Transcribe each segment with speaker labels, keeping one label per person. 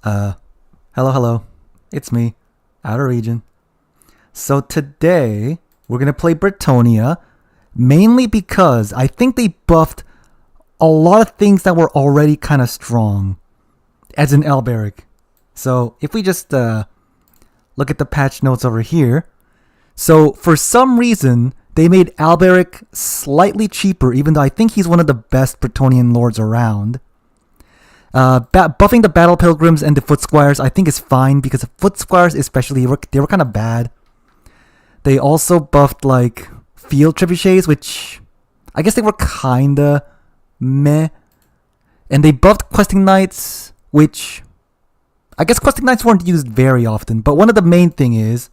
Speaker 1: Hello. It's me, Outer Region. So today, we're gonna play Bretonnia, mainly because I think they buffed a lot of things that were already kind of strong, as in Alberic. So if we just look at the patch notes over here. So for some reason, they made Alberic slightly cheaper, even though I think he's one of the best Bretonnian lords around. Buffing the Battle Pilgrims and the Foot Squires I think is fine, because the Foot Squires especially, they were kind of bad. They also buffed like Field Trebuchets, which I guess they were kinda meh. And they buffed Questing Knights, which I guess Questing Knights weren't used very often, but one of the main thing is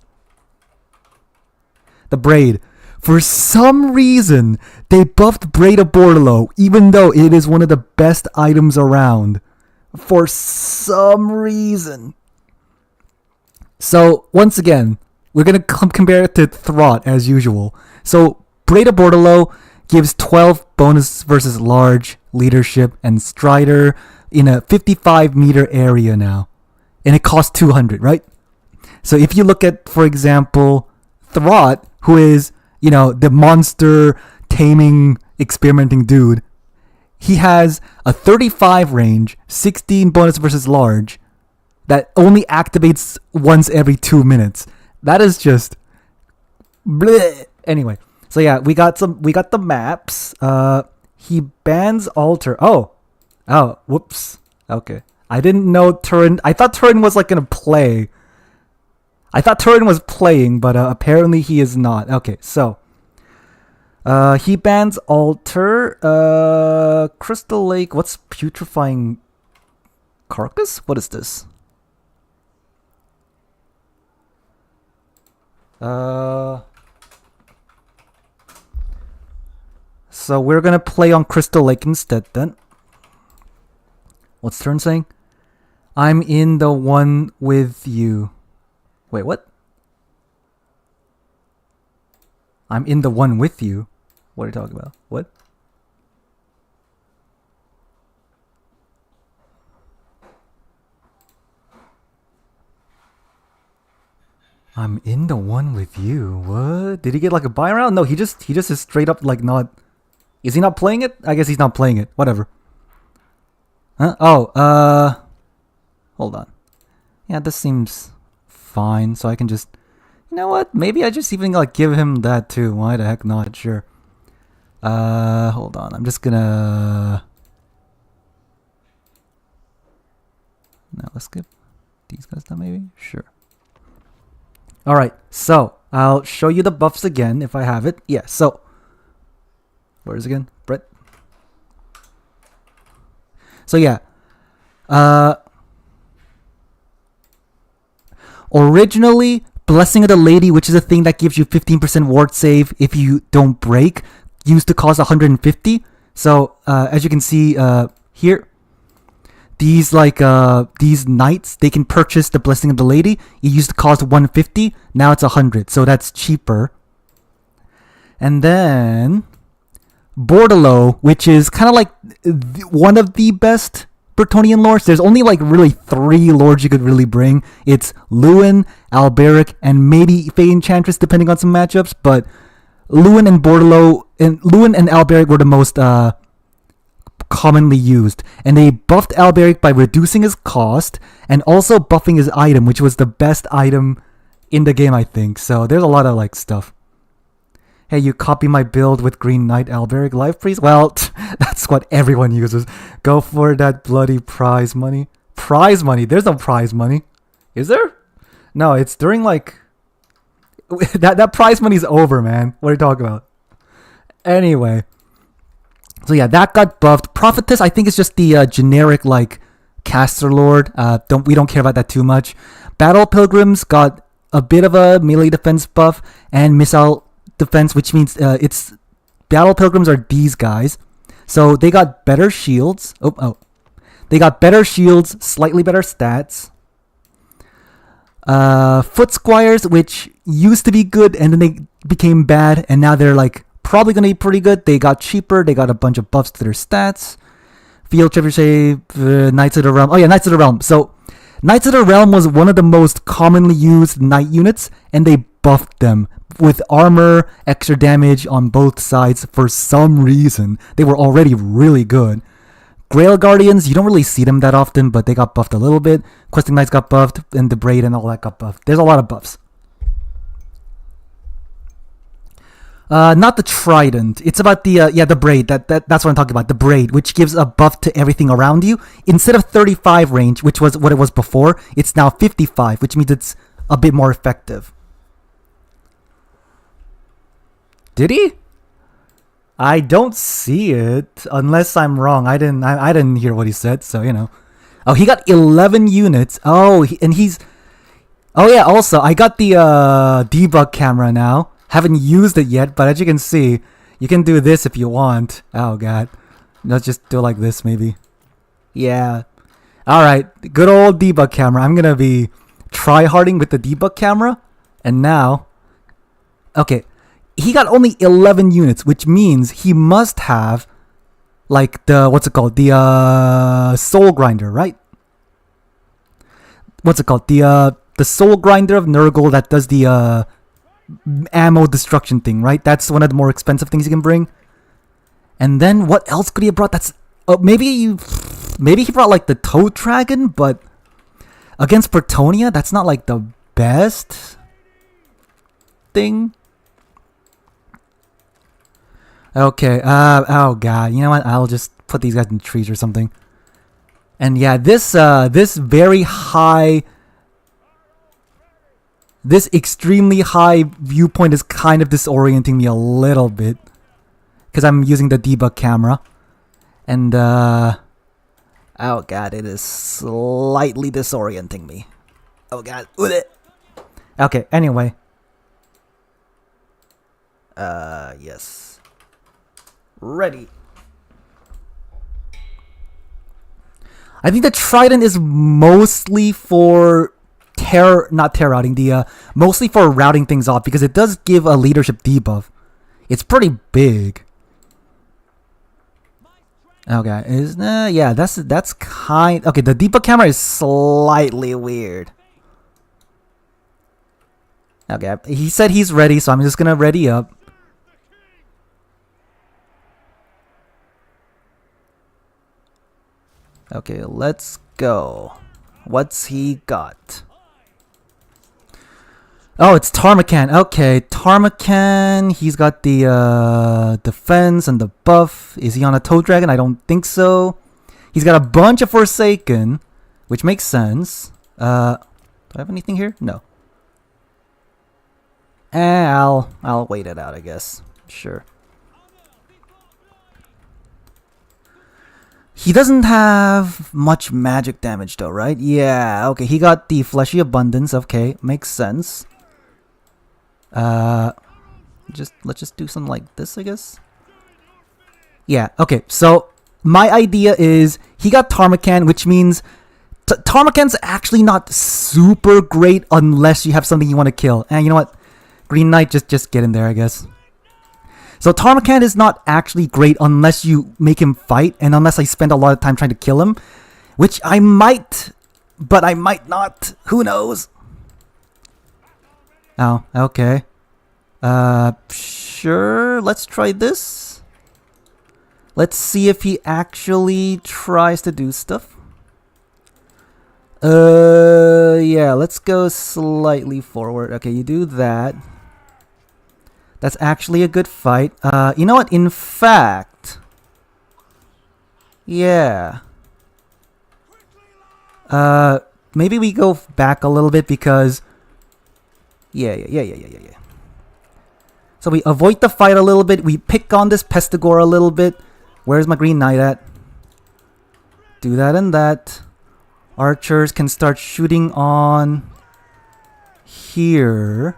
Speaker 1: the Braid. For some reason, they buffed Braid of Bordalo, even though it is one of the best items around. For some reason. So, once again, we're going to compare it to Throt as usual. So, Braid of Bordalo gives 12 bonus versus large, leadership, and strider in a 55 meter area now. And it costs 200, right? So, if you look at, for example, Throt, who is, the monster taming experimenting dude, he has a 35 range, 16 bonus versus large, that only activates once every 2 minutes. That is just bleh. Anyway, so yeah, we got the maps. He bans altar. Oh, whoops. Okay. I didn't know Turin. I thought Turin was gonna play. I thought Turin was playing, but apparently he is not. Okay, so he bans altar, Crystal Lake. What's putrefying carcass? What is this? So we're gonna play on Crystal Lake instead then. What's Turn saying? I'm in the one with you. Wait, what? I'm in the one with you? What are you talking about? What? I'm in the one with you. What? Did he get a buy round? No, he just is straight up not. Is he not playing it? I guess he's not playing it. Whatever. Huh? Oh, hold on. Yeah, this seems fine. So I can just, you know what? Maybe I just even give him that too. Why the heck not? Sure. Hold on. I'm just gonna. Now let's skip these guys down. Maybe. Sure. All right. So I'll show you the buffs again if I have it. Yeah. So where is it again? Brett. So yeah. Originally, Blessing of the Lady, which is a thing that gives you 15% ward save if you don't break, used to cost 150. So as you can see here, these these knights, they can purchase the Blessing of the Lady. It used to cost 150. Now it's 100, so that's cheaper. And then Bordalo, which is kind of one of the best Bretonnian lords. There's only really 3 lords you could really bring. It's Lewin, Alberic, and maybe Fey Enchantress, depending on some matchups. But Lewin and Alberic were the most commonly used, and they buffed Alberic by reducing his cost and also buffing his item, which was the best item in the game, I think. So there's a lot of stuff. Hey, you copy my build with Green Knight Alberic Life Priest? Well, that's what everyone uses. Go for that bloody prize money. Prize money? There's no prize money. Is there? No, it's during that prize money's over, man. What are you talking about? Anyway. So yeah, that got buffed. Prophetess, I think, is just the generic caster lord. We don't care about that too much. Battle Pilgrims got a bit of a melee defense buff and missile defense, which means it's Battle Pilgrims are these guys. So they got better shields. They got better shields, slightly better stats. Foot Squires, which used to be good and then they became bad, and now they're probably gonna be pretty good. They got cheaper. They got a bunch of buffs to their stats. Field Trebuchet, Knights of the Realm. Oh yeah, Knights of the Realm. So Knights of the Realm was one of the most commonly used knight units, and they buffed them with armor, extra damage on both sides for some reason. They were already really good. Grail Guardians, you don't really see them that often, but they got buffed a little bit. Questing Knights got buffed, and the Braid and all that got buffed. There's a lot of buffs. Not the Trident. It's about the the Braid. That's what I'm talking about. The Braid, which gives a buff to everything around you. Instead of 35 range, which was what it was before, it's now 55, which means it's a bit more effective. Did he? I don't see it, unless I'm wrong. I didn't hear what he said, so you know. Oh, he got 11 units. Oh, and he's. Oh yeah. Also, I got the debug camera now. Haven't used it yet, but as you can see, you can do this if you want. Oh god. Let's just do it like this maybe. Yeah. Alright, good old debug camera. I'm gonna be tryharding with the debug camera. And now... Okay, he got only 11 units, which means he must have like the... What's it called? The Soul Grinder, right? What's it called? The Soul Grinder of Nurgle that does the... ammo destruction thing, right? That's one of the more expensive things you can bring. And then what else could he have brought? That's maybe he brought like the Toad Dragon, but against Bretonnia, that's not like the best thing. Okay, oh god, you know what? I'll just put these guys in trees or something. And yeah, this very high. This extremely high viewpoint is kind of disorienting me a little bit. Because I'm using the debug camera. And, oh god, it is slightly disorienting me. Oh god. Okay, anyway. Yes. Ready. I think the Trident is mostly for... not terror routing, mostly for routing things off, because it does give a leadership debuff. It's pretty big. Okay, yeah, that's kind. Okay, the debug camera is slightly weird. Okay, he said he's ready, so I'm just gonna ready up. Okay, let's go. What's he got? Oh, it's Tarmacan. Okay, Tarmacan. He's got the defense and the buff. Is he on a Toad Dragon? I don't think so. He's got a bunch of Forsaken, which makes sense. Do I have anything here? No. I'll wait it out, I guess. Sure. He doesn't have much magic damage though, right? Yeah, okay. He got the Fleshy Abundance. Okay, makes sense. Let's just do something like this, I guess. Yeah, okay. So my idea is he got Tarmacan, which means Tarmacan's actually not super great unless you have something you want to kill. And you know what? Green Knight, just get in there, I guess. So Tarmacan is not actually great unless you make him fight, and unless I spend a lot of time trying to kill him, which I might, but I might not. Who knows? Oh, okay. Sure, let's try this. Let's see if he actually tries to do stuff. Yeah, let's go slightly forward. Okay, you do that. That's actually a good fight. You know what? In fact, yeah. Maybe we go back a little bit because, yeah. So we avoid the fight a little bit. We pick on this Pestigore a little bit. Where's my Green Knight at? Do that and that. Archers can start shooting on here.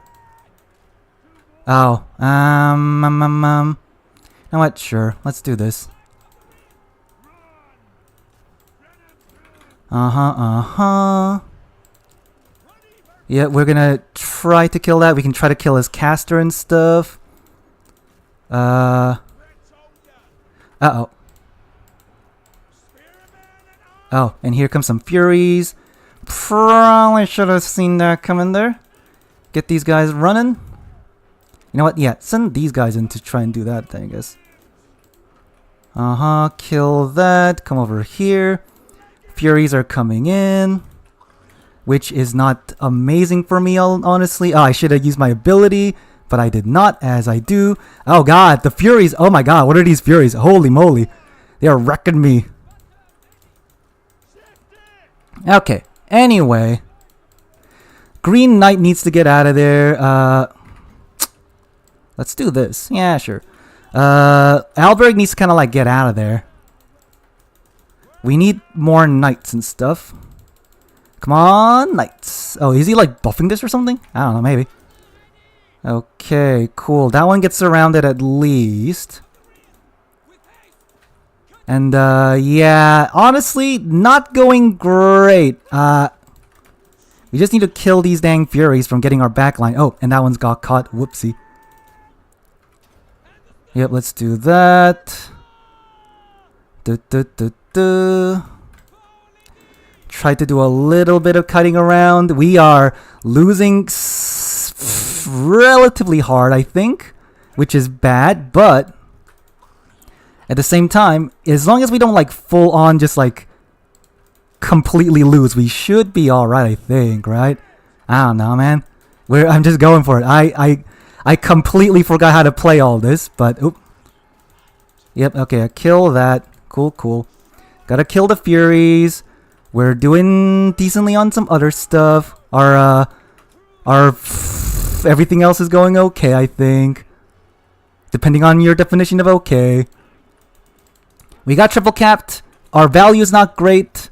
Speaker 1: Oh, you know what? Sure, let's do this. Yeah, we're gonna try to kill that. We can try to kill his caster and stuff. Uh-oh. Oh, and here comes some Furies. Probably should have seen that coming there. Get these guys running. You know what? Yeah, send these guys in to try and do that thing, I guess. Kill that. Come over here. Furies are coming in, which is not amazing for me, honestly. Oh, I should have used my ability, but I did not, as I do. Oh god, the Furies. Oh my god, what are these Furies? Holy moly. They are wrecking me. Okay, anyway. Green Knight needs to get out of there. Let's do this. Yeah, sure. Alberg needs to kind of like get out of there. We need more knights and stuff. Come on, knights. Oh, is he like buffing this or something? I don't know, maybe. Okay, cool. That one gets surrounded at least. And, yeah, honestly, not going great. We just need to kill these dang Furies from getting our backline. Oh, and that one's got caught. Whoopsie. Yep, let's do that. Try to do a little bit of cutting around. We are losing relatively hard, I think, which is bad, but at the same time, as long as we don't like full on just like completely lose, we should be alright, I think, right? I don't know, man. I'm just going for it. I completely forgot how to play all this, but oop. Yep, okay, I kill that. Cool. Gotta kill the Furies. We're doing decently on some other stuff. Our everything else is going okay, I think. Depending on your definition of okay. We got triple capped. Our value is not great.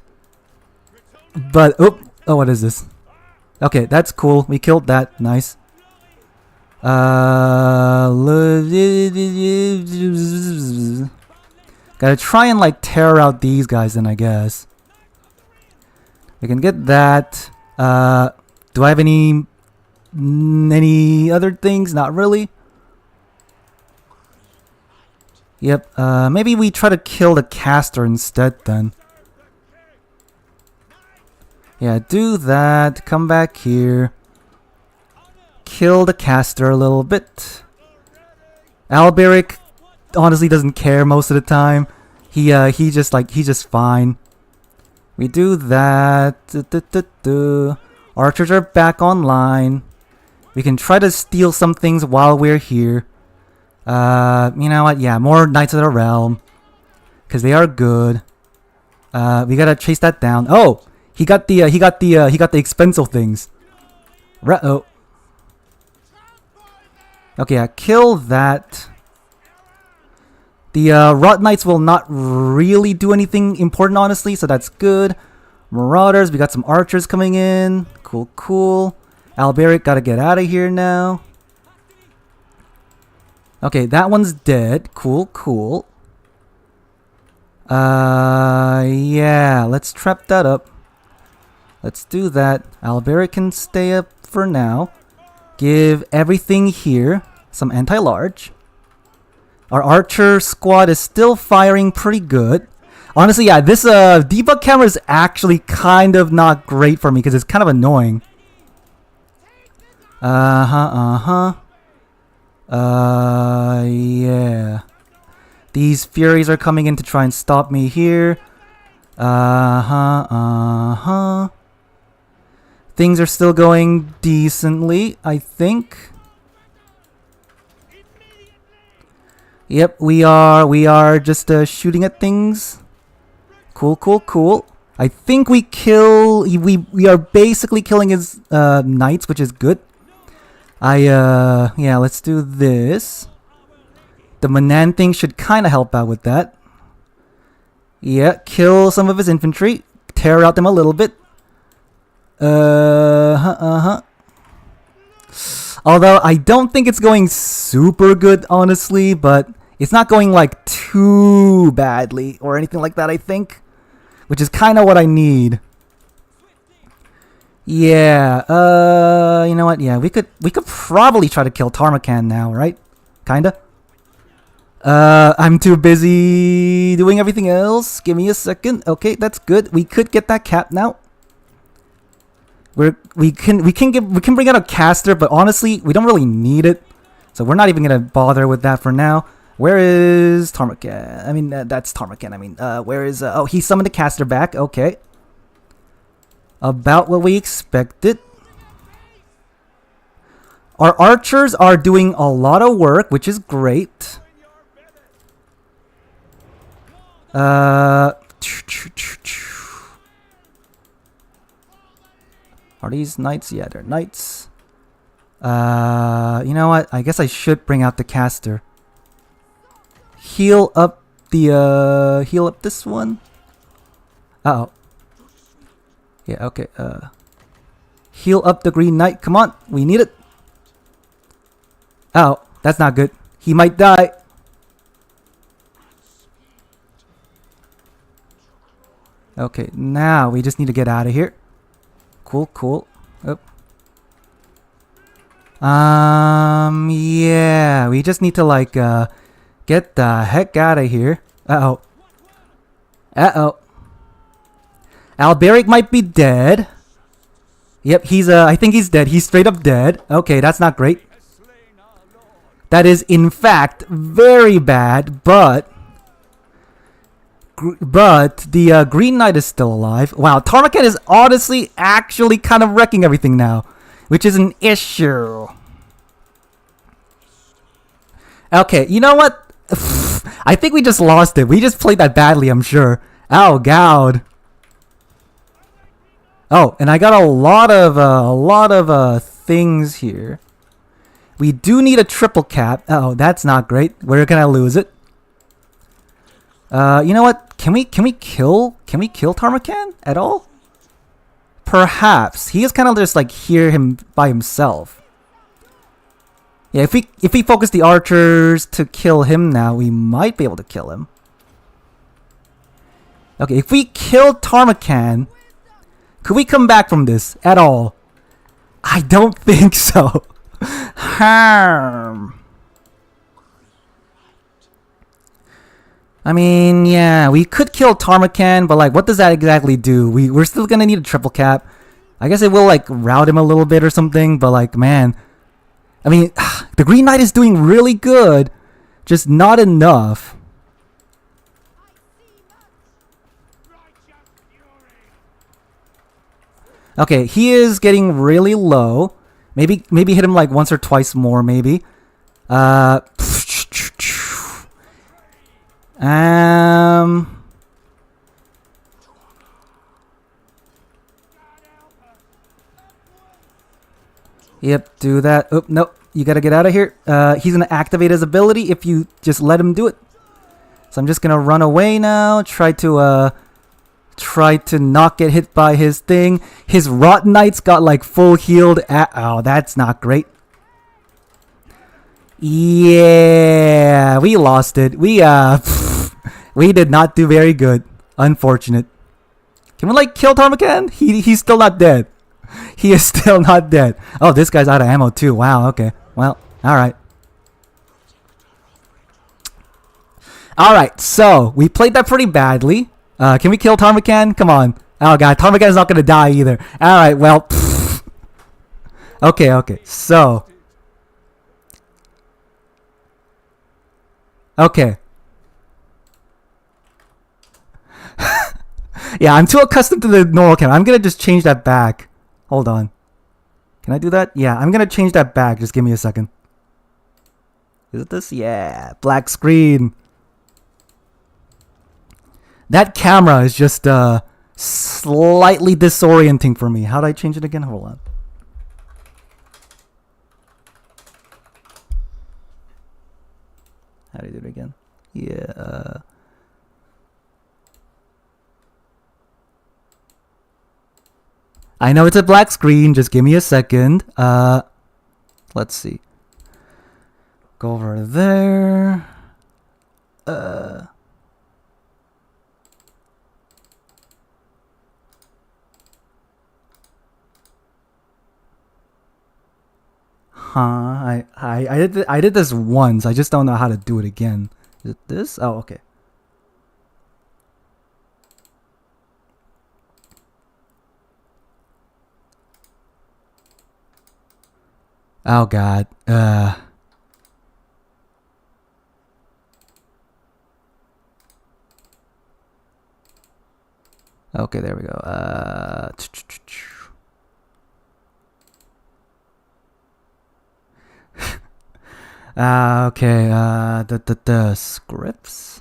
Speaker 1: But, oh, what is this? Okay, that's cool. We killed that. Nice. Gotta try and like tear out these guys then, I guess. We can get that. Do I have any other things? Not really. Yep, maybe we try to kill the caster instead then. Yeah, do that. Come back here. Kill the caster a little bit. Alberic honestly doesn't care most of the time. He's just fine. We do that. Archers are back online. We can try to steal some things while we're here. You know what? Yeah, more Knights of the Realm, because they are good. We gotta chase that down. Oh, he got the expensive things. Oh. Okay, I kill that. The Rot Knights will not really do anything important, honestly, so that's good. Marauders, we got some archers coming in. Cool. Alberic, gotta get out of here now. Okay, that one's dead. Cool. Yeah, let's trap that up. Let's do that. Alberic can stay up for now. Give everything here some anti-large. Our archer squad is still firing pretty good. Honestly, yeah, this debug camera is actually kind of not great for me because it's kind of annoying. Yeah. These Furies are coming in to try and stop me here. Things are still going decently, I think. Yep, we are just shooting at things. Cool. I think we are basically killing his knights, which is good. Yeah, let's do this. The Manan thing should kind of help out with that. Yeah, kill some of his infantry, tear out them a little bit. Although I don't think it's going super good, honestly, but it's not going like too badly or anything like that, I think, which is kind of what I need. Yeah, you know what? Yeah, we could probably try to kill Tarmacan now, right? Kinda. I'm too busy doing everything else. Give me a second. Okay, that's good. We could get that cap now. we can bring out a caster, but honestly, we don't really need it. So we're not even gonna bother with that for now. Where is Tarmacan? I mean, that's Tarmacan. I mean, where is... oh, he summoned the caster back. Okay. About what we expected. Our archers are doing a lot of work, which is great. Are these knights? Yeah, they're knights. You know what? I guess I should bring out the caster. Heal up the heal up this one. Uh oh. Yeah, okay. Heal up the green knight. Come on, we need it. Oh, that's not good. He might die. Okay, now we just need to get out of here. Cool, cool. Oh. Yeah, we just need to like get the heck out of here. Uh-oh. Uh-oh. Alberic might be dead. Yep, he's I think he's dead. He's straight up dead. Okay, that's not great. That is in fact very bad, but the Green Knight is still alive. Wow, Tarmacan is honestly actually kind of wrecking everything now, which is an issue. Okay, you know what? I think we just lost it. We just played that badly, I'm sure. Oh god. Oh, and I got a lot of things here. We do need a triple cap. Oh, that's not great. Where can I lose it? You know what? Can we kill Tarmacan at all? Perhaps. He is kind of just like here him by himself. Yeah, if we focus the archers to kill him now, we might be able to kill him. Okay, if we kill Tarmacan, could we come back from this at all? I don't think so. Harm. I mean, yeah, we could kill Tarmacan, but like, what does that exactly do? We're still gonna need a triple cap. I guess it will like rout him a little bit or something, but like, man, I mean, the Green Knight is doing really good, just not enough. Okay, he is getting really low. Maybe hit him like once or twice more, maybe. Yep, do that. Oh, no, you gotta get out of here. He's gonna activate his ability if you just let him do it. So I'm just gonna run away now. Try to not get hit by his thing. His Rotten Knights got like full healed. Oh, that's not great. Yeah, we lost it. We did not do very good. Unfortunate. Can we like kill Tarmacan? He's still not dead. He is still not dead. Oh, this guy's out of ammo too. Wow, okay. Well, alright. Alright, so we played that pretty badly. Can we kill Tarmacan? Come on. Oh god, Tarmacan's not gonna die either. Alright, well. Okay, so. Okay. Yeah, I'm too accustomed to the normal camera. I'm gonna just change that back. Hold on. Can I do that? Yeah, I'm gonna change that back. Just give me a second. Is it this? Yeah, black screen. That camera is just slightly disorienting for me. How do I change it again? Hold on. How do I do it again? Yeah. I know it's a black screen. Just give me a second. Let's see. Go over there. I did this once. I just don't know how to do it again. Is it this? Oh, okay. Oh god. Okay, there we go. Okay, the scripts.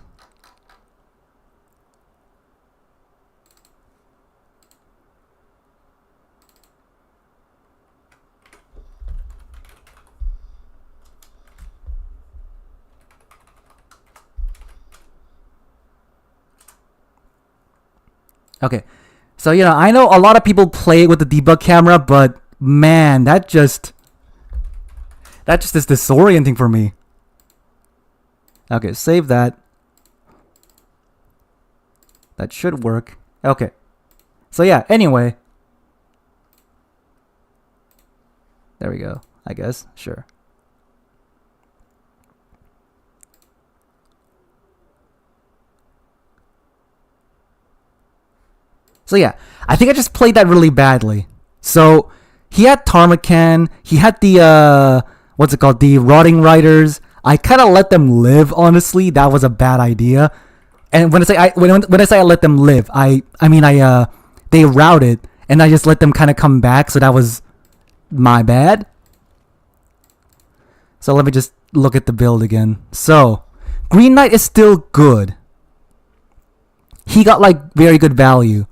Speaker 1: Okay, so I know a lot of people play with the debug camera, but man, that just is disorienting for me. Okay, save that. That should work. Okay, so yeah. Anyway, there we go. I guess sure. So yeah, I think I just played that really badly. So he had Tarmacan, he had the what's it called, the Rotting Riders. I kind of let them live. Honestly, that was a bad idea. And when I say I let them live, I mean they routed and I just let them kind of come back. So that was my bad. So let me just look at the build again. So Green Knight is still good. He got like very good value.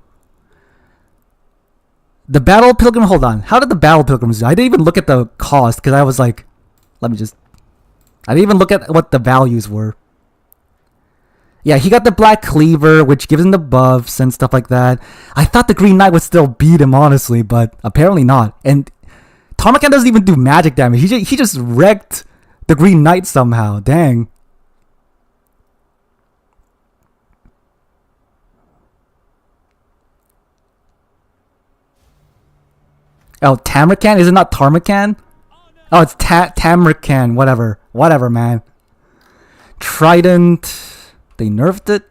Speaker 1: The Battle Pilgrim, hold on. How did the Battle Pilgrims do? I didn't even look at the cost because I was like, I didn't even look at what the values were. Yeah, he got the Black Cleaver, which gives him the buffs and stuff like that. I thought the Green Knight would still beat him, honestly, but apparently not. And Tarmacan doesn't even do magic damage. He just wrecked the Green Knight somehow. Dang. Oh, Tamarcan? Is it not Tarmacan? Oh, it's Tamarcan. Whatever, man. Trident. They nerfed it.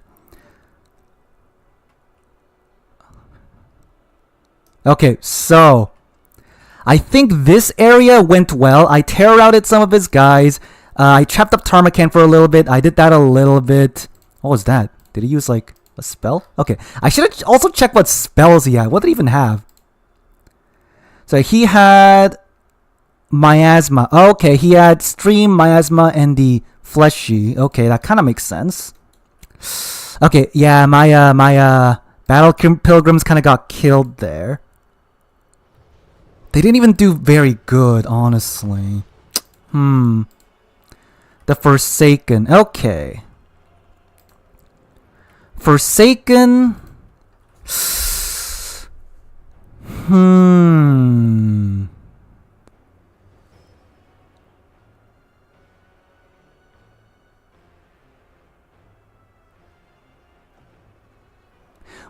Speaker 1: Okay, so I think this area went well. I terror-routed some of his guys. I trapped up Tarmacan for a little bit. I did that a little bit. What was that? Did he use like a spell? Okay, I should have also checked what spells he had. What did he even have? So he had Miasma. Okay, he had Stream, Miasma, and the Fleshy. Okay, that kind of makes sense. Okay, yeah, my Battle Pilgrims kind of got killed there. They didn't even do very good, honestly. The Forsaken. Okay. Forsaken.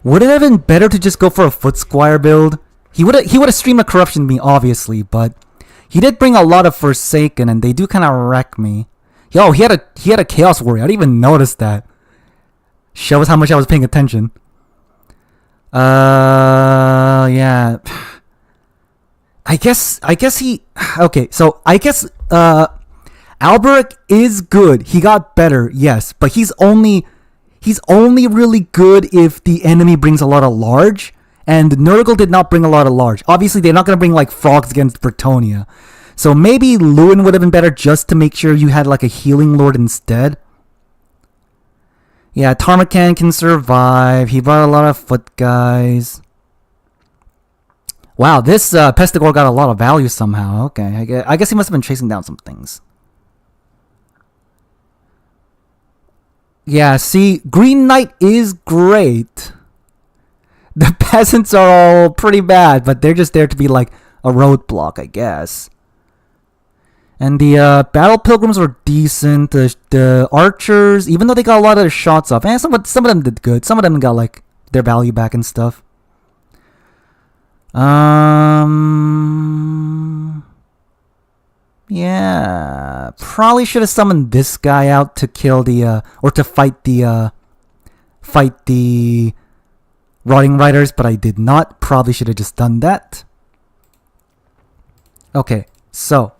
Speaker 1: Would it have been better to just go for a Foot Squire build? He would have streamed a Corruption to me, obviously, but he did bring a lot of Forsaken, and they do kind of wreck me. Yo, he had a Chaos Warrior. I didn't even notice that. Shows how much I was paying attention. Yeah. I guess he. Okay, so I guess Alberic is good. He got better, yes, but he's only really good if the enemy brings a lot of large, and Nurgle did not bring a lot of large. Obviously, they're not gonna bring like frogs against Bretonnia, so maybe Lewin would have been better just to make sure you had like a healing lord instead. Yeah, Tarmacan can survive. He brought a lot of foot guys. Wow, this Pestigore got a lot of value somehow. Okay, I guess he must have been chasing down some things. Yeah, see, Green Knight is great. The peasants are all pretty bad, but they're just there to be like a roadblock, I guess. And the Battle Pilgrims were decent. The Archers, even though they got a lot of their shots off, and some of them did good. Some of them got like their value back and stuff. Yeah, probably should have summoned this guy out to kill the or to fight the Rotting Riders, but I did not. Probably should have just done that. Okay, so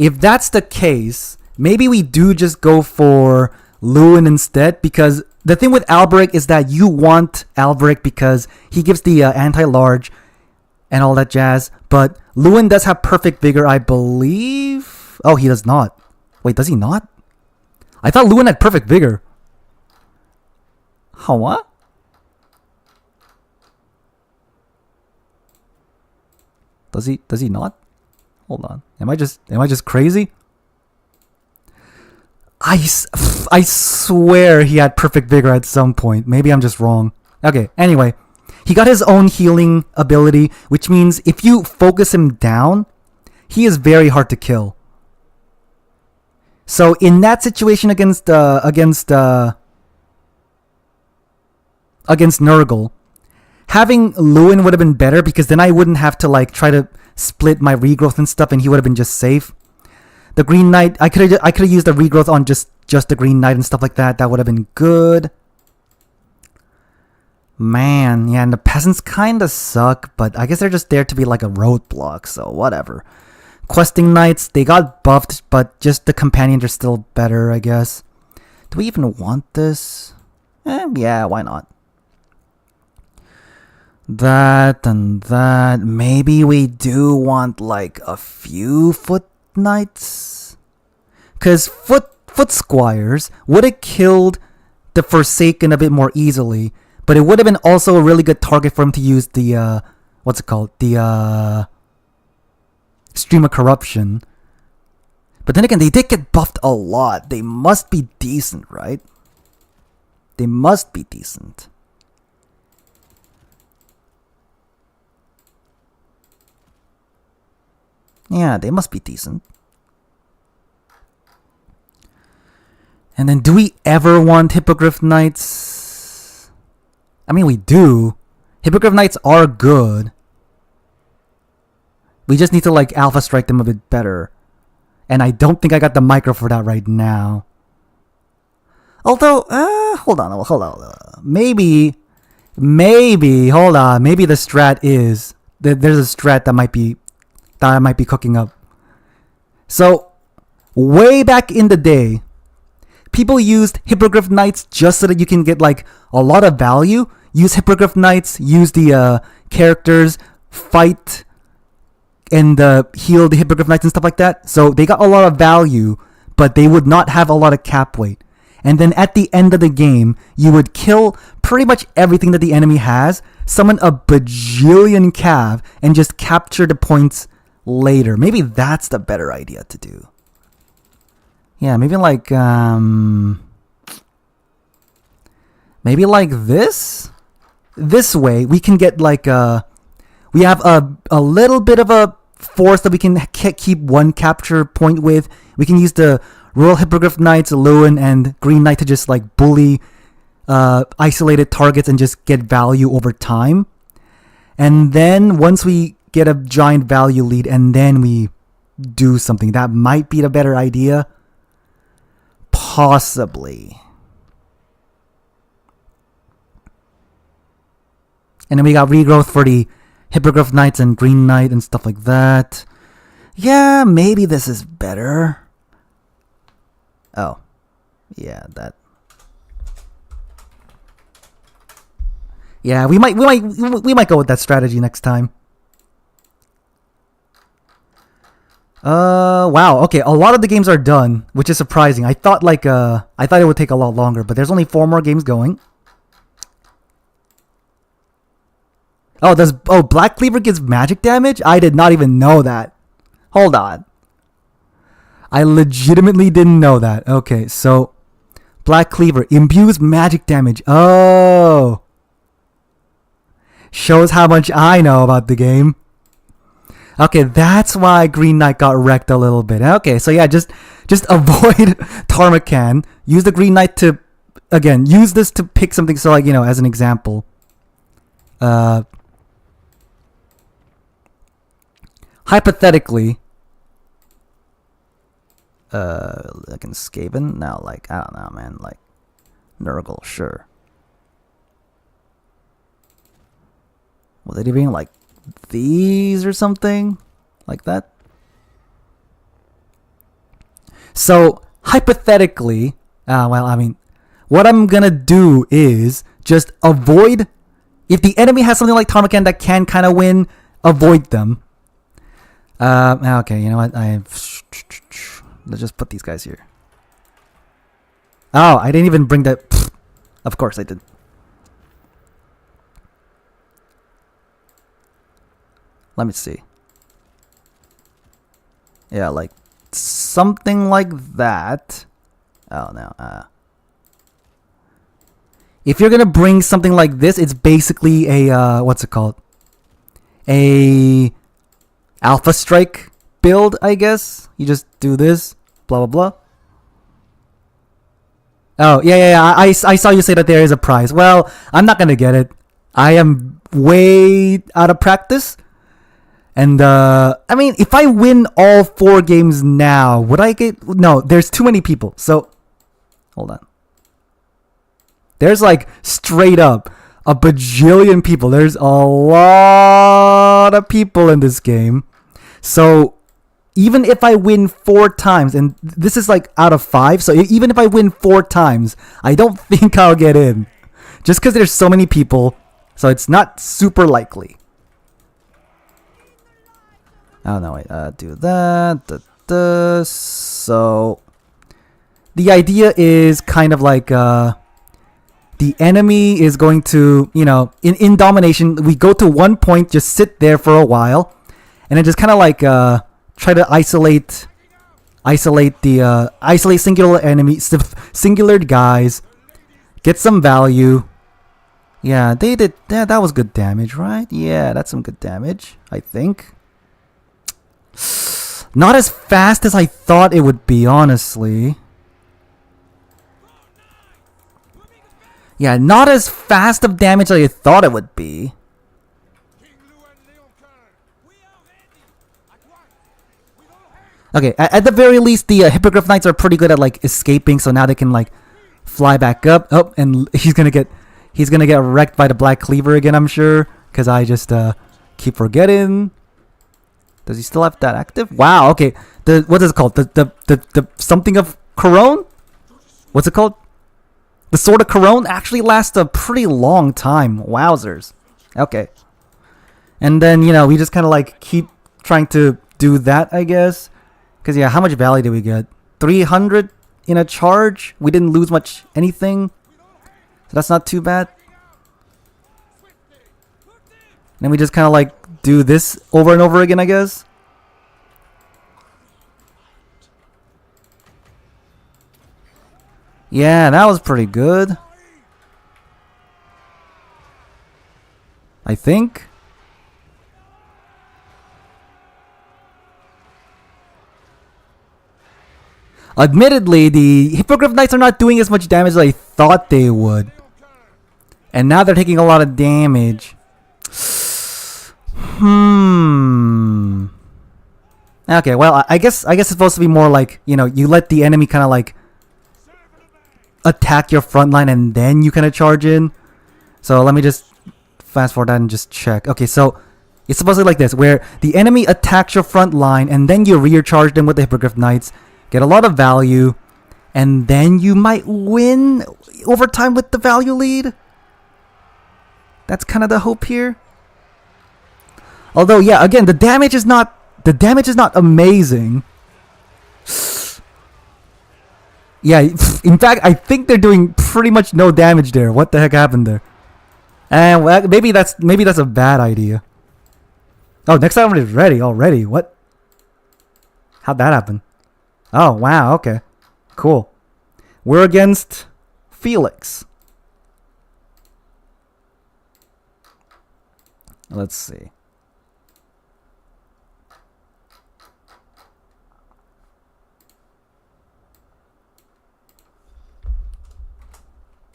Speaker 1: if that's the case, maybe we do just go for Lewin instead, because the thing with Alberic is that you want Alberic because he gives the anti-large and all that jazz, but Lewin does have perfect vigor, I believe. Oh, he does not. Wait, does he not? I thought Lewin had perfect vigor. Huh, what? Does he not? Hold on. Am I just crazy? I swear he had perfect vigor at some point. Maybe I'm just wrong. Okay, anyway. He got his own healing ability, which means if you focus him down, he is very hard to kill. So in that situation against Nurgle, having Lewin would have been better, because then I wouldn't have to like try to split my regrowth and stuff, and he would have been just safe. The Green Knight, I could have used the regrowth on just the Green Knight and stuff like that. That would have been good. Man, yeah, and the peasants kind of suck, but I guess they're just there to be like a roadblock, so whatever. Questing Knights, they got buffed, but just the companions are still better, I guess. Do we even want this? Yeah, why not? That and that. Maybe we do want like a few Foot Knights? Because Foot Squires would have killed the Forsaken a bit more easily, but it would have been also a really good target for him to use the, what's it called? The, Stream of Corruption. But then again, they did get buffed a lot. They must be decent, right? They must be decent. Yeah, they must be decent. And then do we ever want Hippogriff Knights? I mean, we do. Hippogriff Knights are good. We just need to like alpha strike them a bit better. And I don't think I got the micro for that right now. Although, hold on. Maybe, hold on. Maybe the strat is, there's a strat that I might be cooking up. So, way back in the day, people used Hippogriff Knights just so that you can get like a lot of value. Use Hippogriff Knights, use the characters, fight, and heal the Hippogriff Knights and stuff like that. So they got a lot of value, but they would not have a lot of cap weight. And then at the end of the game, you would kill pretty much everything that the enemy has, summon a bajillion cav, and just capture the points later. Maybe that's the better idea to do. Yeah, maybe like this way we can get like we have a little bit of a force that we can keep one capture point with. We can use the Royal Hippogriff Knights, Lewin, and Green Knight to just like bully isolated targets and just get value over time. And then once we get a giant value lead, and then we do something, that might be the better idea. Possibly. And then we got regrowth for the Hippogriff Knights and Green Knight and stuff like that. Yeah, maybe this is better. Oh. Yeah, that. Yeah, we might go with that strategy next time. Wow. Okay, a lot of the games are done, which is surprising. I thought it would take a lot longer, but there's only 4 more games going. Oh, Black Cleaver gives magic damage? I did not even know that. Hold on. I legitimately didn't know that. Okay, so Black Cleaver imbues magic damage. Oh. Shows how much I know about the game. Okay, that's why Green Knight got wrecked a little bit. Okay, so yeah, just avoid Tarmacan. Use the Green Knight to, again, use this to pick something, so like, as an example. Hypothetically, like in Skaven? No, like, I don't know, man, like, Nurgle, sure. Was it even like these or something? Like that? So hypothetically, well, I mean, what I'm gonna do is just avoid. If the enemy has something like Tarmacan that can kind of win, avoid them. Okay, you know what? Let's just put these guys here. Oh, I didn't even bring that. Of course I did. Let me see. Yeah, like something like that. Oh no. If you're gonna bring something like this, it's basically a what's it called? A Alpha Strike build, I guess. You just do this, blah blah blah. Oh yeah. I saw you say that there is a prize. Well, I'm not gonna get it. I am way out of practice. And I mean, if I win all 4 games now, would I get? No, there's too many people. So, hold on. There's like straight up a bajillion people. There's a lot of people in this game. So, even if I win 4 times, and this is like out of 5, so even if I win 4 times, I don't think I'll get in. Just because there's so many people, so it's not super likely. Oh no, wait, do that. So the idea is kind of like the enemy is going to, you know, in domination, we go to one point, just sit there for a while, and then just kind of like try to isolate singular enemies, singular guys, get some value. Yeah, they did. Yeah, that was good damage, right? Yeah, that's some good damage, I think. Not as fast as I thought it would be, honestly. Yeah, not as fast of damage as I thought it would be. Okay, at the very least, the Hippogriff Knights are pretty good at like escaping, so now they can like fly back up. Oh, and he's gonna get wrecked by the Black Cleaver again, I'm sure, because I just keep forgetting. Does he still have that active? Wow. Okay. What is it called? The something of Corone? What's it called? The Sword of Corone actually lasts a pretty long time. Wowzers. Okay. And then, you know, we just kind of like keep trying to do that, I guess. Because yeah, how much value did we get? 300 in a charge. We didn't lose much anything, so that's not too bad. And then we just kind of like do this over and over again, I guess. Yeah, that was pretty good, I think. Admittedly, the Hippogriff Knights are not doing as much damage as I thought they would. And now they're taking a lot of damage. Okay, well, I guess it's supposed to be more like, you know, you let the enemy kind of like attack your front line and then you kind of charge in. So let me just fast forward that and just check. Okay, so it's supposed to be like this, where the enemy attacks your front line and then you rear charge them with the Hippogriff Knights, get a lot of value, and then you might win over time with the value lead. That's kind of the hope here. Although, yeah, again, the damage is not amazing. Yeah, in fact, I think they're doing pretty much no damage there. What the heck happened there? And well, maybe that's a bad idea. Oh, next time is ready already. What? How'd that happen? Oh, wow. Okay, cool. We're against Felix. Let's see.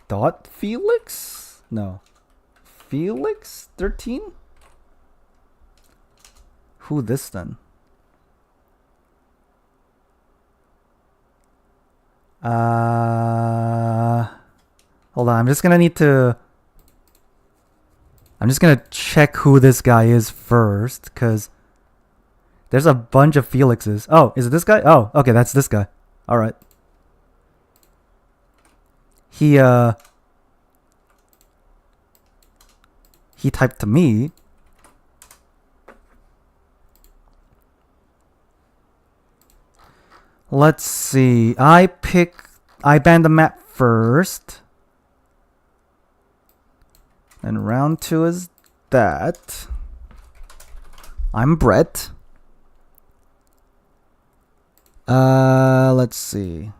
Speaker 1: Dot Felix? No. Felix 13? Who this then? Hold on, I'm just gonna check who this guy is first, because there's a bunch of Felixes. Oh, is it this guy? Oh, okay, that's this guy. All right. He typed to me. Let's see. I banned the map first. And round 2 is that. I'm Brett. Let's see.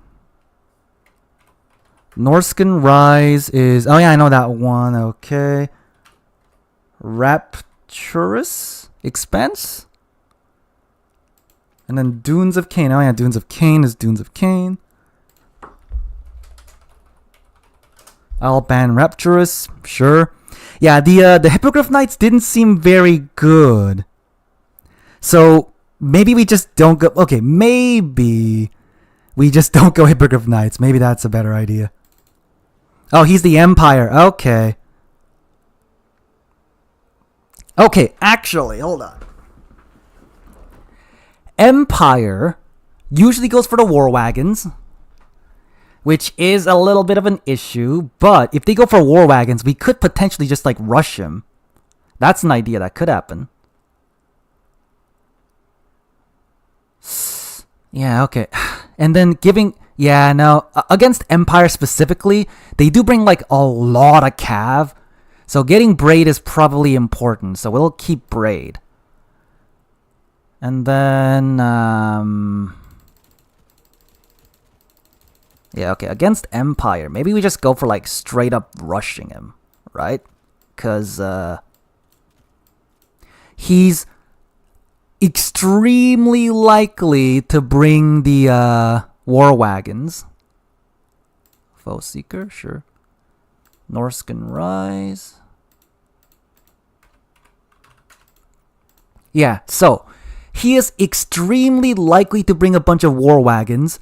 Speaker 1: Norscan Rise is... Oh yeah, I know that one. Okay. Rapturous Expense? And then Dunes of Cain. Oh yeah, Dunes of Cain is Dunes of Cain. I'll ban Rapturous. Sure. Yeah, the Hippogriff Knights didn't seem very good. So, maybe we just don't go... Okay, maybe we just don't go Hippogriff Knights. Maybe that's a better idea. Oh, he's the Empire. Okay. Okay, actually, hold on. Empire usually goes for the war wagons, which is a little bit of an issue. But if they go for war wagons, we could potentially just like rush him. That's an idea that could happen. Yeah, okay. And then giving... Yeah, no. Against Empire specifically, they do bring like a lot of cav. So getting Braid is probably important. So we'll keep Braid. And then... Yeah, okay. Against Empire, maybe we just go for like straight up rushing him. Right? Because he's extremely likely to bring the war wagons. Foe Seeker, sure. Norscan Rise. Yeah, so he is extremely likely to bring a bunch of war wagons.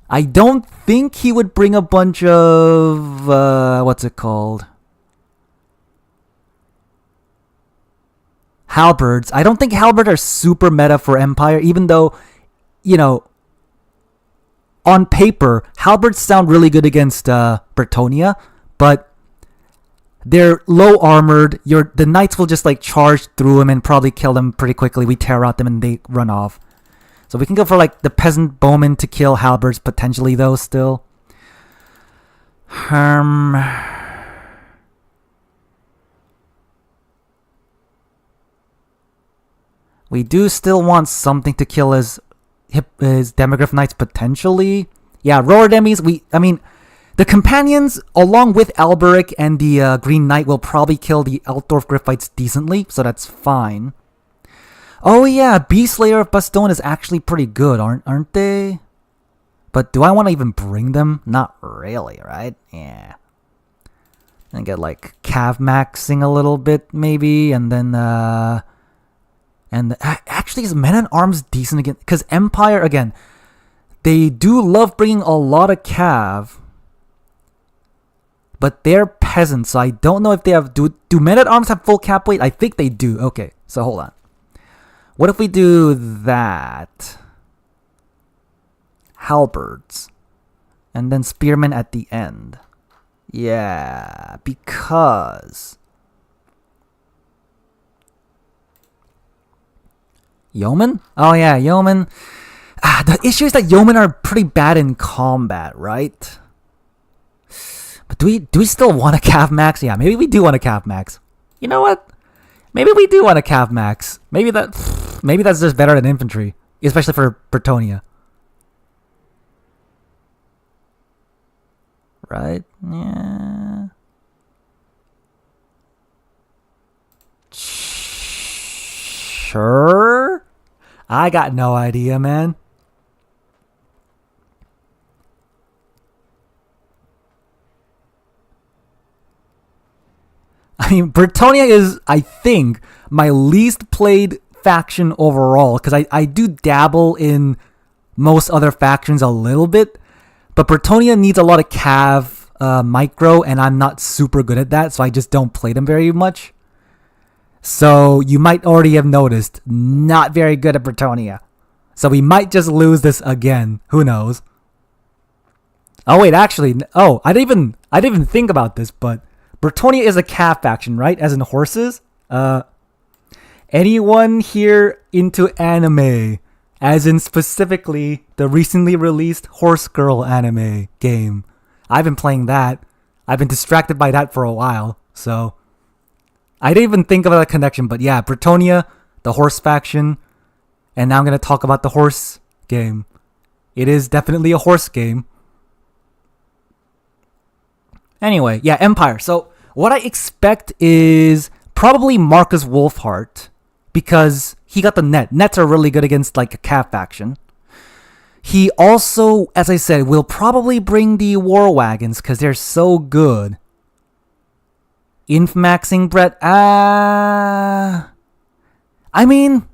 Speaker 1: I don't think he would bring a bunch of what's it called? Halberds. I don't think halberds are super meta for Empire, even though, you know, on paper, halberds sound really good against Bretonnia, but they're low armored. The knights will just like charge through them and probably kill them pretty quickly. We tear out them and they run off. So we can go for like the peasant bowmen to kill halberds potentially though still. We do still want something to kill his Demogryph Knights potentially. Yeah, Roar Demis, the companions, along with Alberic and the Green Knight, will probably kill the Altdorf Griffites decently, so that's fine. Oh yeah, Beastslayer of Bastogne is actually pretty good, aren't they? But do I want to even bring them? Not really, right? Yeah. And get like Cav maxing a little bit, maybe, and then actually, is Men-at-Arms decent again? Because Empire, again, they do love bringing a lot of cav, but they're peasants, so I don't know if they have... Do Men-at-Arms have full cap weight? I think they do. Okay, so hold on. What if we do that? Halberds. And then Spearmen at the end. Yeah, because... Yeoman? Oh yeah, Yeoman. The issue is that Yeoman are pretty bad in combat, right? But do we still want a Cav Max? Yeah, maybe we do want a Cav Max. You know what? Maybe we do want a Cav Max. Maybe that's just better than infantry, especially for Bretonnia. Right? Yeah. Sure. I got no idea, man. I mean, Bretonnia is, I think, my least played faction overall, because I do dabble in most other factions a little bit, but Bretonnia needs a lot of cav micro, and I'm not super good at that, so I just don't play them very much. So you might already have noticed, not very good at Bretonnia. So we might just lose this again. Who knows? Oh wait, actually, I didn't even think about this, but Bretonnia is a calf faction, right? As in horses. Anyone here into anime? As in specifically the recently released Horse Girl anime game. I've been playing that. I've been distracted by that for a while, so I didn't even think of that connection. But yeah, Bretonnia, the horse faction, and now I'm gonna talk about the horse game. It is definitely a horse game. Anyway, yeah, Empire. So what I expect is probably Marcus Wolfhart, because he got the net. Nets are really good against like a calf faction. He also, as I said, will probably bring the war wagons because they're so good. Inf-maxing Brett. I mean,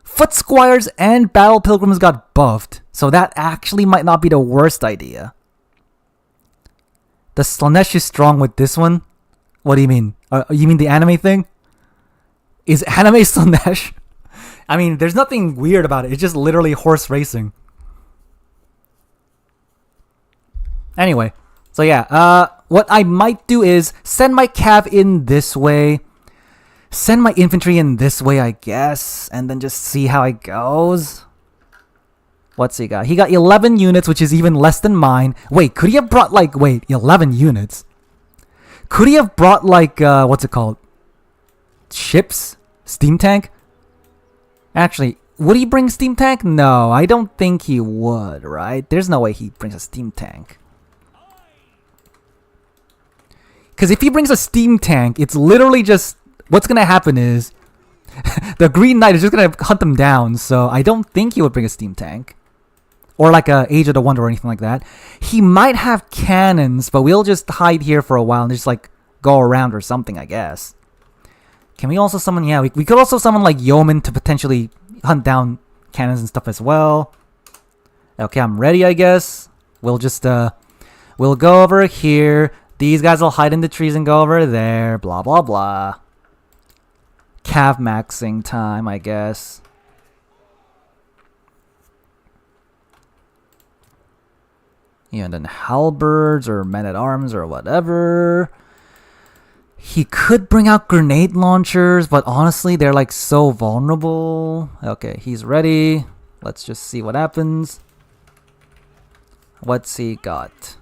Speaker 1: Foot Squires and Battle Pilgrims got buffed, so that actually might not be the worst idea. The Slanesh is strong with this one? What do you mean? You mean the anime thing? Is anime Slanesh? I mean, there's nothing weird about it. It's just literally horse racing. Anyway, so yeah, what I might do is send my cav in this way, send my infantry in this way, I guess, and then just see how it goes. What's he got? He got 11 units, which is even less than mine. Wait, could he have brought 11 units? Could he have brought what's it called? Ships? Steam tank? Actually, would he bring steam tank? No, I don't think he would, right? There's no way he brings a steam tank. Because if he brings a steam tank, it's literally just... What's going to happen is... the Green Knight is just going to hunt them down, so I don't think he would bring a steam tank. Or like a Age of the Wonder or anything like that. He might have cannons, but we'll just hide here for a while and just go around or something, I guess. Can we also summon... Yeah, we could also summon Yeomen to potentially hunt down cannons and stuff as well. Okay, I'm ready, I guess. We'll just... we'll go over here. These guys will hide in the trees and go over there. Blah, blah, blah. Cav maxing time, I guess. Yeah, and then halberds or men-at-arms or whatever. He could bring out grenade launchers, but honestly, they're so vulnerable. Okay, he's ready. Let's just see what happens. What's he got?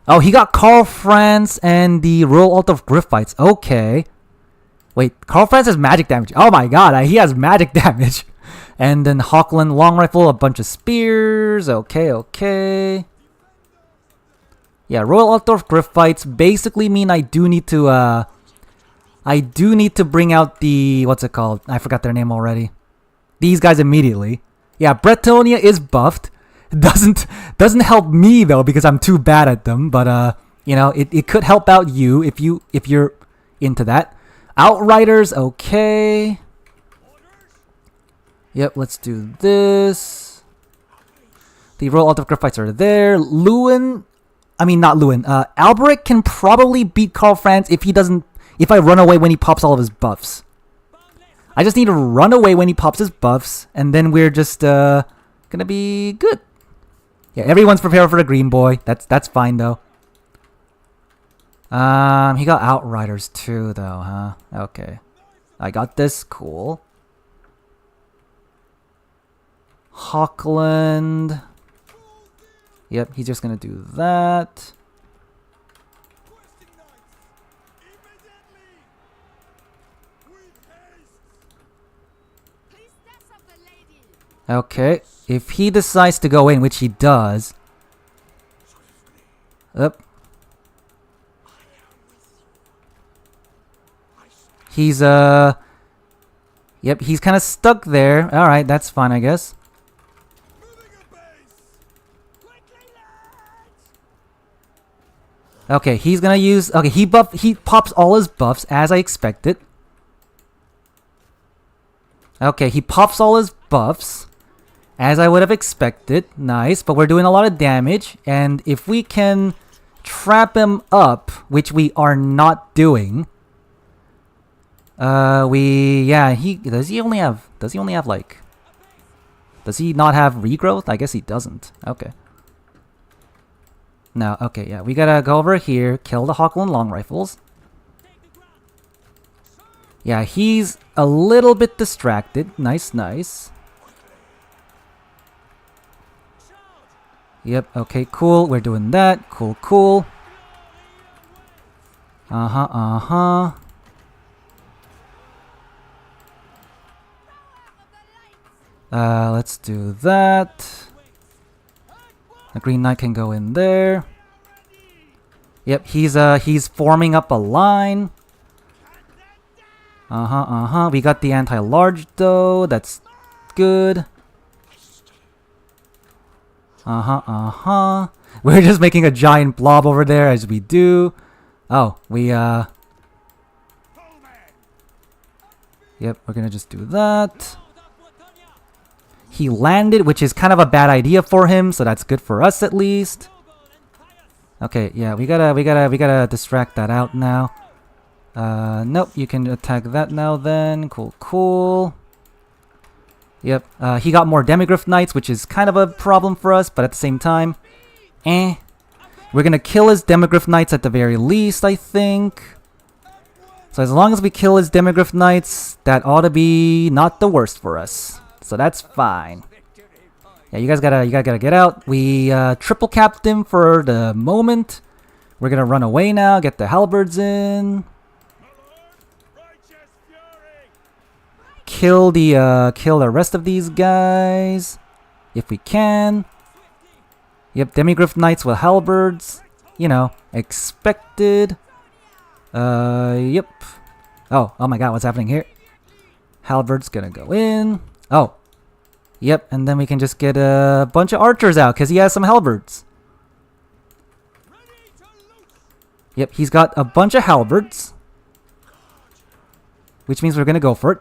Speaker 1: Oh, he got Karl Franz and the Royal Altar of Griffites. Okay. Wait, Karl Franz has magic damage. Oh my god, he has magic damage. And then Hawkland long rifle, a bunch of spears. Okay. Yeah, Royal Altar of Griffites basically mean I do need to bring out the... What's it called? I forgot their name already. These guys immediately. Yeah, Bretonnia is buffed. Doesn't help me though because I'm too bad at them, but it could help out you if you're into that. Outriders, okay. Yep, let's do this. The Royal Altar of Griffites are there. Alberic can probably beat Karl Franz if I run away when he pops all of his buffs. I just need to run away when he pops his buffs, and then we're just gonna be good. Yeah, everyone's prepared for the green boy. That's fine though. He got Outriders too though, huh? Okay. I got this, cool. Hawkland. Yep, he's just gonna do that. Okay, if he decides to go in, which he does. Yep. He's yep, he's kind of stuck there. All right, that's fine, I guess. Okay, he's gonna use... Okay, he pops all his buffs, as I expected. Okay, he pops all his buffs, as I would have expected. Nice, but we're doing a lot of damage, and if we can trap him up, which we are not doing... does he only have like Does he not have regrowth? I guess he doesn't. Okay. No, okay, yeah. We gotta go over here, kill the Hawkland long rifles. Yeah, he's a little bit distracted. Nice, nice. Yep, okay, cool. We're doing that. Cool, cool. Uh-huh, uh-huh. Let's do that. The Green Knight can go in there. Yep, he's forming up a line. Uh-huh, uh-huh. We got the anti-large though. That's good. Uh-huh, uh-huh. We're just making a giant blob over there as we do. Oh, Yep, we're gonna just do that. He landed, which is kind of a bad idea for him, so that's good for us at least. Okay, yeah, we gotta distract that out now. Nope, you can attack that now then. Cool, cool. Yep, he got more Demigryph Knights, which is kind of a problem for us, but at the same time, we're gonna kill his Demigryph Knights at the very least, I think. So as long as we kill his Demigryph Knights, that ought to be not the worst for us. So that's fine. Yeah, you guys gotta get out. We triple capped him for the moment. We're gonna run away now, get the halberds in. Kill the rest of these guys if we can. Yep, Demigryph Knights with halberds. You know, expected. Yep. Oh my god, what's happening here? Halberd's gonna go in. Oh. Yep, and then we can just get a bunch of archers out because he has some halberds. Yep, he's got a bunch of halberds. Which means we're gonna go for it.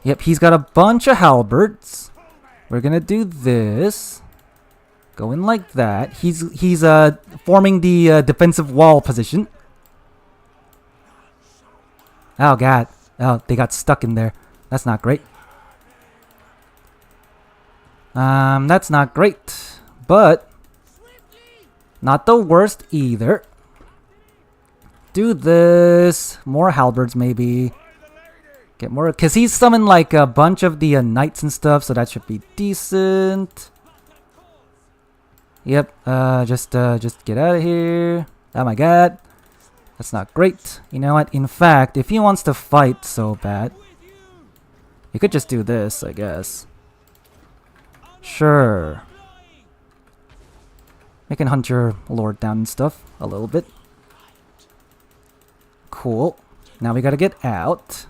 Speaker 1: Yep, he's got a bunch of halberds. We're gonna do this. Go in like that. He's forming the defensive wall position. Oh god. Oh, they got stuck in there. That's not great. That's not great. But not the worst either. Do this. More halberds maybe. Get more, because he's summoned like a bunch of the knights and stuff, so that should be decent. Yep, just get out of here. Oh my god. That's not great. You know what? In fact, if he wants to fight so bad, he could just do this, I guess. Sure. We can hunt your lord down and stuff a little bit. Cool. Now we gotta get out.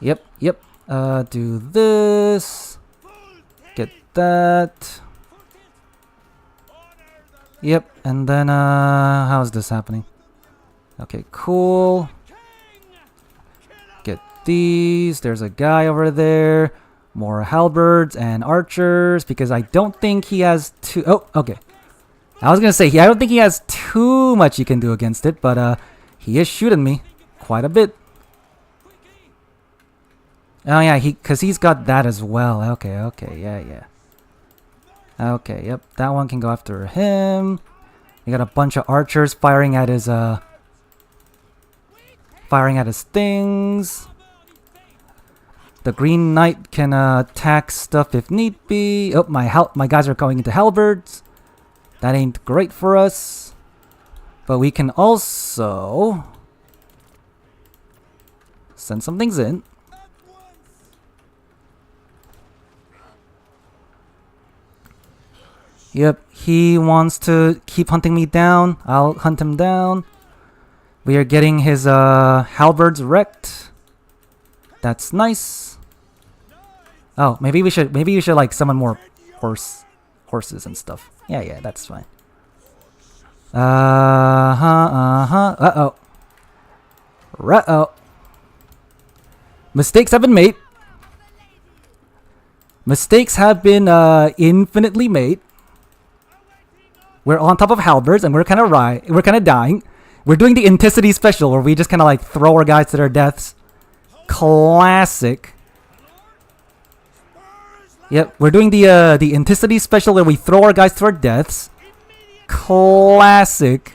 Speaker 1: Yep, yep. Do this. Get that. Yep, and then, how is this happening? Okay, cool. Get these. There's a guy over there. More halberds and archers, because I don't think he has too... Oh, okay. I was gonna say, I don't think he has too much he can do against it, but, he is shooting me quite a bit. Oh yeah, because he's got that as well. Okay, okay, yeah. Okay, yep, that one can go after him. We got a bunch of archers firing at his things. The Green Knight can attack stuff if need be. Oh, my guys are going into halberds. That ain't great for us. But we can also send some things in. Yep, he wants to keep hunting me down. I'll hunt him down. We are getting his halberds wrecked. That's nice. Oh, maybe we should like summon more horses and stuff. Yeah, that's fine. Uh-oh. Mistakes have been made. Mistakes have been infinitely made. We're on top of halberds and we're kind of dying. We're doing the intensity special where we just kind of like throw our guys to their deaths. Classic. Yep, we're doing the intensity special where we throw our guys to our deaths. Classic.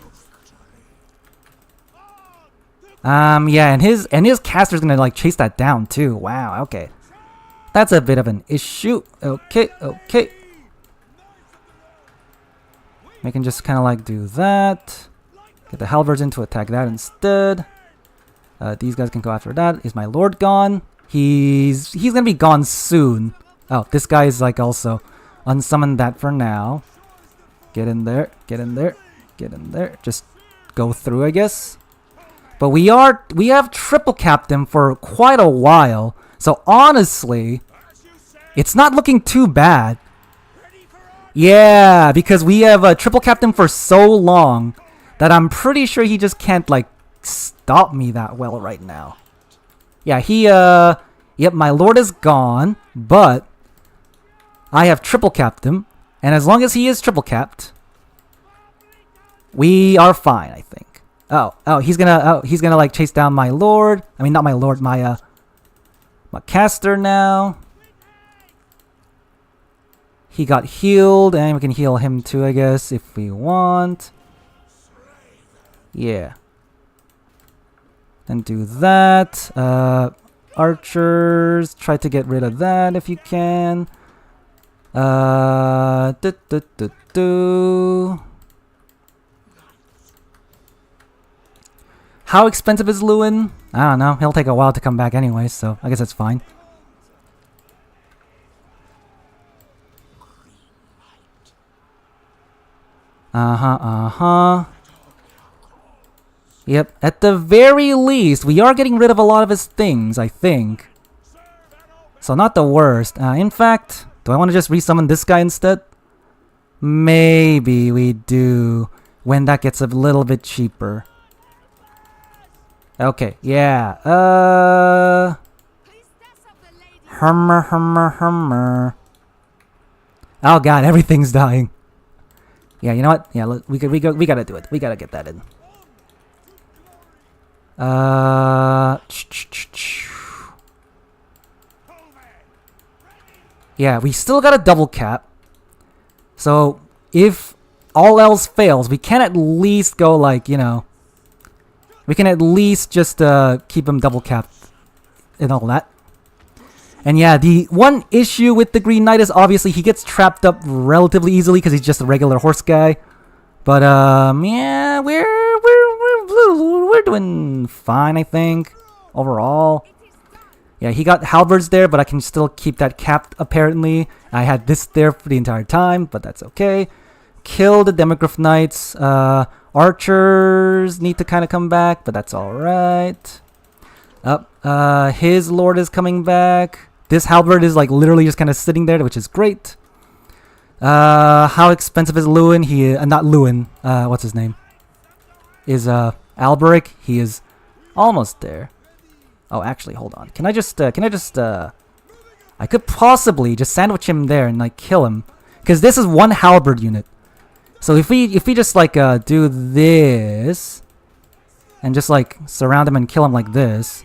Speaker 1: Yeah, and his caster's gonna like chase that down too. Wow, okay. That's a bit of an issue. Okay. We can just kind of like do that. Get the halberds in to attack that instead. These guys can go after that. Is my lord gone? He's gonna be gone soon. Oh, this guy is like also unsummon that for now. Get in there. Just go through, I guess. But we have triple capped them for quite a while. So honestly, it's not looking too bad. Yeah, because we have triple capped him for so long that I'm pretty sure he just can't like stop me that well right now. Yeah, yep, my lord is gone, but I have triple capped him, and as long as he is triple capped, we are fine, I think. He's gonna like chase down my lord. I mean, not my lord, my caster now. He got healed, and we can heal him too, I guess, if we want. Yeah. Then do that. Archers, try to get rid of that if you can. How expensive is Lewin? I don't know. He'll take a while to come back anyway, so I guess that's fine. Yep, at the very least, we are getting rid of a lot of his things, I think. So not the worst. In fact, do I want to just resummon this guy instead? Maybe we do, when that gets a little bit cheaper. Okay, yeah. Hummer. Oh god, everything's dying. Yeah, you know what? Yeah, we gotta do it. We gotta get that in. Yeah, we still got a double cap. So if all else fails, we can at least go like, you know, we can at least just keep him double capped and all that. And yeah, the one issue with the Green Knight is obviously he gets trapped up relatively easily because he's just a regular horse guy. But yeah, we're doing fine, I think, overall. Yeah, he got halberds there, but I can still keep that capped apparently. I had this there for the entire time, but that's okay. Kill the Demogryph Knights. Archers need to kind of come back, but that's alright. His lord is coming back. This halberd is like literally just kind of sitting there, which is great. How expensive is Lewin? Not Lewin. What's his name? Is Alberic? He is almost there. Oh, actually, hold on. Can I just I could possibly just sandwich him there and like kill him, because this is one halberd unit. So if we just like do this and just like surround him and kill him like this,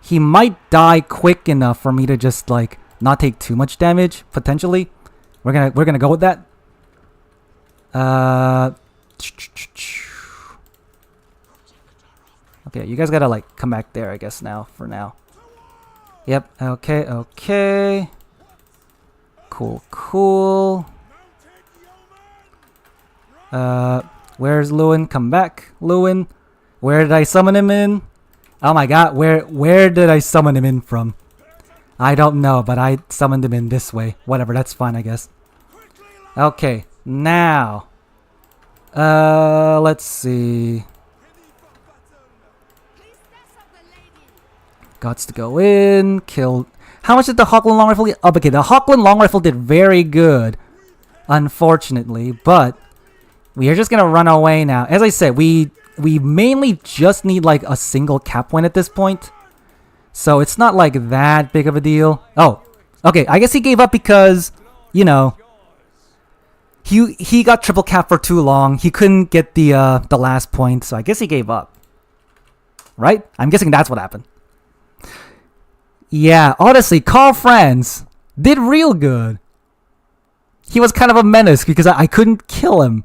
Speaker 1: he might die quick enough for me to just like not take too much damage potentially. We're gonna go with that. Okay, you guys gotta like come back there, I guess, now for now. Yep. Okay. Cool. Where's Lewin? Come back, Lewin. Where did I summon him in? Oh my god, where did I summon him in from? I don't know, but I summoned him in this way. Whatever, that's fine, I guess. Okay, now. Let's see. Gots to go in, kill. How much did the Hawkland Long Rifle get? Oh, okay, the Hawkland Long Rifle did very good, unfortunately, but we are just gonna run away now. As I said, we mainly just need like a single cap point at this point, so it's not like that big of a deal. Oh, okay, I guess he gave up because, you know, He got triple cap for too long. He couldn't get the last point, so I guess he gave up. Right? I'm guessing that's what happened. Yeah, honestly, Carl Franz did real good. He was kind of a menace because I couldn't kill him.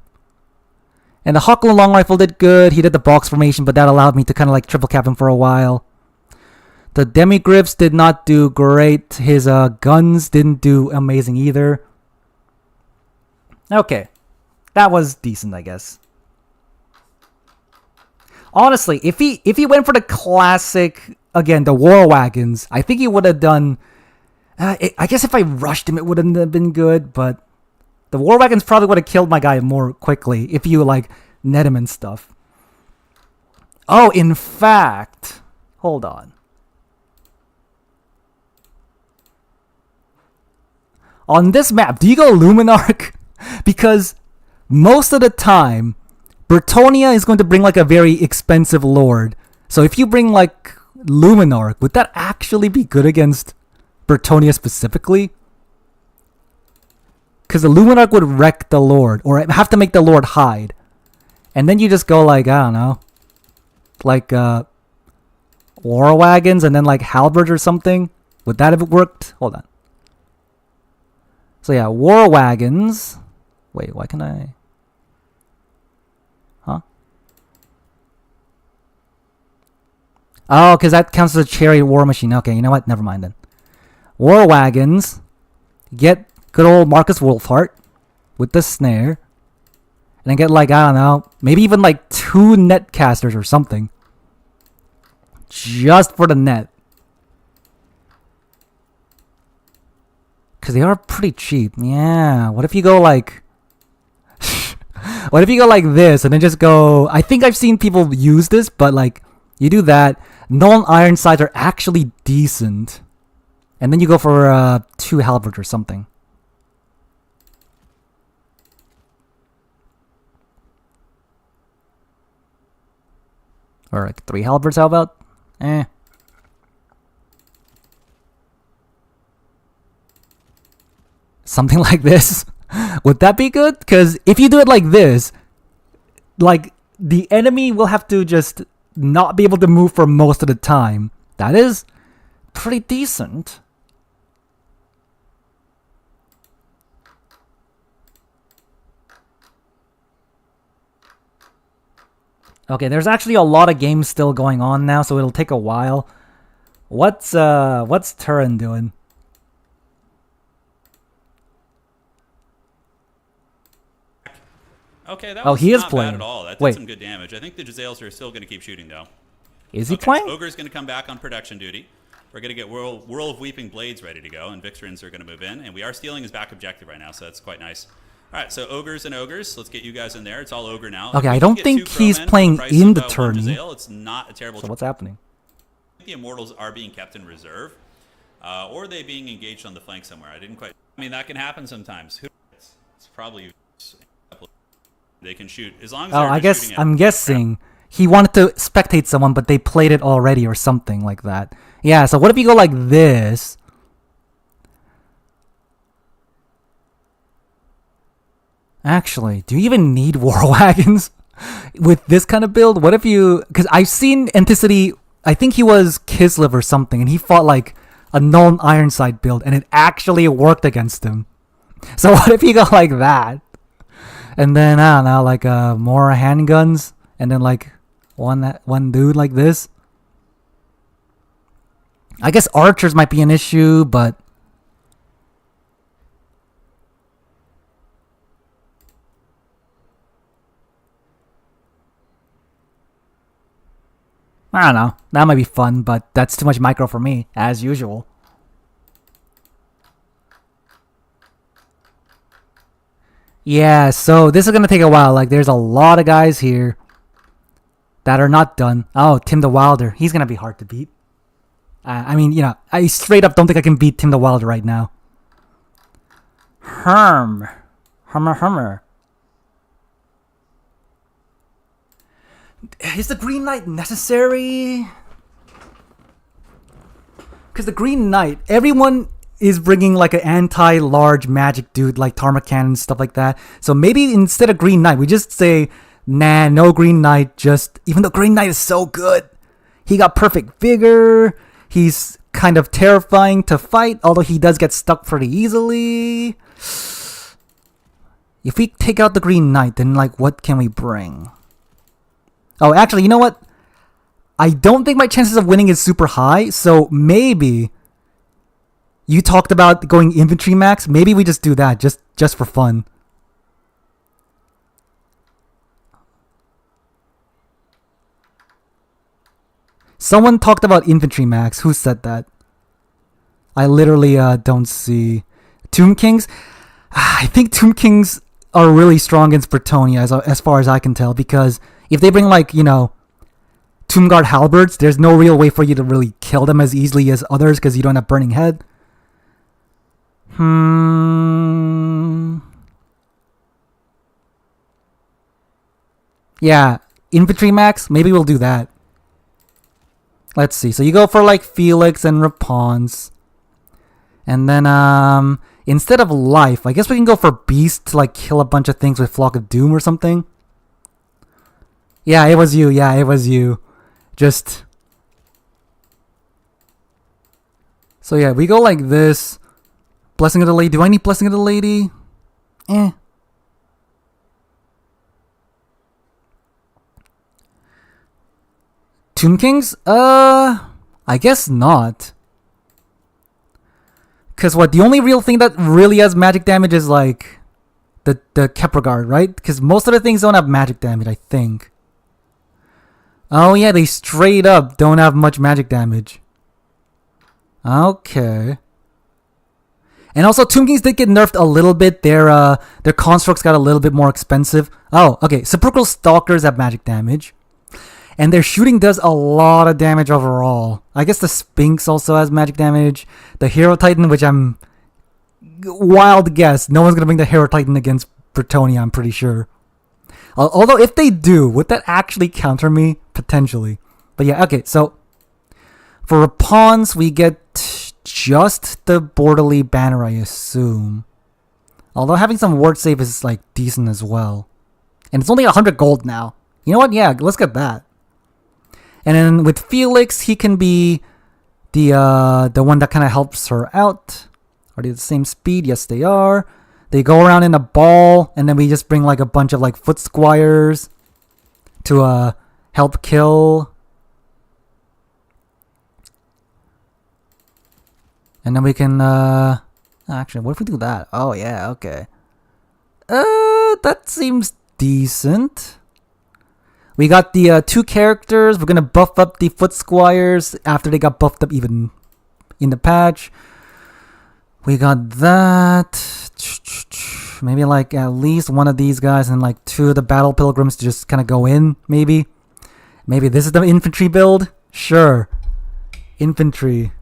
Speaker 1: And the Huckle long rifle did good. He did the box formation, but that allowed me to kind of like triple cap him for a while. The Demigriffs did not do great. His guns didn't do amazing either. Okay, that was decent, I guess. Honestly, if he went for the classic, again, the War Wagons, I think he would have done... I guess if I rushed him, it wouldn't have been good, but the War Wagons probably would have killed my guy more quickly if you, like, net him and stuff. Oh, in fact... Hold on. On this map, do you go Luminarch? Because most of the time, Bretonnia is going to bring like a very expensive lord. So if you bring like Luminarch, would that actually be good against Bretonnia specifically? Because the Luminarch would wreck the lord, or have to make the lord hide. And then you just go like, I don't know, like War Wagons and then like Halberds or something. Would that have worked? Hold on. So yeah, War Wagons. Wait, why can I... Huh? Oh, because that counts as a chariot war machine. Okay, you know what? Never mind then. War Wagons. Get good old Marcus Wolfhart with the snare. And then get like, I don't know, maybe even like 2 net casters or something. Just for the net. Because they are pretty cheap. Yeah, what if you go like... What if you go like this and then just go... I think I've seen people use this, but like, you do that. Nolan iron sights are actually decent. And then you go for 2 halberds or something. Or like 3 halberds, how about? Something like this. Would that be good? Because if you do it like this, like, the enemy will have to just not be able to move for most of the time. That is pretty decent. Okay, there's actually a lot of games still going on now, so it'll take a while. What's Turin doing?
Speaker 2: Okay, that was
Speaker 1: he is
Speaker 2: not
Speaker 1: playing.
Speaker 2: bad at all. That did some good damage. I think the Giselles are still going to keep shooting, though.
Speaker 1: Is he playing?
Speaker 2: Ogre's going to come back on production duty. We're going to get Whirl of Weeping Blades ready to go, and Victorins are going to move in. And we are stealing his back objective right now, so that's quite nice. All right, so Ogres and Ogres. Let's get you guys in there. It's all Ogre now.
Speaker 1: Okay, I don't think he's playing in the tourney.
Speaker 2: It's not a terrible...
Speaker 1: So what's happening?
Speaker 2: The Immortals are being kept in reserve, or are they being engaged on the flank somewhere? I didn't quite... I mean, that can happen sometimes. It's probably... They can shoot as long as
Speaker 1: I'm guessing he wanted to spectate someone, but they played it already or something like that. Yeah, so what if you go like this? Actually, do you even need War Wagons with this kind of build? What if you... Because I've seen Anticity, I think he was Kislev or something, and he fought like a Nolan Ironside build, and it actually worked against him. So what if you go like that? And then, I don't know, like more handguns, and then like one dude like this. I guess archers might be an issue, but... I don't know. That might be fun, but that's too much micro for me, as usual. Yeah, so this is going to take a while. Like, there's a lot of guys here that are not done. Oh, Tim the Wilder. He's going to be hard to beat. I mean, you know, I straight up don't think I can beat Tim the Wilder right now. Hummer. Is the Green Knight necessary? Because the Green Knight, everyone is bringing like an anti-large magic dude like Tarmacan and stuff like that. So maybe instead of Green Knight, we just say, nah, no Green Knight. Just even though Green Knight is so good, he got perfect vigor. He's kind of terrifying to fight, although he does get stuck pretty easily. If we take out the Green Knight, then like what can we bring? Oh, actually, you know what? I don't think my chances of winning is super high, so maybe you talked about going infantry max. Maybe we just do that just for fun. Someone talked about infantry max. Who said that? I literally don't see. Tomb Kings? I think Tomb Kings are really strong against Bretonnia as far as I can tell, because if they bring like, Tomb Guard Halberds, there's no real way for you to really kill them as easily as others because you don't have Burning Head. Yeah, infantry max, maybe we'll do that. Let's see. So you go for like Felix and Rapons. And then instead of life, I guess we can go for Beast to like kill a bunch of things with Flock of Doom or something. Yeah, it was you. Yeah, it was you. Just so yeah, we go like this. Blessing of the Lady. Do I need Blessing of the Lady? Tomb Kings? I guess not. Cause what? The only real thing that really has magic damage is like the Kepra Guard, right? Because most of the things don't have magic damage, I think. Oh yeah, they straight up don't have much magic damage. Okay. And also, Tomb Kings did get nerfed a little bit. Their constructs got a little bit more expensive. Oh, okay. Sepulchral Stalkers have magic damage. And their shooting does a lot of damage overall. I guess the Sphinx also has magic damage. The Hero Titan, which I'm... Wild guess. No one's going to bring the Hero Titan against Bretonnia, I'm pretty sure. Although, if they do, would that actually counter me? Potentially. But yeah, okay. So, for Rapons, we get just the Borderly Banner, I assume. Although having some ward save is like decent as well. And it's only 100 gold now. You know what? Yeah, let's get that. And then with Felix, he can be the one that kind of helps her out. Are they the same speed? Yes, they are. They go around in a ball, and then we just bring like a bunch of like foot squires to help kill. And then we can actually, what if we do that? Oh yeah, okay. That seems decent. We got the two characters. We're gonna buff up the foot squires after they got buffed up even in the patch. We got that. Maybe like at least one of these guys and like two of the battle pilgrims to just kind of go in. Maybe this is the infantry build. Sure, infantry.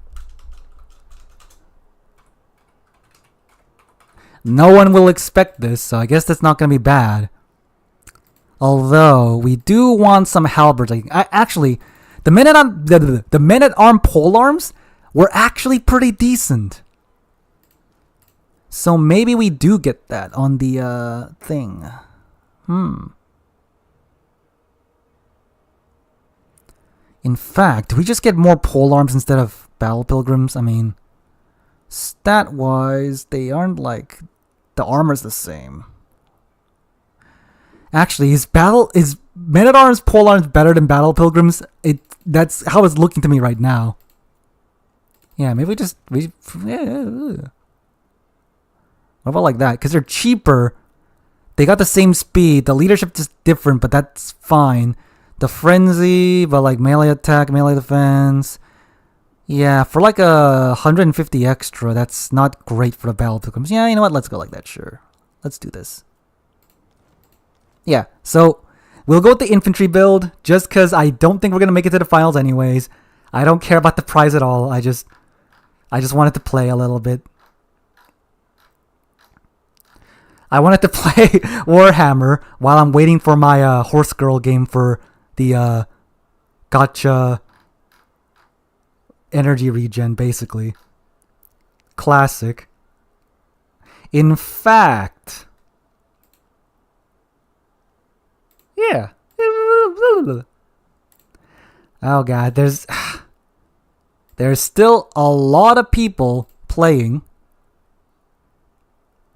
Speaker 1: No one will expect this, so I guess that's not gonna be bad. Although we do want some halberds. Actually, the men at arm polearms were actually pretty decent. So maybe we do get that on the thing. In fact, do we just get more polearms instead of battle pilgrims? I mean, stat-wise, they aren't like the armor's the same. Actually, is Men-at-Arms polearms better than battle pilgrims? That's how it's looking to me right now. Yeah, maybe what about like that? Because they're cheaper. They got the same speed. The leadership is different, but that's fine. The frenzy, but like melee attack, melee defense. Yeah, for like 150 extra, that's not great for the battle pilgrims. Yeah, you know what? Let's go like that. Sure, let's do this. Yeah, so we'll go with the infantry build just because I don't think we're gonna make it to the finals anyways. I don't care about the prize at all. I just wanted to play a little bit. I wanted to play Warhammer while I'm waiting for my horse girl game for the gotcha energy regen, basically. classic. In fact, yeah. Oh god, there's still a lot of people playing.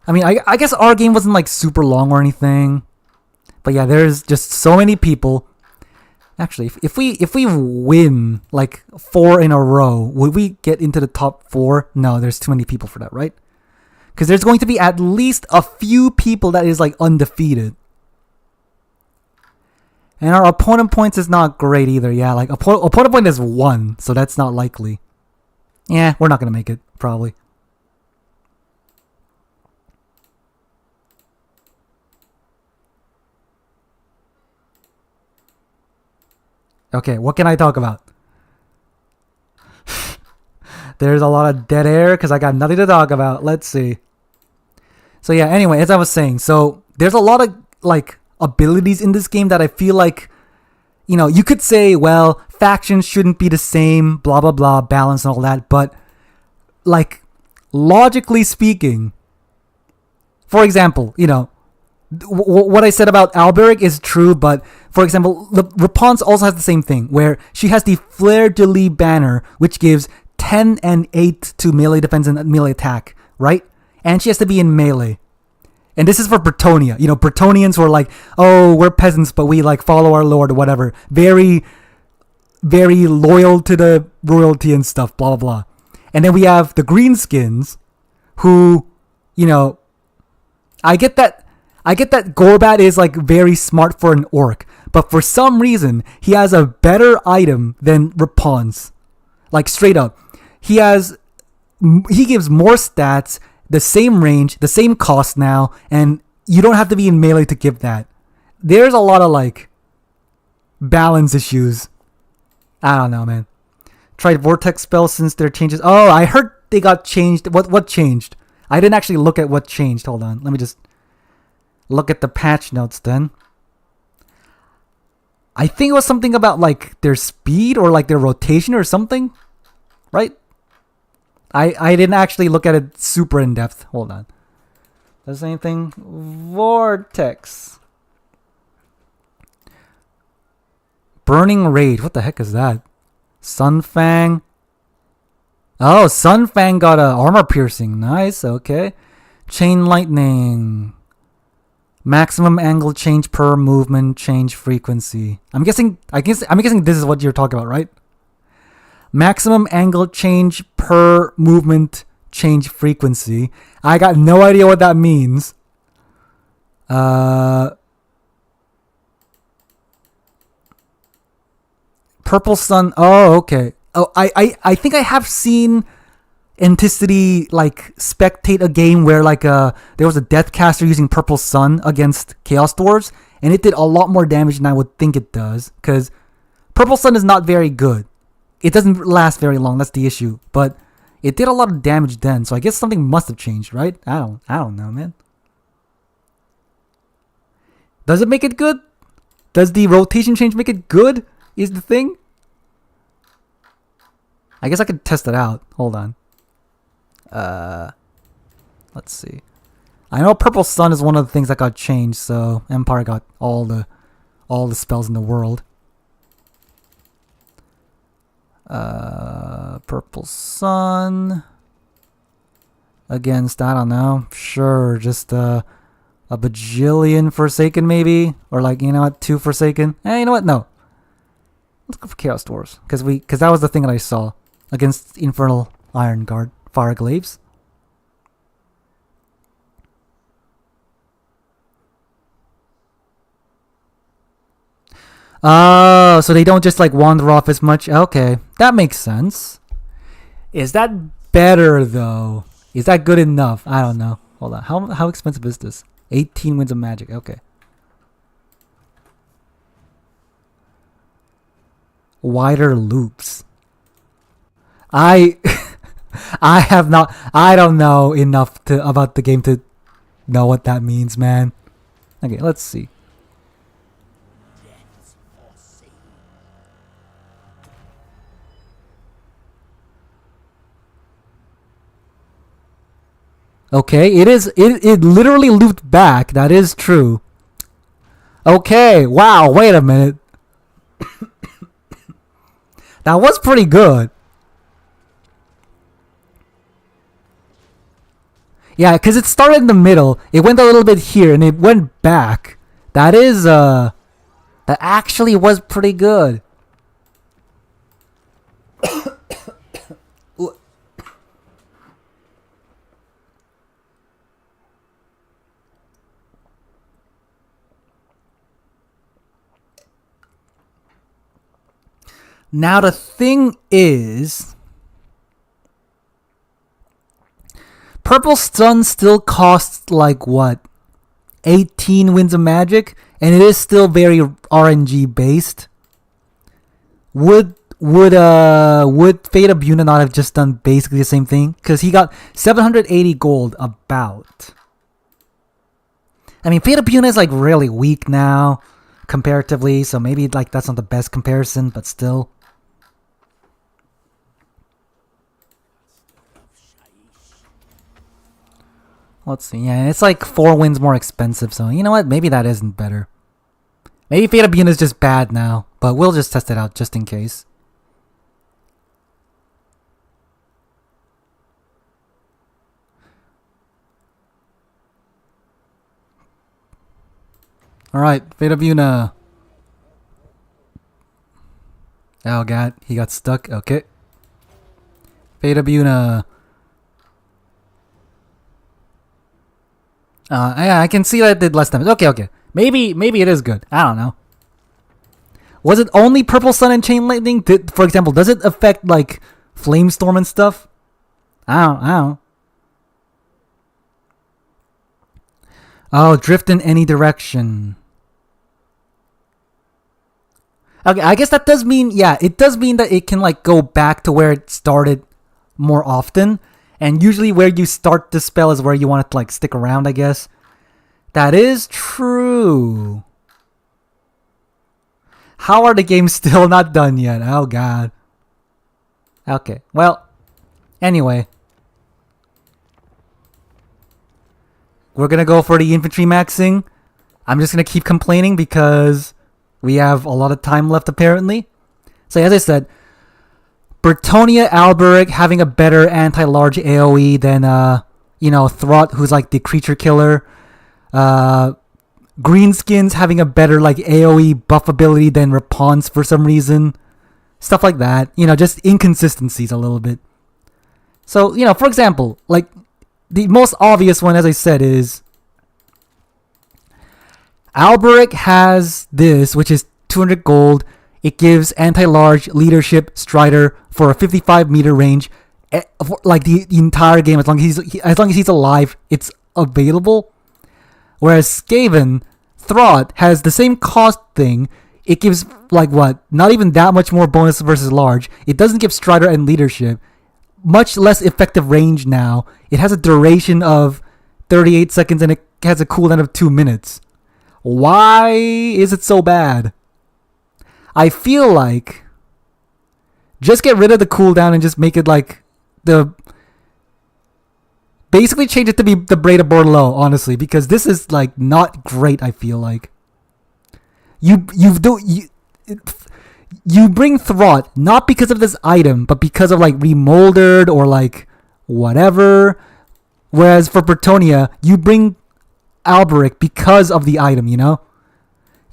Speaker 1: I mean, I guess our game wasn't like super long or anything, but yeah, there's just so many people. Actually, if we win like 4 in a row, would we get into the top 4? No, there's too many people for that, right? Because there's going to be at least a few people that is like undefeated. And our opponent points is not great either. Yeah, like opponent point is 1, so that's not likely. Yeah, we're not gonna make it probably. Okay, what can I talk about? There's a lot of dead air because I got nothing to talk about. Let's see. So yeah, anyway, as I was saying, so there's a lot of like abilities in this game that I feel like, you know, you could say, well, factions shouldn't be the same, blah blah blah, balance and all that, but like logically speaking, for example, you know, what I said about Alberic is true, but for example, Rapunzel also has the same thing, where she has the Fleur de Lis banner, which gives 10 and 8 to melee defense and melee attack, right? And she has to be in melee. And this is for Bretonnia. You know, Bretonians who are like, oh, we're peasants, but we like follow our lord or whatever. Very, very loyal to the royalty and stuff, blah, blah, blah. And then we have the greenskins who, you know, I get that Gorbat is like very smart for an orc, but for some reason, he has a better item than Rapunzel. Like straight up. He gives more stats, the same range, the same cost now, and you don't have to be in melee to give that. There's a lot of like balance issues. I don't know, man. Tried Vortex spells since their changes. Oh, I heard they got changed. What changed? I didn't actually look at what changed. Hold on. Let me just look at the patch notes then. I think it was something about like their speed or like their rotation or something. Right? I didn't actually look at it super in depth. Hold on. Does anything? Vortex. Burning Raid. What the heck is that? Sunfang. Oh, Sunfang got a armor piercing. Nice. Okay. Chain Lightning. Maximum angle change per movement change frequency. I'm guessing this is what you're talking about, right? Maximum angle change per movement change frequency. I got no idea what that means. Purple Sun. Oh, okay. Oh, I think I have seen Anticity like spectate a game where like there was a Deathcaster using Purple Sun against Chaos Dwarves, and it did a lot more damage than I would think it does, because Purple Sun is not very good. It doesn't last very long, that's the issue. But it did a lot of damage then, so I guess something must have changed, right? I don't know, man. Does it make it good? Does the rotation change make it good? Is the thing? I guess I could test it out. Hold on. Let's see. I know Purple Sun is one of the things that got changed, so Empire got all the spells in the world. Purple Sun against, I don't know, sure, just a bajillion Forsaken maybe, or like, you know what, 2 Forsaken. You know what? No, let's go for Chaos Dwarves, because that was the thing that I saw against Infernal Iron Guard Fire Glaives. Oh, so they don't just like wander off as much. Okay, that makes sense. Is that better though? Is that good enough? I don't know. Hold on. How expensive is this? 18 Winds of Magic. Okay. Wider loops. I don't know enough about the game to know what that means, man. Okay, let's see. Okay, it literally looped back. That is true. Okay, wow, wait a minute. That was pretty good. Yeah, because it started in the middle, it went a little bit here, and it went back. That is, that actually was pretty good. Now the thing is, Purple Stun still costs like what, 18 Winds of Magic, and it is still very RNG based. Would Fate of Buna not have just done basically the same thing? Because he got 780 gold about. I mean, Fate of Buna is like really weak now comparatively, so maybe like that's not the best comparison, but still. Let's see. Yeah, it's like 4 wins more expensive, so you know what? Maybe that isn't better. Maybe Fate of Buna is just bad now, but we'll just test it out just in case. Alright, Fate of Buna. Oh god, he got stuck. Okay. Fate of Buna. Yeah, I can see that it did less damage. Okay. Maybe it is good. I don't know. Was it only Purple Sun and Chain Lightning? For example, does it affect like Flamestorm and stuff? I don't. Oh, drift in any direction. Okay, I guess that does mean, yeah, it does mean that it can like go back to where it started more often. And usually where you start the spell is where you want it to like stick around, I guess. That is true. How are the games still not done yet? Oh god. Okay, well, anyway. We're gonna go for the infantry maxing. I'm just gonna keep complaining because we have a lot of time left apparently. So as I said, Bretonnia Alberic having a better anti-large AoE than Throt, who's like the creature killer. Greenskins having a better like AoE buff ability than Rapunzel for some reason. Stuff like that. Just inconsistencies a little bit. So, for example, like the most obvious one, as I said, is Alberic has this, which is 200 gold. It gives anti-large leadership Strider for a 55-meter range, for like the entire game. As long as he's alive, it's available. Whereas Skaven, Throt has the same cost thing. It gives like what? Not even that much more bonus versus large. It doesn't give Strider and leadership. Much less effective range now. It has a duration of 38 seconds and it has a cooldown of 2 minutes. Why is it so bad? I feel like just get rid of the cooldown and just make it like basically change it to be the Braid of Bordelot, honestly, because this is like not great. I feel like you bring Throt not because of this item, but because of like Remoldered or like whatever. Whereas for Bretonnia, you bring Alberic because of the item,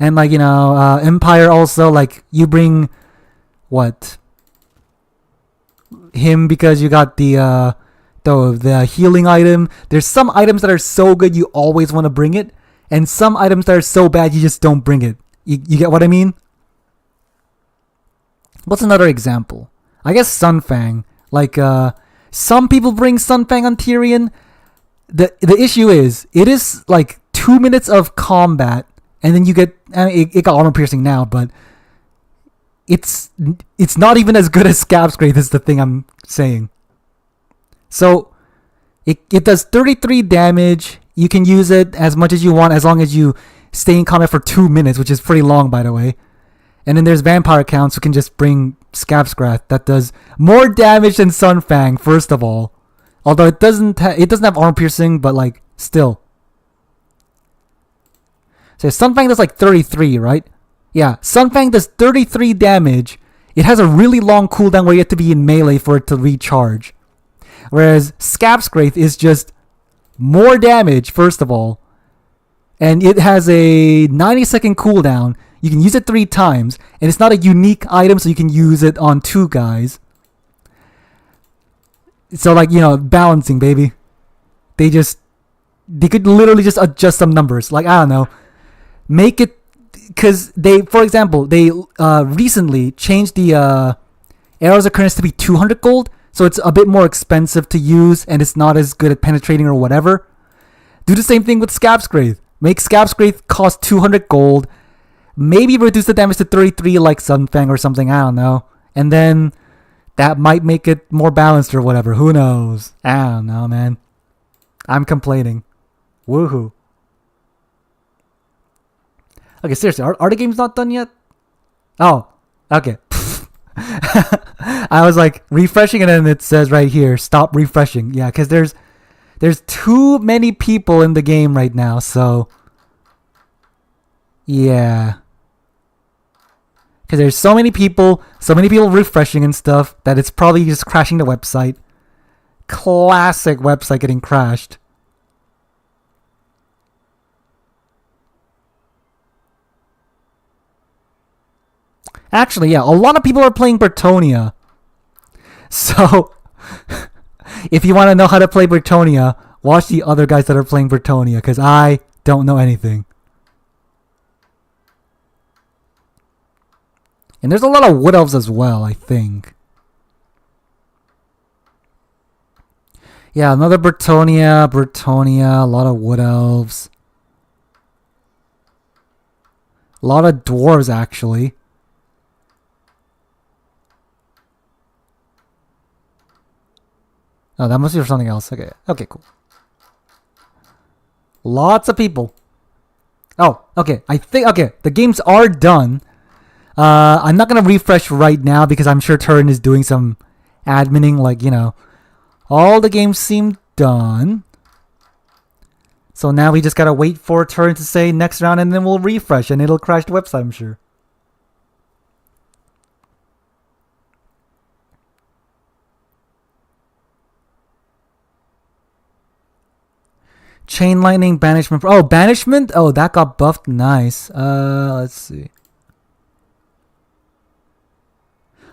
Speaker 1: and like Empire also, like you bring what him because you got the healing item. There's some items that are so good you always want to bring it, and some items that are so bad you just don't bring it. You get what I mean? What's another example? I guess Sunfang. Like some people bring Sunfang on Tyrion. The issue is it is like 2 minutes of combat, and then you get. I mean, it got armor piercing now, but it's not even as good as Scab's Grace. Is the thing I'm saying. So it does 33 damage. You can use it as much as you want as long as you stay in combat for 2 minutes, which is pretty long, by the way. And then there's Vampire Counts who can just bring Scab's Grath that does more damage than Sunfang, first of all. Although it doesn't have armor piercing, but like still. So Sunfang does like 33, right? Yeah, Sunfang does 33 damage. It has a really long cooldown where you have to be in melee for it to recharge. Whereas Scabscraith is just more damage, first of all. And it has a 90-second cooldown. You can use it 3 times. And it's not a unique item, so you can use it on 2 guys. So, like, balancing, baby. They could literally just adjust some numbers. Like, I don't know. Make it... Because for example, they recently changed the Arrows Occurrence to be 200 gold. So it's a bit more expensive to use, and it's not as good at penetrating or whatever. Do the same thing with Scabscraith. Make Scabscraith cost 200 gold. Maybe reduce the damage to 33 like Sunfang or something, I don't know. And then that might make it more balanced or whatever. Who knows? I don't know, man. I'm complaining. Woohoo. Okay, seriously, are the games not done yet? Oh, okay. I was like refreshing and then it says right here, stop refreshing. Yeah, because there's too many people in the game right now, so yeah. Because there's so many people refreshing and stuff that it's probably just crashing the website. Classic website getting crashed. Actually, yeah, a lot of people are playing Bretonnia. So, if you want to know how to play Bretonnia, watch the other guys that are playing Bretonnia, because I don't know anything. And there's a lot of Wood Elves as well, I think. Yeah, another Bretonnia, a lot of Wood Elves. A lot of Dwarves, actually. Oh, that must be for something else. Okay. Okay, cool. Lots of people. Oh, okay. The games are done. I'm not going to refresh right now because I'm sure Turin is doing some adminning, like, all the games seem done. So now we just got to wait for Turin to say next round and then we'll refresh and it'll crash the website, I'm sure. Chain Lightning, Banishment. Oh, Banishment? Oh, that got buffed. Nice. Let's see.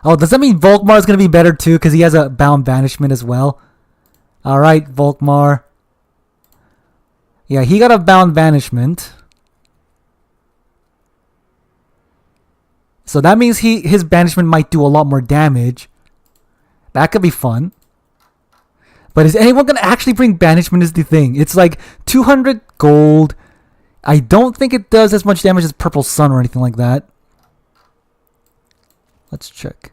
Speaker 1: Oh, does that mean Volkmar is going to be better too? Because he has a bound Banishment as well. Alright, Volkmar. Yeah, he got a bound Banishment. So that means his Banishment might do a lot more damage. That could be fun. But is anyone going to actually bring Banishment is the thing. It's like 200 gold. I don't think it does as much damage as Purple Sun or anything like that. Let's check.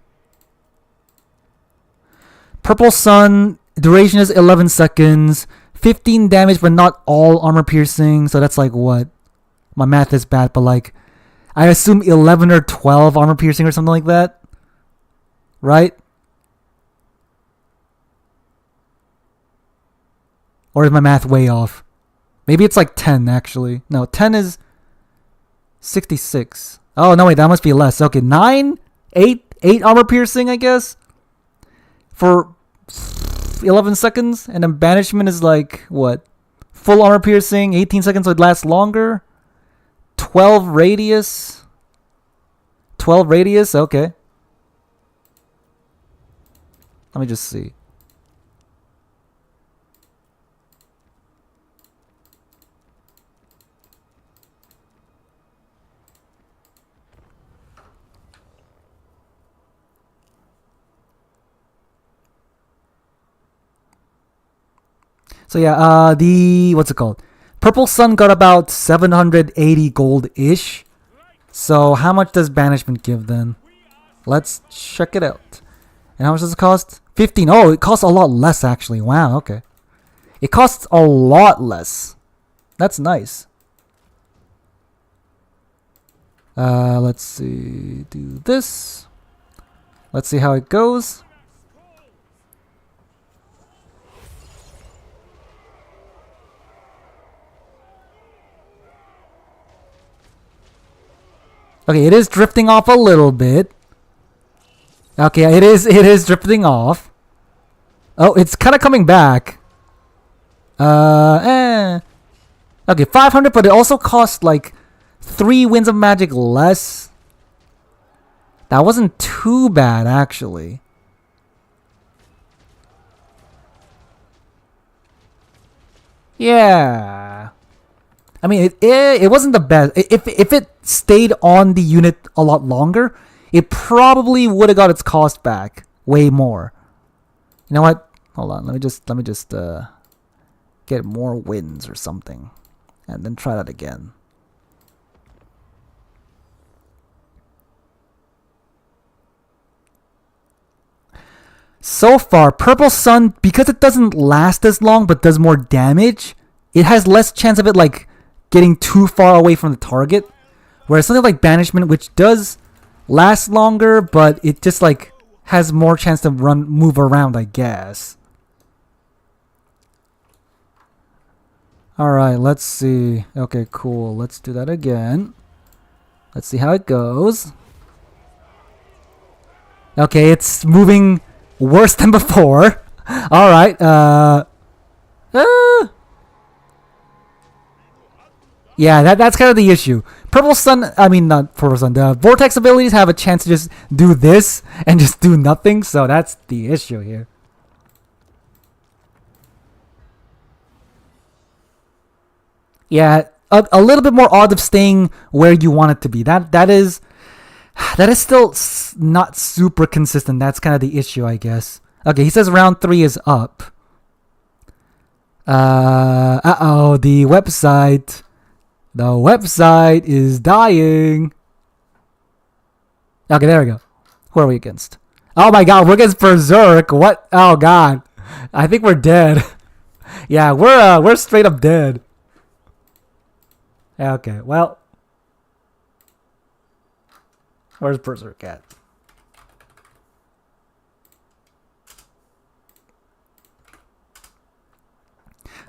Speaker 1: Purple Sun, duration is 11 seconds. 15 damage, but not all armor piercing. So that's like what? My math is bad, but like, I assume 11 or 12 armor piercing or something like that. Right? Or is my math way off? Maybe it's like 10 actually. No, 10 is 66. Oh, no, wait, that must be less. Okay, 9? 8 armor piercing, I guess? For 11 seconds? And then Banishment is like, what? Full armor piercing, 18 seconds, so it lasts longer? 12 radius? 12 radius? Okay. Let me just see. So yeah, what's it called? Purple Sun got about 780 gold-ish. So how much does Banishment give then? Let's check it out. And how much does it cost? 15. Oh, it costs a lot less actually. Wow, okay. It costs a lot less. That's nice. Let's see. Do this. Let's see how it goes. Okay, it is drifting off a little bit. Okay, it is drifting off. Oh, it's kind of coming back. Okay, 500, but it also cost like 3 Winds of Magic less. That wasn't too bad, actually. Yeah. I mean, it wasn't the best. If it stayed on the unit a lot longer, it probably would have got its cost back way more. You know what? Hold on. Let me just get more wins or something, and then try that again. So far, Purple Sun, because it doesn't last as long but does more damage, it has less chance of it like getting too far away from the target. Whereas something like Banishment, which does last longer, but it just like has more chance to move around, I guess. Alright, let's see. Okay, cool. Let's do that again. Let's see how it goes. Okay, it's moving worse than before. Alright, yeah, that's kind of the issue. Purple Sun, I mean, not Purple Sun, the Vortex abilities have a chance to just do this and just do nothing, so that's the issue here. Yeah, a little bit more odds of staying where you want it to be. That is still not super consistent. That's kind of the issue, I guess. Okay, he says round 3 is up. Uh-oh, the website is dying. Okay, there we go. Who are we against? Oh my god, we're against Berserk. What? Oh god. I think we're dead. Yeah, we're straight up dead. Okay, well. Where's Berserk at?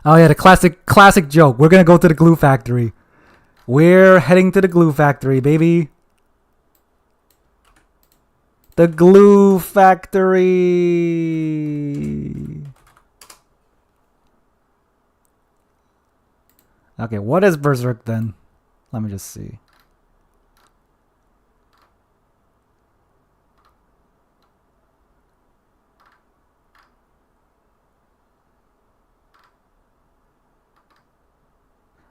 Speaker 1: Oh yeah, the classic joke. We're gonna go to the glue factory. We're heading to the glue factory, baby. The glue factory. Okay, what is Berserk then? Let me just see.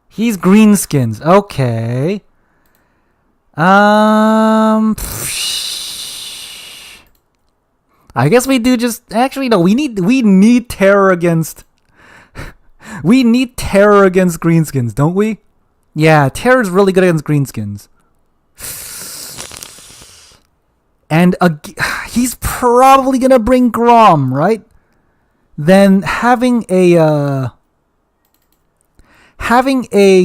Speaker 1: He's greenskins. Okay. I guess we do just actually no. We need terror against. We need terror against greenskins, don't we? Yeah, terror is really good against greenskins. And he's probably gonna bring Grom, right? Then having a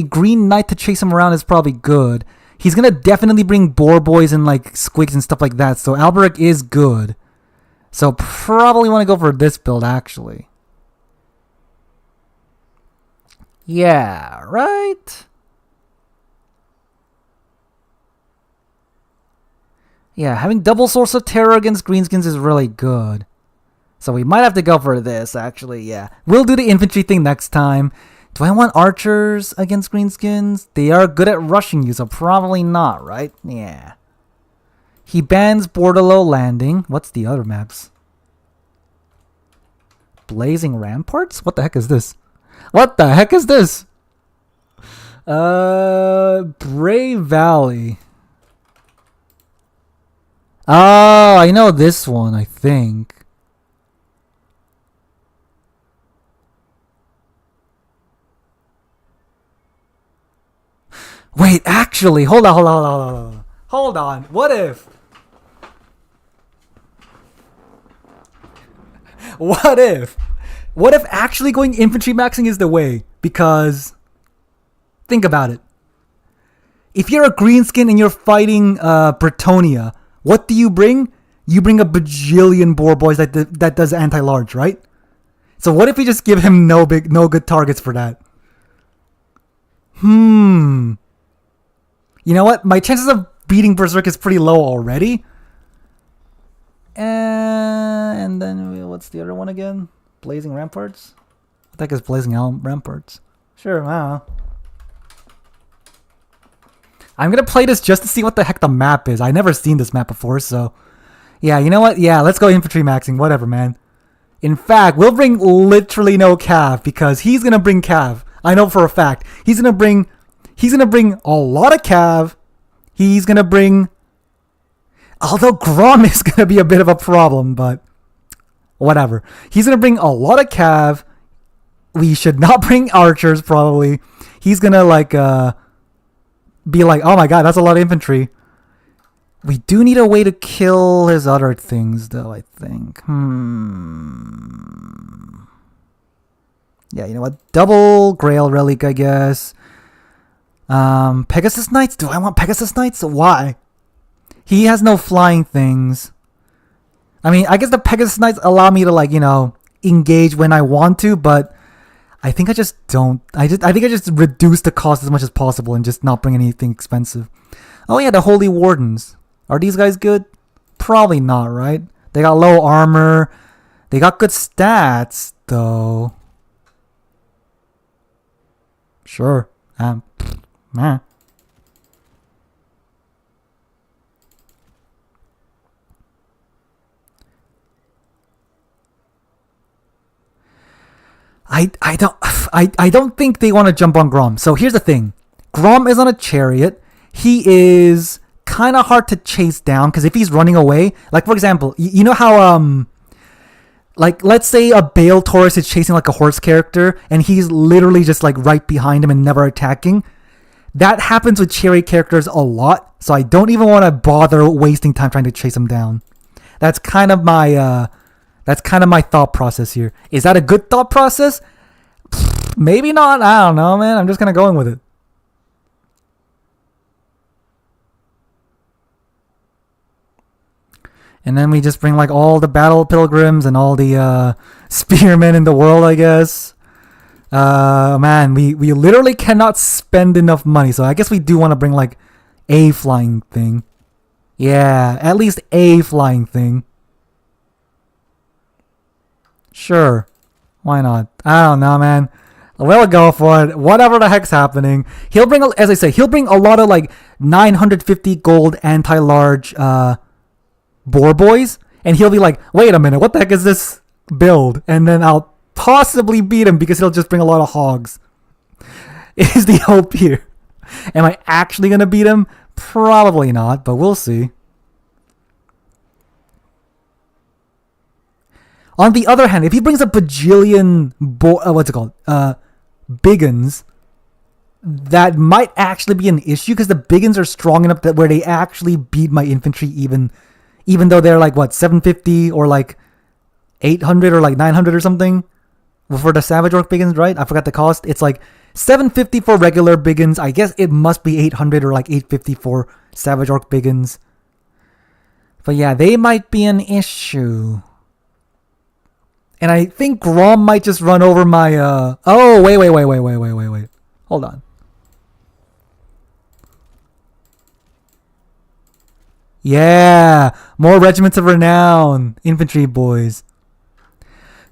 Speaker 1: green knight to chase him around is probably good. He's gonna definitely bring boar boys and like squigs and stuff like that. So Alberic is good. So probably want to go for this build actually. Yeah, right? Yeah, having double source of terror against greenskins is really good. So we might have to go for this, actually, yeah. We'll do the infantry thing next time. Do I want archers against greenskins? They are good at rushing you, so probably not, right? Yeah. He bans Bordello Landing. What's the other maps? Blazing Ramparts? What the heck is this? What the heck is this? Bray Valley. Oh, I know this one, I think. Wait, actually, hold on. Hold on. What if? What if actually going infantry maxing is the way? Because think about it. If you're a greenskin and you're fighting Bretonnia, what do you bring? You bring a bajillion boar boys that does anti-large, right? So what if we just give him no good targets for that? You know what? My chances of beating Berserk is pretty low already. And then what's the other one again? Blazing Ramparts? I think it's Blazing Ramparts. Sure, I don't know. I'm gonna play this just to see what the heck the map is. I've never seen this map before, so... Yeah, you know what? Yeah, let's go infantry maxing. Whatever, man. In fact, we'll bring literally no cav, because he's gonna bring cav. I know for a fact. He's gonna bring a lot of cav. He's gonna bring... Although Grom is gonna be a bit of a problem, but... Whatever. He's gonna bring a lot of cav. We should not bring archers, probably. He's gonna, like, be like, oh my god, that's a lot of infantry. We do need a way to kill his other things, though, I think. Yeah, you know what? Double Grail Relic, I guess. Pegasus Knights? Do I want Pegasus Knights? Why? He has no flying things. I mean, I guess the Pegasus Knights allow me to, like, you know, engage when I want to, but I think I just don't. I think I just reduce the cost as much as possible and just not bring anything expensive. Oh yeah, the Holy Wardens. Are these guys good? Probably not, right? They got low armor. They got good stats, though. Sure. Meh. I don't think they want to jump on Grom. So here's the thing. Grom is on a chariot. He is kind of hard to chase down because if he's running away, like for example, you know how like let's say a Bale Taurus is chasing like a horse character and he's literally just like right behind him and never attacking. That happens with chariot characters a lot, so I don't even want to bother wasting time trying to chase him down. That's kind of my thought process here. Is that a good thought process? Maybe not. I don't know, man. I'm just kind of going with it. And then we just bring like all the battle pilgrims and all the spearmen in the world, I guess. Man, we literally cannot spend enough money. So I guess we do want to bring like a flying thing. Yeah, at least a flying thing. Sure. Why not? I don't know, man. We'll go for it. Whatever the heck's happening. He'll bring, as I say, he'll bring a lot of like 950 gold anti-large boar boys. And he'll be like, wait a minute, what the heck is this build? And then I'll possibly beat him because he'll just bring a lot of hogs. Is the hope here. Am I actually going to beat him? Probably not, but we'll see. On the other hand, if he brings a bajillion Biggins, that might actually be an issue because the Biggins are strong enough that where they actually beat my infantry even though they're like what 750 or like 800 or like 900 or something for the Savage Orc Biggins, right? I forgot the cost. It's like 750 for regular Biggins. I guess it must be 800 or like 850 for Savage Orc Biggins. But yeah, they might be an issue. And I think Grom might just run over my, Oh, wait. Hold on. Yeah! More Regiments of Renown. Infantry boys.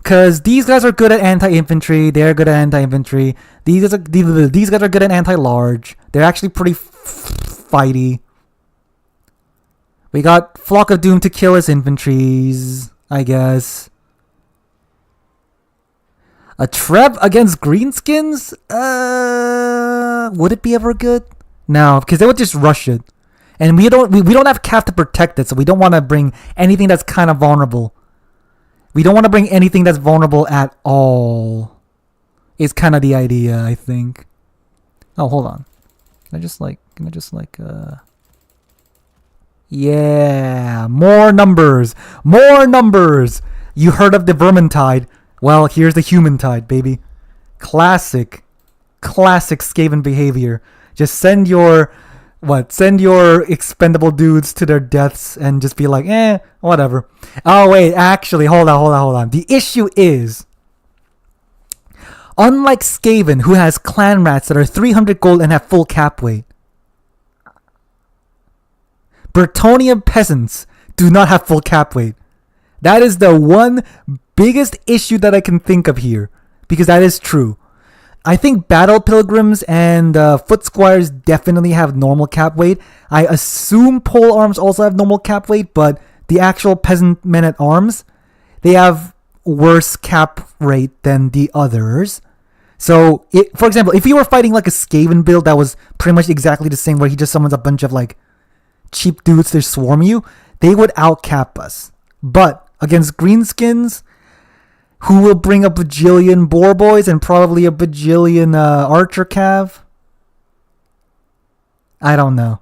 Speaker 1: Because these guys are good at anti-infantry. They're good at anti-infantry. These guys are good at anti-large. They're actually pretty fighty. We got Flock of Doom to kill his infantries, I guess. A Treb against Greenskins? Would it be ever good? No, because they would just rush it. And we don't have Cav to protect it, so we don't want to bring anything that's kind of vulnerable. We don't want to bring anything that's vulnerable at all. Is kind of the idea, I think. Oh, hold on. Can I just Yeah, more numbers. More numbers. You heard of the Vermintide. Well, here's the Human Tide, baby. Classic Skaven behavior. Just send your expendable dudes to their deaths and just be like, whatever. Oh, wait, actually, hold on. The issue is, unlike Skaven, who has clan rats that are 300 gold and have full cap weight, Bretonnia peasants do not have full cap weight. That is the one biggest issue that I can think of here, because that is true. I think battle pilgrims and foot squires definitely have normal cap weight. I assume pole arms also have normal cap weight, but the actual peasant men at arms, they have worse cap rate than the others. So, for example, if you were fighting like a Skaven build that was pretty much exactly the same, where he just summons a bunch of like cheap dudes to swarm you, they would outcap us. But against greenskins, who will bring a bajillion boar boys and probably a bajillion archer cav, I don't know.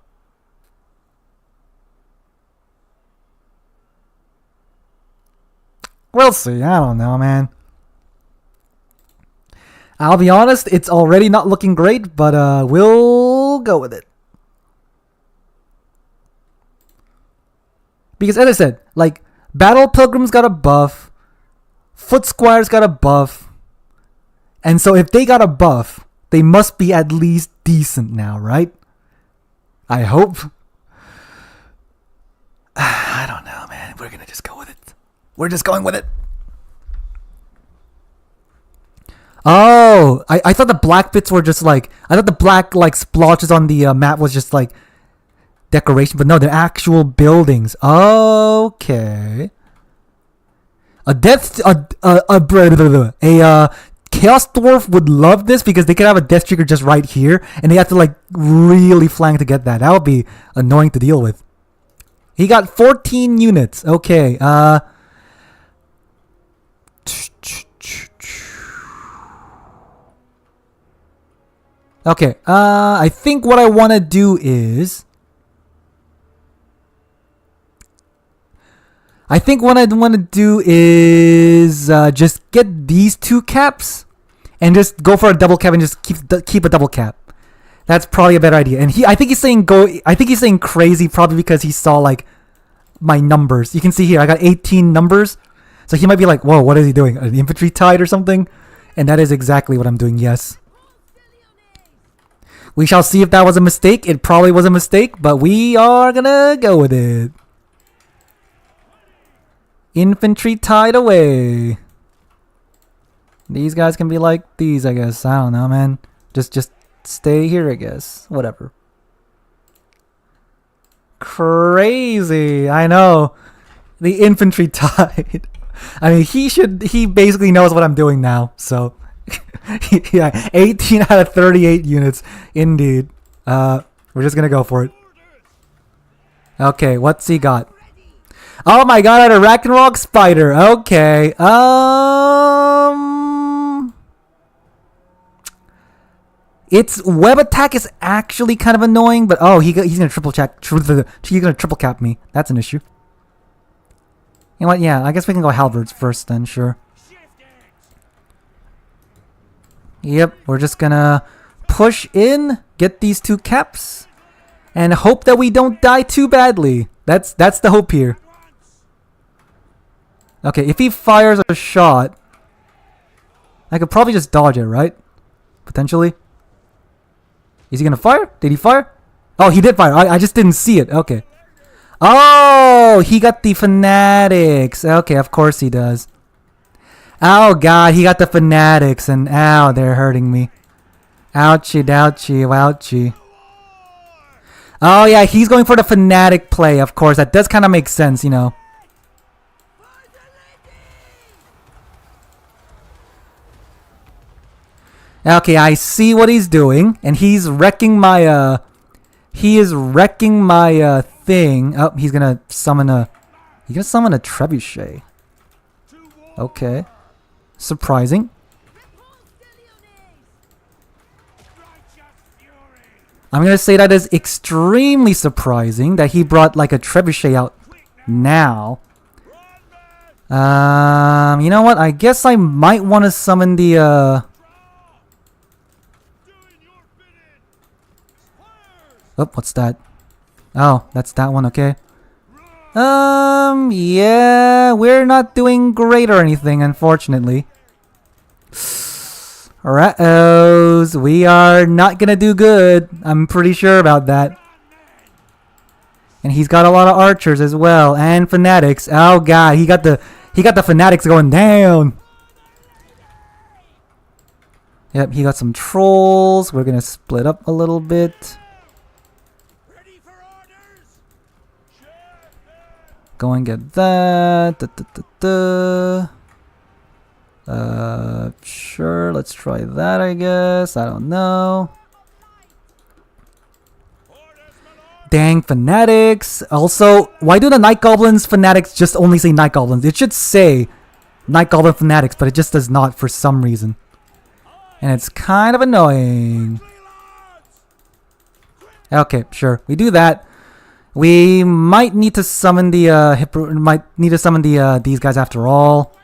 Speaker 1: We'll see. I don't know, man. I'll be honest, it's already not looking great, but we'll go with it. Because as I said, like, battle pilgrims got a buff, foot squires got a buff, and so if they got a buff, they must be at least decent now, right? I hope. I don't know, man. We're gonna just go with it. We're just going with it. Oh, I thought the black bits were just like, I thought the black like splotches on the map was just like decoration, but no, they're actual buildings. Okay. A Chaos Dwarf would love this because they could have a Death Trigger just right here, and they have to like really flank to get that. That would be annoying to deal with. He got 14 units. Okay. Okay. I think what I want to do is, just get these two caps and just go for a double cap and just keep a double cap. That's probably a better idea. And I think he's saying crazy probably because he saw like my numbers. You can see here I got 18 numbers. So he might be like, "Whoa, what is he doing? An infantry tide or something?" And that is exactly what I'm doing. Yes. We shall see if that was a mistake. It probably was a mistake, but we are gonna go with it. Infantry tied away. These guys can be like these, I guess. I don't know, man. Just stay here, I guess. Whatever. Crazy. I know. The infantry tied. I mean, he basically knows what I'm doing now, so. Yeah, 18 out of 38 units. Indeed. We're just gonna go for it. Okay, what's he got? Oh my god, I had a Ragnarok spider. Okay. Its web attack is actually kind of annoying, but he's gonna he's gonna triple cap me. That's an issue. You know what? Yeah, I guess we can go halberds first then, sure. Yep, we're just gonna push in, get these two caps, and hope that we don't die too badly. That's the hope here. Okay, if he fires a shot, I could probably just dodge it, right? Potentially. Is he gonna fire? Did he fire? Oh, he did fire. I just didn't see it. Okay. Oh, he got the fanatics. Okay, of course he does. Oh god, he got the fanatics, and ow, they're hurting me. Ouchie, ouchie, ouchie. Oh yeah, he's going for the fanatic play, of course. That does kind of make sense, you know. Okay, I see what he's doing, and he's wrecking my thing. Oh, he's gonna summon a trebuchet. Okay. Surprising. I'm gonna say that is extremely surprising that he brought like a trebuchet out now. You know what? I guess I might want to summon the Oh, what's that? Oh, that's that one, okay. Yeah, we're not doing great or anything, unfortunately. Uh-ohs, we are not gonna do good. I'm pretty sure about that. And he's got a lot of archers as well, and fanatics. Oh god, he got the fanatics going down. Yep, he got some trolls. We're gonna split up a little bit. Go and get that. Sure, let's try that, I guess. I don't know. Dang, fanatics. Also, why do the Night Goblins fanatics just only say Night Goblins? It should say Night Goblin fanatics, but it just does not for some reason. And it's kind of annoying. Okay, sure. We do that. We might need to summon the these guys after all.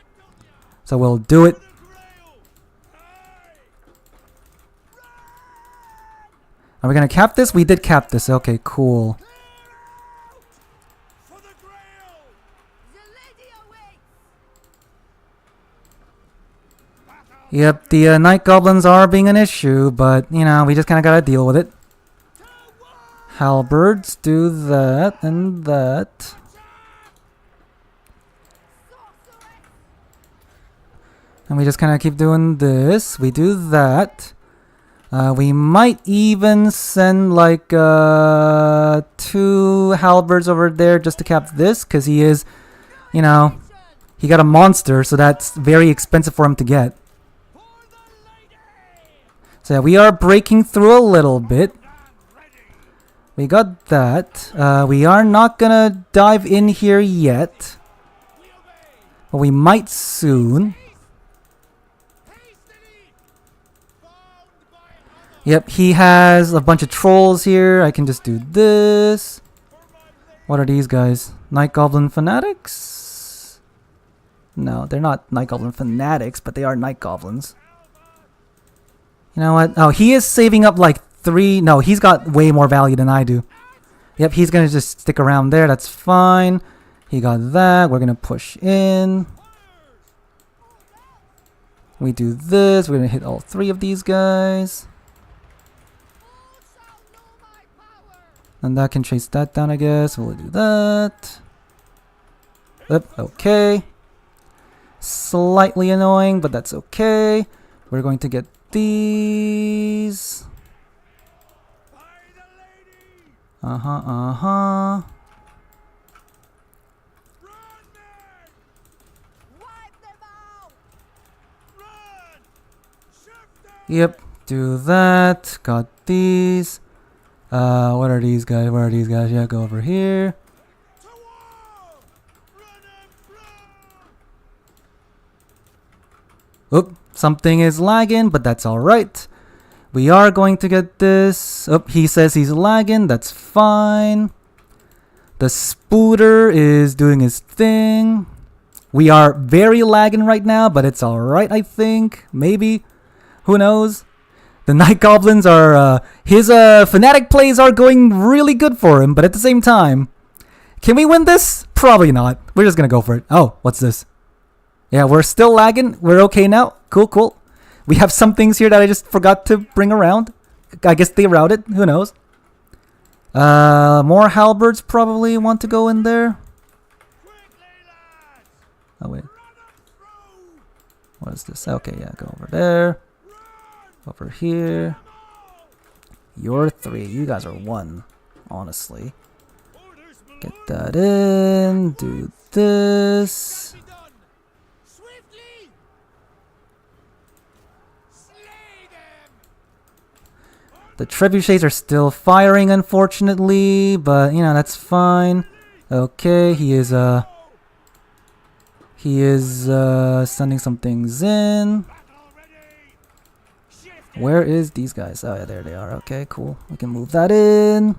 Speaker 1: So we'll do it. Are we gonna cap this? We did cap this. Okay, cool. Yep, the Night Goblins are being an issue, but, you know, we just kind of gotta deal with it. Halberds do that and that. And we just kind of keep doing this. We do that. We might even send like 2 halberds over there just to cap this, because he is, you know, he got a monster, so that's very expensive for him to get. So yeah, we are breaking through a little bit. We got that. We are not gonna dive in here yet, but we might soon. Yep, he has a bunch of trolls here. I can just do this. What are these guys? Night Goblin fanatics? No, they're not Night Goblin fanatics, but they are Night Goblins. You know what? Oh, he is saving up like 3. No, he's got way more value than I do. Yep, he's gonna just stick around there. That's fine. He got that. We're gonna push in. We do this. We're gonna hit all 3 of these guys. And that can chase that down, I guess. We'll do that. Yep, okay. Slightly annoying, but that's okay. We're going to get these. Yep, do that. Got these. What are these guys? Where are these guys? Yeah, go over here. Oop, something is lagging, but that's alright. We are going to get this. Oh, he says he's lagging. That's fine. The spooter is doing his thing. We are very lagging right now, but it's alright, I think. Maybe. Who knows? The Night Goblins are, his fanatic plays are going really good for him, but at the same time, can we win this? Probably not. We're just gonna go for it. Oh, what's this? Yeah, we're still lagging. We're okay now. Cool, cool. We have some things here that I just forgot to bring around. I guess they routed. Who knows? More halberds probably want to go in there. Oh, wait. What is this? Okay, yeah, go over there. Over here. You're 3. You guys are 1, honestly. Get that in. Do this. The trebuchets are still firing, unfortunately, but you know, that's fine. Okay, he is sending some things in. Where is these guys? Oh yeah, there they are. Okay, cool. We can move that in.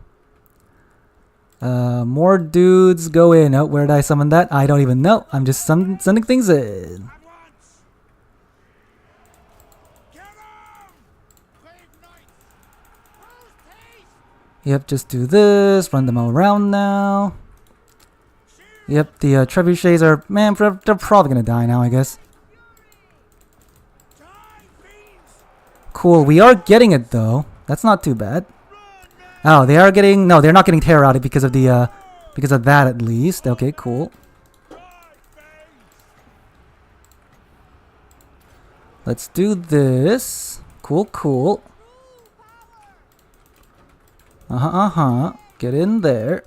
Speaker 1: More dudes go in. Oh, where did I summon that? I don't even know. I'm just sending things in. Yep, just do this. Run them all around now. Yep, the trebuchets are... Man, they're probably gonna die now, I guess. Cool, we are getting it though. That's not too bad. Oh, they are getting... No, they're not getting terror routed because of the Because of that, at least. Okay, cool. Let's do this. Cool, cool. Get in there.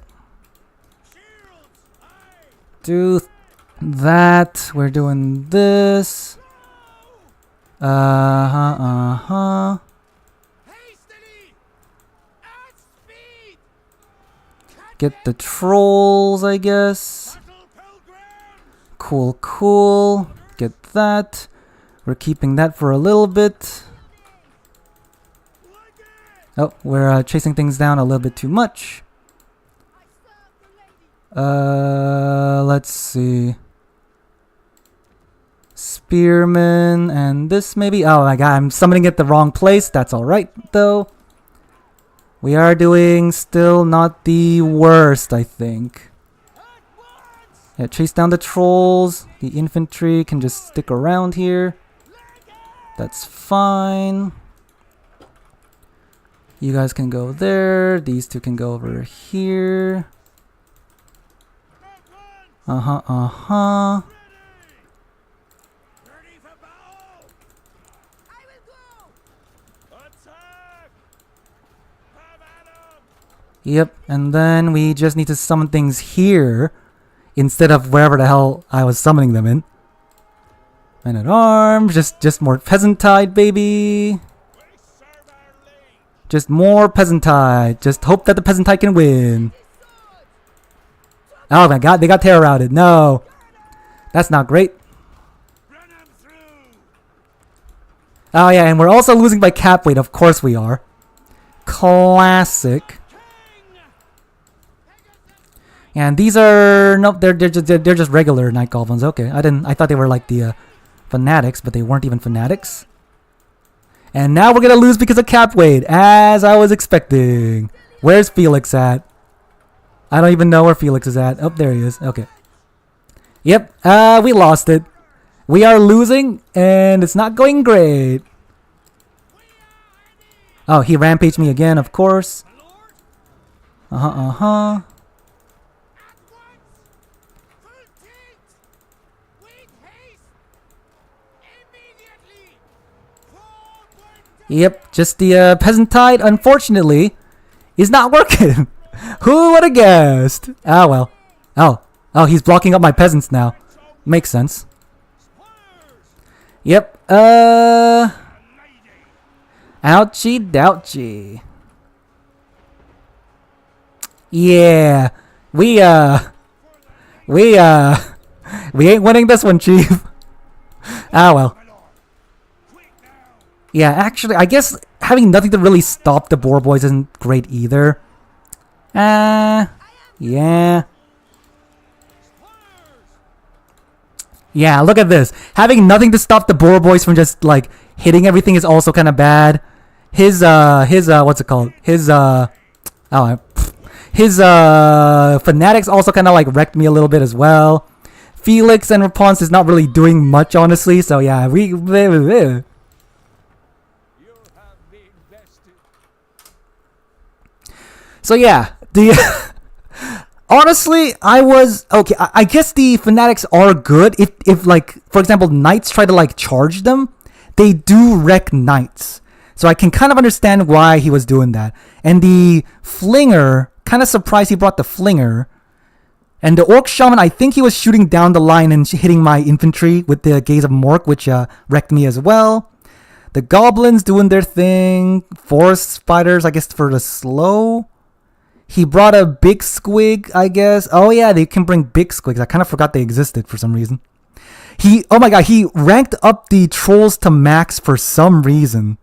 Speaker 1: Do that. We're doing this. Get the trolls, I guess. Cool, cool. Get that. We're keeping that for a little bit. Oh, we're chasing things down a little bit too much. Let's see. Spearman and this maybe. Oh my god, I'm summoning it the wrong place. That's alright though. We are doing still not the worst, I think. Yeah, chase down the trolls. The infantry can just stick around here. That's fine. You guys can go there. These two can go over here. Yep, and then we just need to summon things here instead of wherever the hell I was summoning them in. Men at arms, just more peasant tide, baby. Just more peasant tide. Just hope that the peasant tide can win. Oh my god, they got terror routed. No. That's not great. Oh yeah, and we're also losing by cap weight. Of course we are. Classic. And these are nope, they're just regular night goblins. Okay, I thought they were like the fanatics, but they weren't even fanatics. And now we're gonna lose because of cap weight, as I was expecting. Where's Felix at? I don't even know where Felix is at. Oh, there he is. Okay. Yep. We lost it. We are losing, and it's not going great. Oh, he rampaged me again, of course. Yep, just the peasant tide, unfortunately, is not working. Who would have guessed? Ah, well. Oh, he's blocking up my peasants now. Makes sense. Yep, ouchie douchie. Yeah, we ain't winning this one, Chief. Ah, well. Yeah, actually, I guess having nothing to really stop the boar boys isn't great either. Yeah. Yeah, look at this. Having nothing to stop the boar boys from just, like, hitting everything is also kind of bad. His what's it called? His fanatics also kind of, like, wrecked me a little bit as well. Felix and Rapunzel is not really doing much, honestly, so yeah, So yeah, the honestly, I was okay. I guess the fanatics are good. If like, for example, knights try to like charge them, they do wreck knights. So I can kind of understand why he was doing that. And the flinger, kind of surprised he brought the flinger. And the orc shaman, I think he was shooting down the line and hitting my infantry with the gaze of Mork, which wrecked me as well. The goblins doing their thing. Forest spiders, I guess, for the slow. He brought a big squig, I guess. Oh yeah, they can bring big squigs. I kind of forgot they existed for some reason. Oh my god, he ranked up the trolls to max for some reason.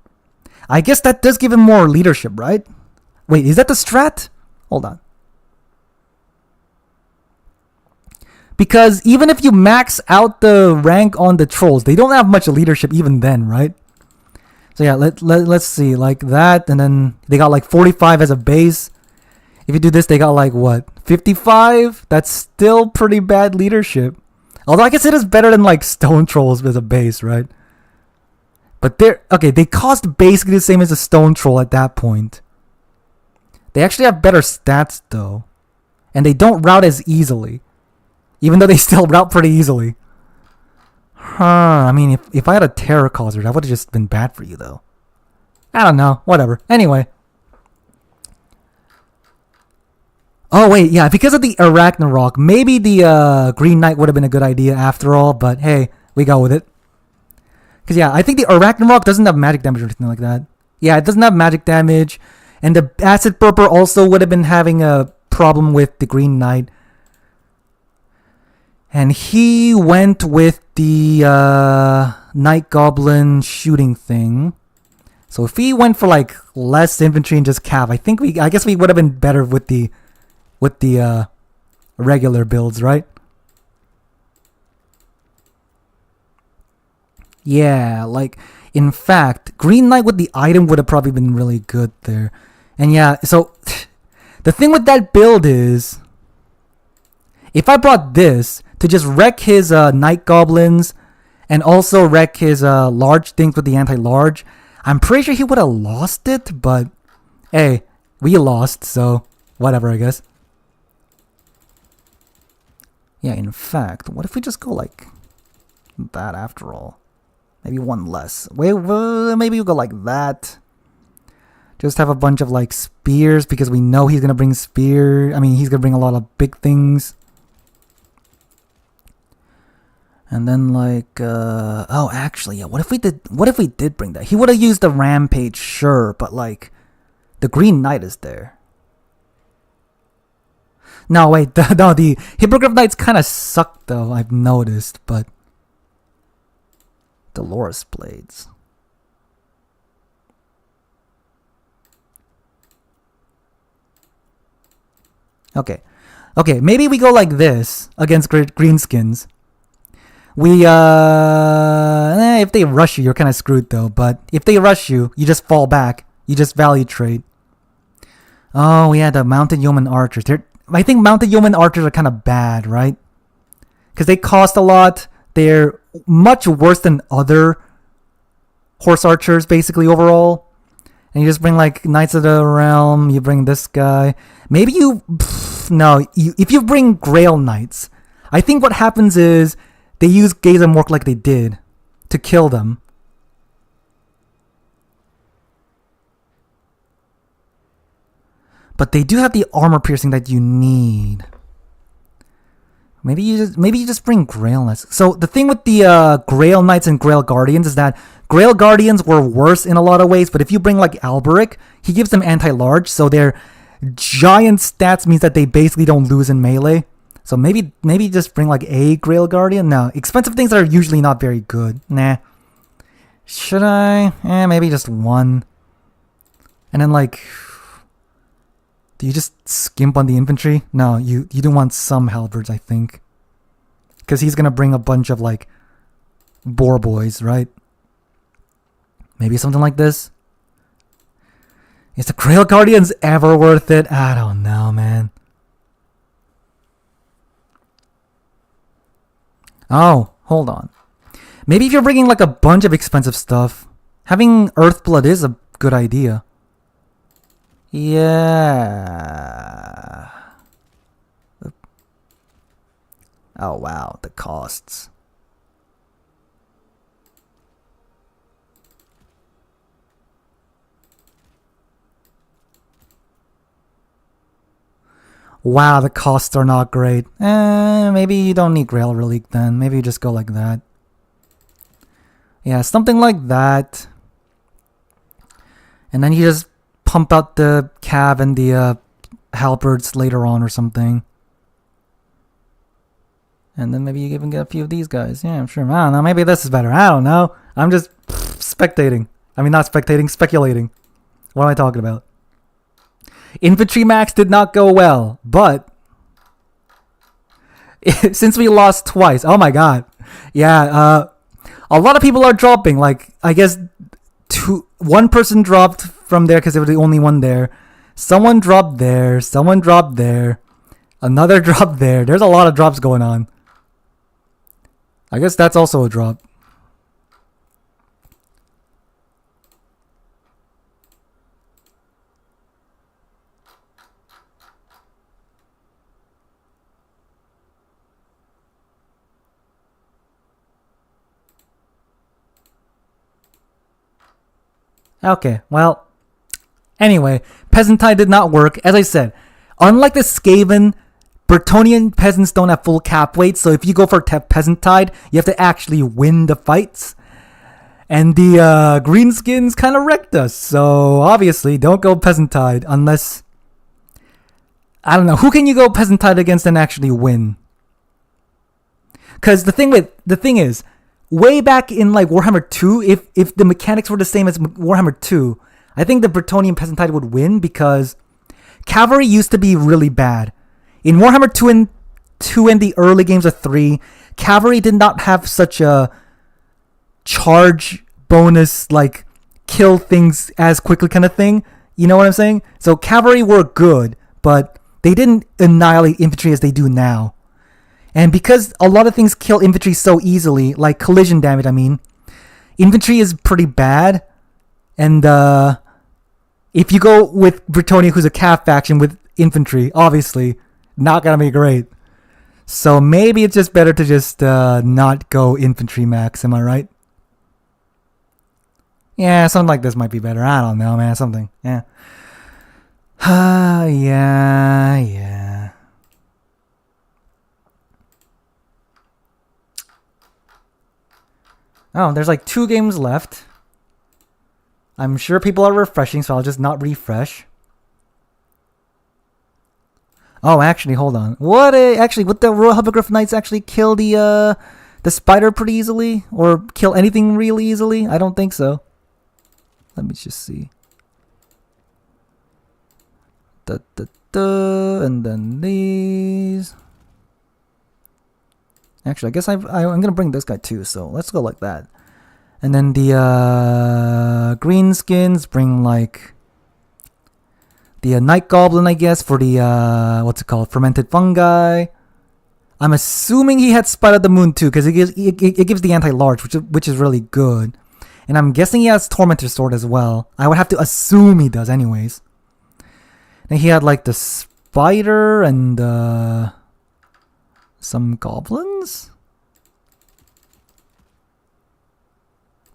Speaker 1: I guess that does give him more leadership, right? Wait, is that the strat? Hold on. Because even if you max out the rank on the trolls, they don't have much leadership even then, right? So yeah, let's see, like that, and then they got like 45 as a base. If you do this, they got like what, 55? That's still pretty bad leadership. Although I guess it is better than like stone trolls as a base, right? But they cost basically the same as a stone troll at that point. They actually have better stats though. and they don't route as easily, even though they still route pretty easily. I mean, if I had a terror causer, that would have just been bad for you, though. I don't know. Whatever. Anyway. Oh, wait. Yeah, because of the Ragnarok, maybe the Green Knight would have been a good idea after all, but hey, we go with it. Because, yeah, I think the Ragnarok doesn't have magic damage or anything like that. Yeah, it doesn't have magic damage. And the Acid Burper also would have been having a problem with the Green Knight. And he went with the Night Goblin shooting thing. So if he went for like less infantry and just cav, I guess we would have been better with the regular builds, right? Yeah, like in fact, Green Knight with the item would have probably been really good there. And yeah, so the thing with that build is, if I brought this to just wreck his Night Goblins and also wreck his large things with the anti-large, I'm pretty sure he would have lost it, but hey, we lost, so whatever, I guess. Yeah, in fact, what if we just go like that after all? Maybe one less. Wait, maybe we'll go like that. Just have a bunch of like spears because we know he's gonna bring spear. I mean, he's gonna bring a lot of big things. And then like, oh, actually, yeah. What if we did bring that? He would have used the rampage, sure, but like, the Green Knight is there. No, wait, the Hippogriff Knights kind of suck though. I've noticed, but Dolores Blades. Okay, maybe we go like this against Greenskins. We, if they rush you, you're kind of screwed though. But if they rush you, you just fall back. You just value trade. Oh, yeah, the Mounted Yeoman Archers. I think Mounted Yeoman Archers are kind of bad, right? Because they cost a lot. They're much worse than other Horse Archers, basically, overall. And you just bring, like, Knights of the Realm. You bring this guy. Maybe you... if you bring Grail Knights, I think what happens is they use Gaze and Mork like they did to kill them. But they do have the armor piercing that you need. Maybe you just bring Grail Knights. So the thing with the Grail Knights and Grail Guardians is that Grail Guardians were worse in a lot of ways, but if you bring like Alberic, he gives them anti-large, so their giant stats means that they basically don't lose in melee. So maybe just bring like a Grail Guardian. No, expensive things are usually not very good. Nah. Should I? Maybe just one. And then like, do you just skimp on the infantry? No, you do want some halberds, I think. Because he's going to bring a bunch of like boar boys, right? Maybe something like this. Is the Grail Guardians ever worth it? I don't know, man. Oh, hold on. Maybe if you're bringing like a bunch of expensive stuff, having Earthblood is a good idea. Yeah. Oh wow, the costs. Wow, the costs are not great. Maybe you don't need Grail Relic then. Maybe you just go like that. Yeah, something like that. And then you just pump out the Cav and the Halberds later on or something. And then maybe you even get a few of these guys. Yeah, I'm sure. I don't know. Maybe this is better. I don't know. I'm just spectating. I mean, not spectating, speculating. What am I talking about? Infantry max did not go well, but since we lost twice, oh my god. Yeah, a lot of people are dropping. Like, I guess one person dropped from there because they were the only one there. Someone dropped there. Someone dropped there. Another drop there. There's a lot of drops going on. I guess that's also a drop. Okay, well, anyway, Peasant Tide did not work. As I said, unlike the Skaven, Bretonnian peasants don't have full cap weight, so if you go for Peasant Tide, you have to actually win the fights. And the Greenskins kind of wrecked us, so obviously don't go Peasant Tide unless... I don't know, who can you go Peasant Tide against and actually win? Because the thing is, way back in like Warhammer 2, if the mechanics were the same as Warhammer 2, I think the Bretonnian Peasant Tide would win because cavalry used to be really bad. In Warhammer 2 and the early games of 3, cavalry did not have such a charge bonus, like kill things as quickly kind of thing. You know what I'm saying? So cavalry were good, but they didn't annihilate infantry as they do now. And because a lot of things kill infantry so easily, like collision damage, I mean, infantry is pretty bad. And if you go with Bretonnia, who's a Cav faction with infantry, obviously, not gonna be great. So maybe it's just better to just not go infantry max, am I right? Yeah, something like this might be better. I don't know, man, something, yeah. Yeah. Oh, there's like 2 games left. I'm sure people are refreshing, so I'll just not refresh. Oh, actually, hold on. Would the Royal Hippogriff Knights actually kill the spider pretty easily? Or kill anything really easily? I don't think so. Let me just see. And then these. Actually, I guess I'm gonna bring this guy too, so let's go like that. And then the greenskins bring like the night goblin, I guess, for the what's it called, fermented fungi. I'm assuming he had Spite of the Moon too, because it gives the anti-large, which is really good. And I'm guessing he has Tormentor Sword as well. I would have to assume he does, anyways. And he had like the spider and some goblins?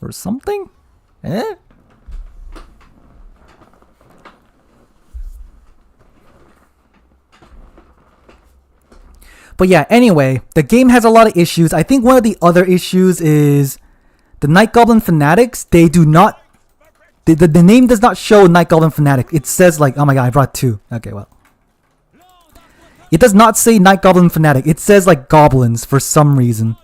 Speaker 1: Or something? Eh? But yeah, anyway, the game has a lot of issues. I think one of the other issues is the Night Goblin Fanatics. They do not... The name does not show Night Goblin Fanatic. It says like... Oh my god, I brought 2. Okay, well. It does not say Night Goblin Fanatic. It says like goblins for some reason.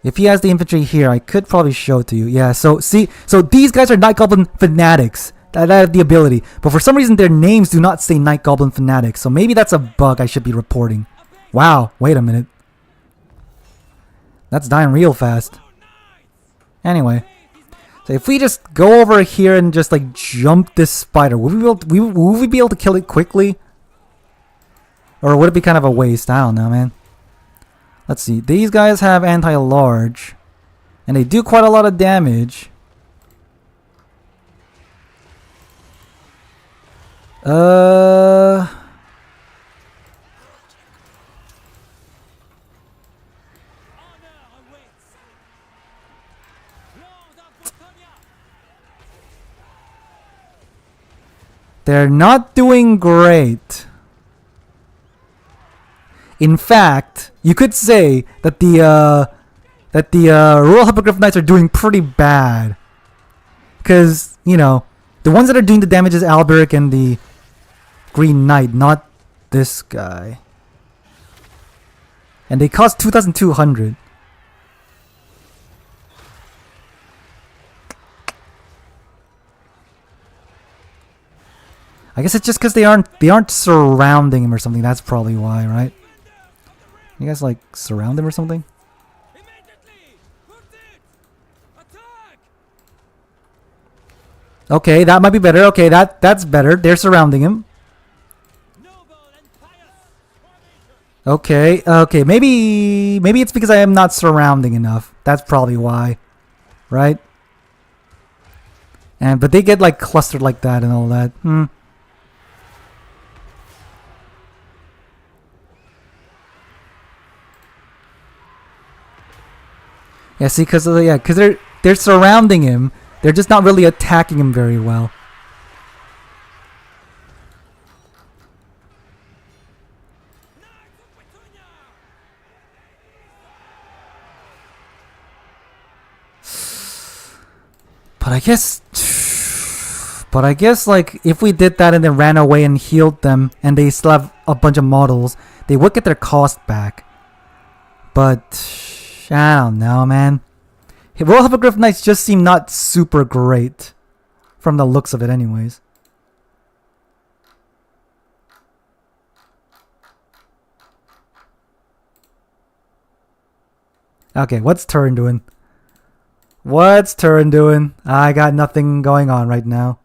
Speaker 1: If he has the infantry here, I could probably show it to you. Yeah, so see... So these guys are Night Goblin Fanatics. That have the ability. But for some reason, their names do not say Night Goblin Fanatics. So maybe that's a bug I should be reporting. Wow, wait a minute. That's dying real fast. Anyway. So if we just go over here and just like jump this spider, would we be able to kill it quickly? Or would it be kind of a waste? I don't know, man. Let's see. These guys have anti-large. And they do quite a lot of damage. They're not doing great. In fact, you could say that the Royal Hippogriff Knights are doing pretty bad. Because, you know, the ones that are doing the damage is Alberic and the Green Knight, not this guy. And they cost 2,200. I guess it's just because they aren't surrounding him or something. That's probably why, right? You guys like surround him or something? Okay, that might be better. Okay, that's better. They're surrounding him. Okay, maybe it's because I am not surrounding enough. That's probably why, right? But they get like clustered like that and all that. Yeah, see, because they're surrounding him. They're just not really attacking him very well. But I guess like if we did that and then ran away and healed them and they still have a bunch of models, they would get their cost back. But I don't know, man. Royal Hippogriff Knights just seem not super great from the looks of it anyways. Okay, what's Turin doing? What's Turin doing? I got nothing going on right now.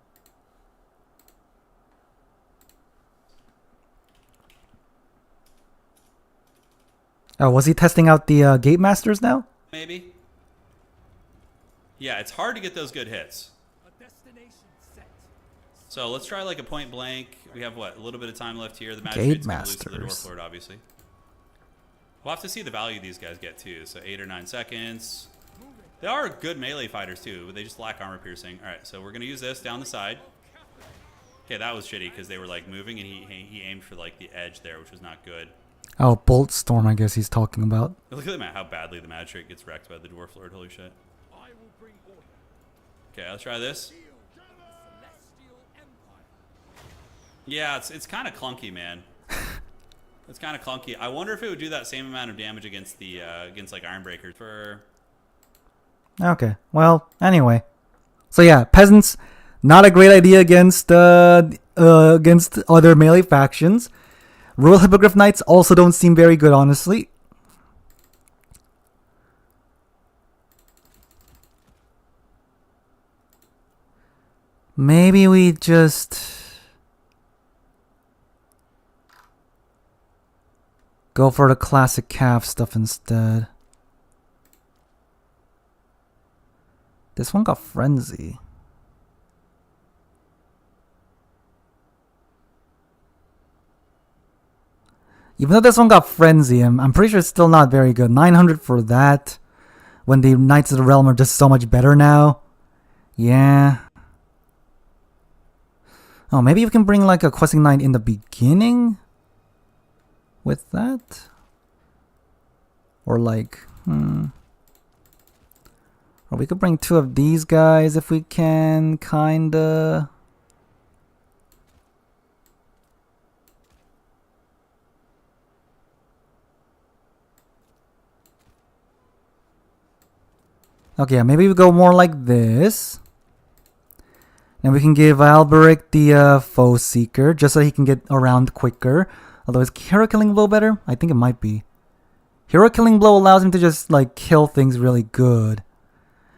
Speaker 1: Oh, was he testing out the Gate Masters now?
Speaker 2: Maybe. Yeah, it's hard to get those good hits. So let's try like a point blank. We have what? A little bit of time left here. The Magistrate's going to lose to the Dwarf Lord, obviously. We'll have to see the value these guys get too. So 8 or 9 seconds. They are good melee fighters too, but they just lack armor piercing. All right, so we're going to use this down the side. Okay, that was shitty because they were like moving and he aimed for like the edge there, which was not good.
Speaker 1: Oh, Bolt Storm, I guess he's talking about.
Speaker 2: Look at how badly the Magistrate gets wrecked by the Dwarf Lord. Holy shit. Okay, let's try this. Yeah, it's kind of clunky, man. It's kind of clunky. I wonder if it would do that same amount of damage against the against like Ironbreaker for.
Speaker 1: Okay. Well, anyway. So yeah, peasants, not a great idea against other melee factions. Royal Hippogriff Knights also don't seem very good, honestly. Maybe we just go for the classic calf stuff instead. This one got Frenzy. Even though this one got Frenzy, I'm pretty sure it's still not very good. 900 for that. When the Knights of the Realm are just so much better now. Yeah. Oh, maybe you can bring like a Questing Knight in the beginning? With that? Or like, Or we could bring 2 of these guys if we can, kinda. Okay, yeah, maybe we go more like this. And we can give Alberic the Foe Seeker, just so he can get around quicker. Although is Hero Killing Blow better? I think it might be. Hero Killing Blow allows him to just like kill things really good.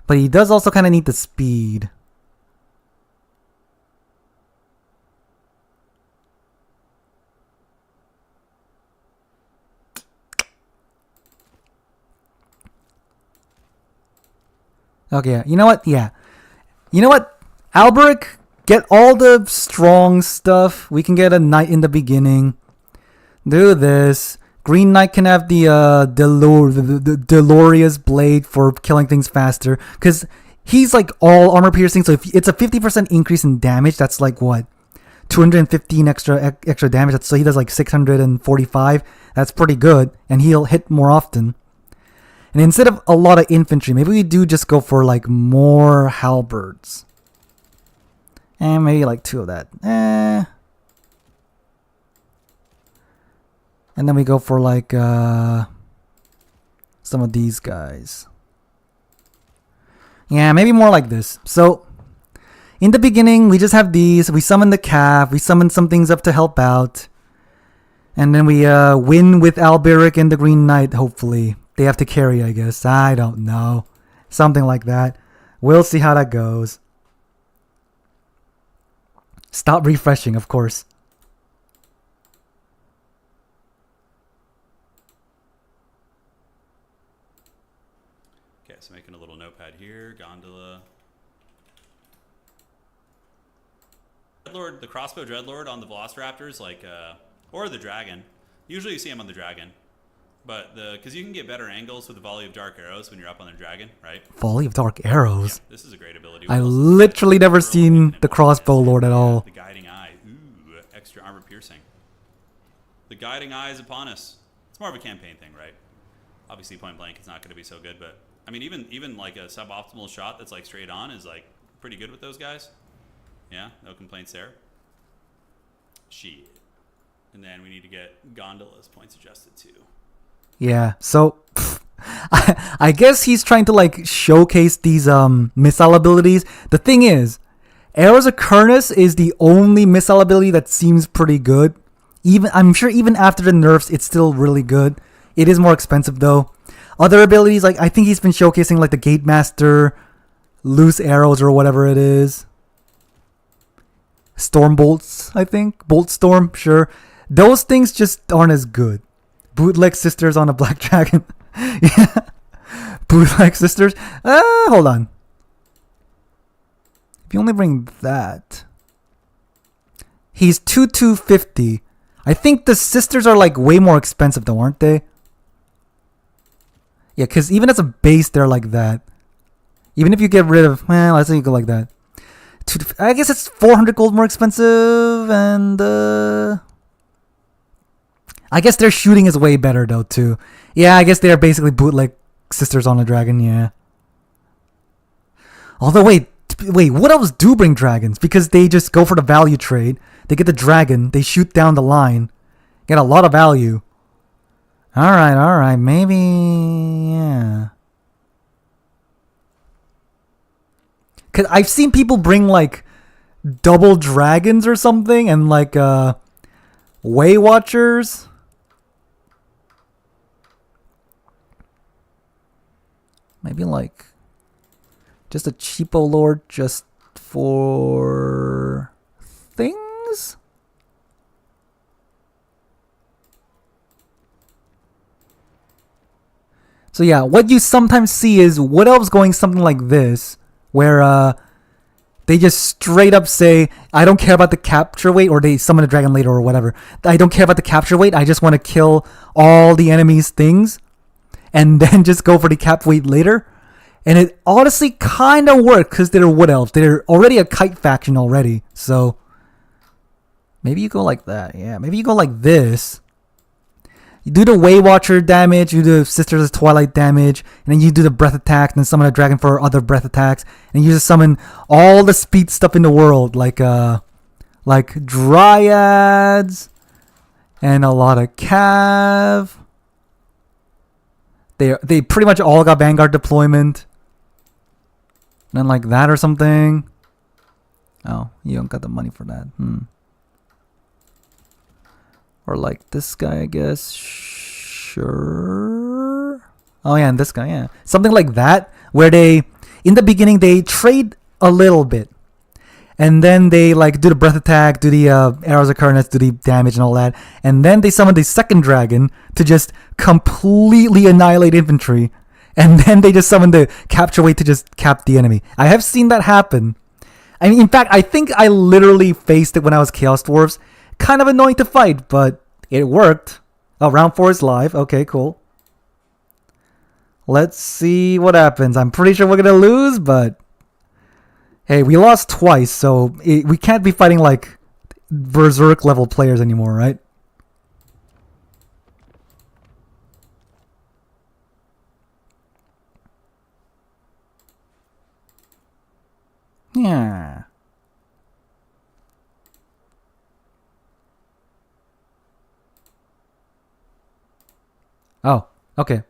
Speaker 1: But he does also kind of need the speed. Okay, you know what? Yeah. You know what? Alberic, get all the strong stuff. We can get a knight in the beginning. Do this. Green Knight can have the Delorious Blade for killing things faster. Because he's like all armor piercing. So if it's a 50% increase in damage, that's like what? 215 extra damage. So he does like 645. That's pretty good. And he'll hit more often. And instead of a lot of infantry, maybe we do just go for like more halberds. And maybe like 2 of that. And then we go for like some of these guys. Yeah, maybe more like this. So in the beginning, we just have these. We summon the calf. We summon some things up to help out. And then we win with Alberic and the Green Knight, hopefully. They have to carry, I guess. I don't know. Something like that. We'll see how that goes. Stop refreshing, of course.
Speaker 2: Okay, so making a little notepad here. Gondola. Dreadlord, the crossbow Dreadlord on the Velociraptors, like, or the dragon. Usually you see him on the dragon. But because you can get better angles with the volley of dark arrows when you're up on the dragon, right?
Speaker 1: Volley of dark arrows.
Speaker 2: Yeah, this is a great ability.
Speaker 1: I
Speaker 2: What else is
Speaker 1: literally
Speaker 2: good?
Speaker 1: never
Speaker 2: Pearl
Speaker 1: seen
Speaker 2: Infinite
Speaker 1: the
Speaker 2: Blast.
Speaker 1: crossbow lord at all.
Speaker 2: The guiding eye. Ooh, extra armor piercing. The guiding eye is upon us. It's more of a campaign thing, right? Obviously, point blank, it's not going to be so good, but I mean, even like a suboptimal shot that's like straight on is like pretty good with those guys. Yeah, no complaints there. Shit. And then we need to get Gondola's points adjusted too.
Speaker 1: Yeah, so I guess he's trying to like showcase these missile abilities. The thing is, Arrows of Kurnus is the only missile ability that seems pretty good. I'm sure even after the nerfs, it's still really good. It is more expensive though. Other abilities, like I think he's been showcasing like the Gatemaster, loose arrows or whatever it is. Storm bolts, I think. Bolt storm, sure. Those things just aren't as good. Bootleg sisters on a black dragon. Yeah. Bootleg sisters. Hold on. If you only bring that. He's 250. I think the sisters are like way more expensive though, aren't they? Yeah, because even as a base, they're like that. Even if you get rid of, well, let's say you go like that. I guess it's 400 gold more expensive, and I guess their shooting is way better though too. Yeah, I guess they are basically bootleg sisters on a dragon. Yeah. Although wait, what else do bring dragons? Because they just go for the value trade. They get the dragon. They shoot down the line. Get a lot of value. All right. Maybe yeah. Cause I've seen people bring like double dragons or something and like Way Watchers. Maybe like just a cheapo lord just for things? So yeah, what you sometimes see is Wood Elves going something like this, where they just straight up say, I don't care about the capture weight, or they summon a dragon later or whatever. I don't care about the capture weight, I just want to kill all the enemy's things, and then just go for the cap weight later. And it honestly kind of worked because they're Wood Elves. They're already a kite faction already. So maybe you go like that. Yeah, maybe you go like this. You do the Way Watcher damage, you do the Sisters of Twilight damage, and then you do the breath attack, and then summon a dragon for other breath attacks, and you just summon all the speed stuff in the world, like Dryads, and a lot of Cav. They pretty much all got Vanguard deployment. And then like that or something. Oh, you don't got the money for that. Or like this guy, I guess. Sure. Oh yeah, and this guy, yeah. Something like that, where they, in the beginning, they trade a little bit. And then they like do the breath attack, do the arrows of Kurnus, do the damage and all that. And then they summon the second dragon to just completely annihilate infantry. And then they just summon the capture weight to just cap the enemy. I have seen that happen. I mean, in fact, I think I literally faced it when I was Chaos Dwarves. Kind of annoying to fight, but it worked. Oh, round 4 is live. Okay, cool. Let's see what happens. I'm pretty sure we're going to lose, but hey, we lost twice, so we can't be fighting like Berserk level players anymore, right? Yeah. Oh, okay.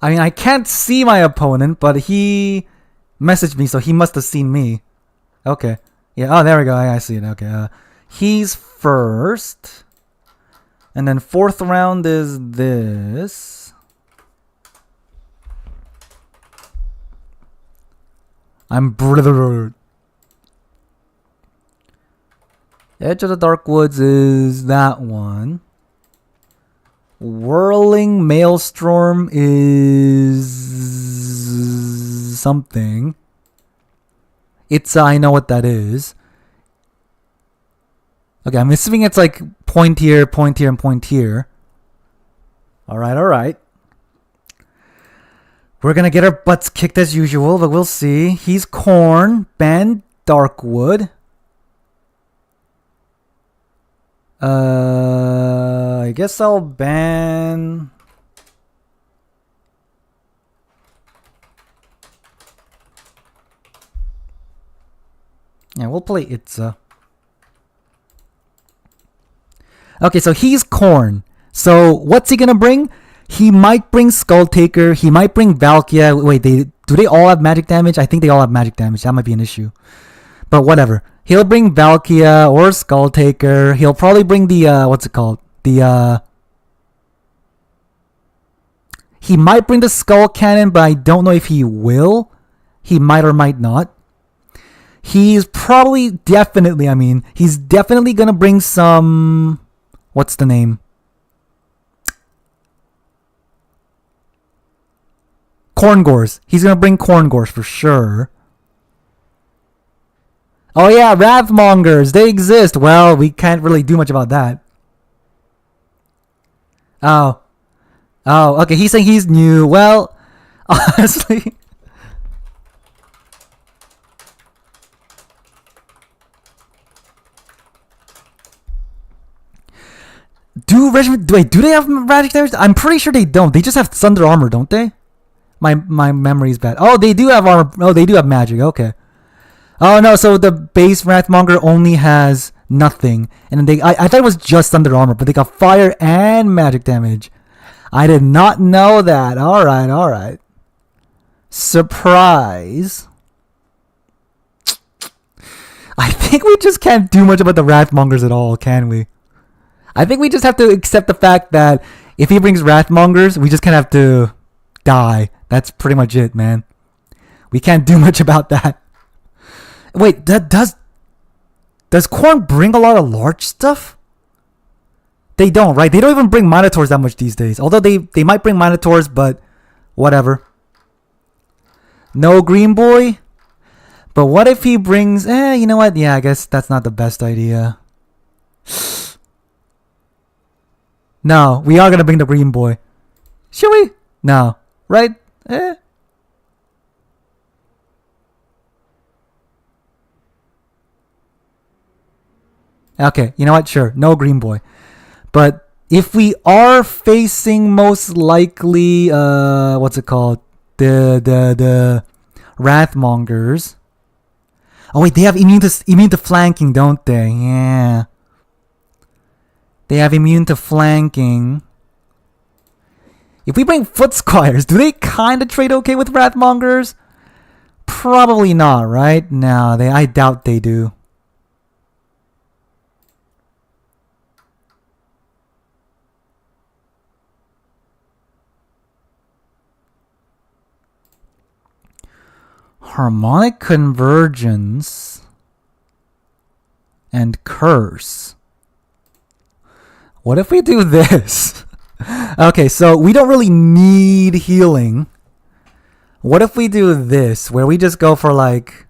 Speaker 1: I mean, I can't see my opponent, but he messaged me, so he must have seen me. Okay. Yeah, oh, there we go. I see it. Okay. He's first. And then 4th round is this. I'm brother. Edge of the Dark Woods is that one. Whirling Maelstrom is something. It's I know what that is. Okay, I'm assuming it's like point here, and point here. Alright, alright. We're gonna get our butts kicked as usual, but we'll see. He's Corn, ban Darkwood. I guess I'll ban... Yeah, we'll play Itza. Okay, so he's Corn. So what's he gonna bring? He might bring Skull Taker. He might bring Valkia. Wait, do they all have magic damage? I think they all have magic damage. That might be an issue. But whatever. He'll bring Valkia or Skull Taker. He'll probably bring the what's it called? He might bring the Skull Cannon, but I don't know if he will. He might or might not. He's probably he's definitely gonna bring some, what's the name? Corngors. He's gonna bring Corngors for sure. Oh yeah, Wrathmongers. They exist. Well, we can't really do much about that. Oh, okay. He's saying he's new. Well, honestly. Do they have magic damage? I'm pretty sure they don't. They just have thunder armor, don't they? My memory's bad. Oh, they do have armor. Oh, they do have magic. Okay. Oh no, so the base Wrathmonger only has nothing, and then I thought it was just thunder armor, but they got fire and magic damage. I did not know that. All right. Surprise. I think we just can't do much about the Wrathmongers at all, can we? I think we just have to accept the fact that if he brings Wrathmongers, we just kind of have to die. That's pretty much it, man. We can't do much about that. Wait, does Korn bring a lot of large stuff? They don't, right? They don't even bring Minotaurs that much these days. Although they might bring Minotaurs, but whatever. No Green Boy? But what if he brings... you know what? Yeah, I guess that's not the best idea. No, we are going to bring the Green Boy. Should we? No. Right? Okay, you know what? Sure, no Green Boy. But if we are facing most likely, what's it called? The Wrathmongers. Oh wait, they have immune to flanking, don't they? Yeah. They have immune to flanking. If we bring Foot Squires, do they kind of trade okay with Wrathmongers? Probably not, right? No, I doubt they do. Harmonic Convergence and Curse. What if we do this? Okay, so we don't really need healing. What if we do this, where we just go for like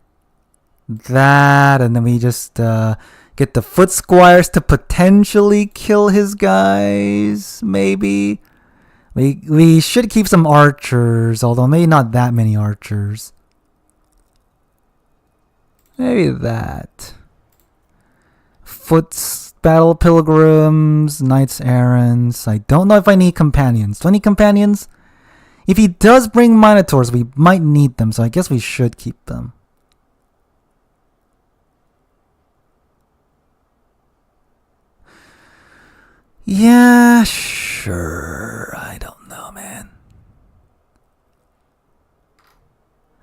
Speaker 1: that, and then we just get the Foot Squires to potentially kill his guys, maybe? We should keep some archers, although maybe not that many archers. Maybe that. Battle Pilgrims, Knights Errants. I don't know if I need companions. Do I need companions? If he does bring Minotaurs, we might need them, so I guess we should keep them. Yeah, sure. I don't know, man.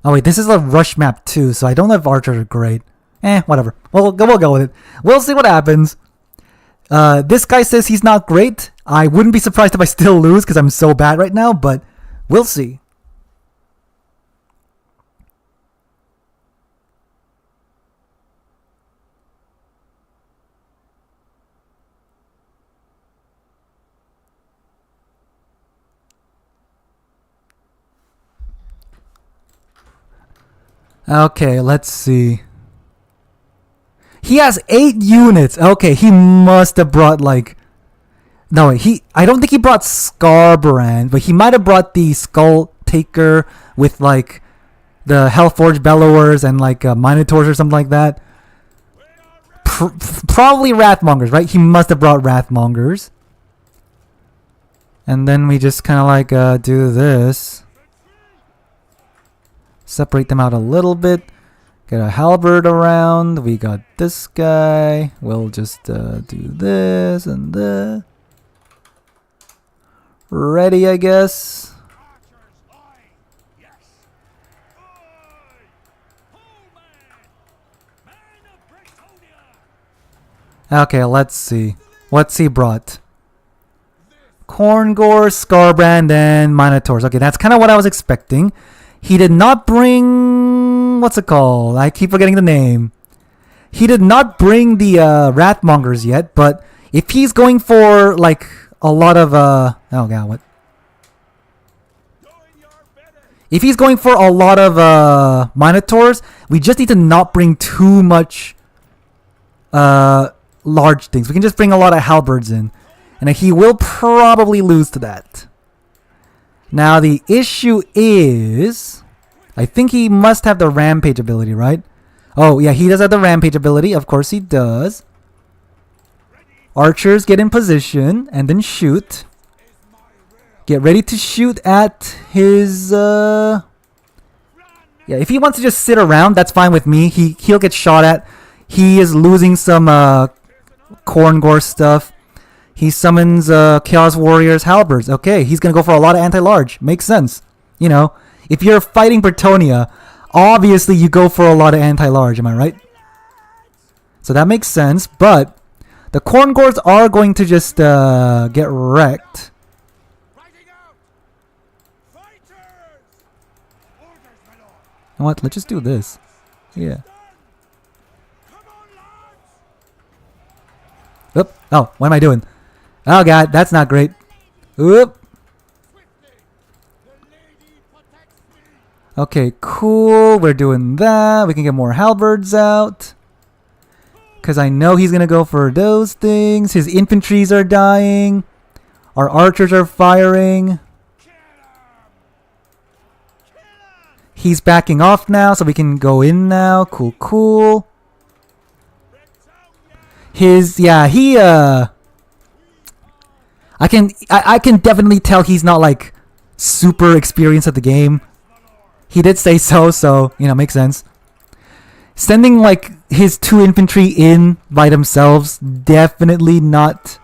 Speaker 1: Oh wait, this is a rush map too, so I don't know if archers are great. Whatever. We'll go with it. We'll see what happens. This guy says he's not great. I wouldn't be surprised if I still lose because I'm so bad right now, but we'll see. Okay, let's see. He has 8 units. Okay, he must have brought like... No, I don't think he brought Scarbrand, but he might have brought the Skull Taker with like the Hellforge Bellowers and like Minotaurs or something like that. Probably Wrathmongers, right? He must have brought Wrathmongers. And then we just kind of like do this. Separate them out a little bit. Get a halberd around. We got this guy. We'll just do this and this. Ready, I guess. Okay, let's see. What's he brought? Corngore, Scarbrand, and Minotaurs. Okay, that's kind of what I was expecting. He did not bring... What's it called? I keep forgetting the name. He did not bring the Wrathmongers yet, but if he's going for, like, a lot of... Oh, God, what? If he's going for a lot of Minotaurs, we just need to not bring too much large things. We can just bring a lot of halberds in. And he will probably lose to that. Now, the issue is... I think he must have the Rampage ability, right? Oh, yeah, he does have the Rampage ability. Of course he does. Archers get in position and then shoot. Get ready to shoot at his... Yeah, if he wants to just sit around, that's fine with me. He'll get shot at. He is losing some Corngore stuff. He summons Chaos Warriors Halberds. Okay, he's going to go for a lot of anti-large. Makes sense. You know, if you're fighting Bretonnia, obviously you go for a lot of anti-large. Am I right? So that makes sense. But the Corngores are going to just get wrecked. You know what? Let's just do this. Yeah. Oop. Oh, what am I doing? Oh, God. That's not great. Oop. Okay, cool. We're doing that. We can get more halberds out. Because I know he's going to go for those things. His infantries are dying. Our archers are firing. He's backing off now, so we can go in now. Cool, cool. I can definitely tell he's not like super experienced at the game. He did say so, you know, makes sense. Sending like his 2 infantry in by themselves, definitely not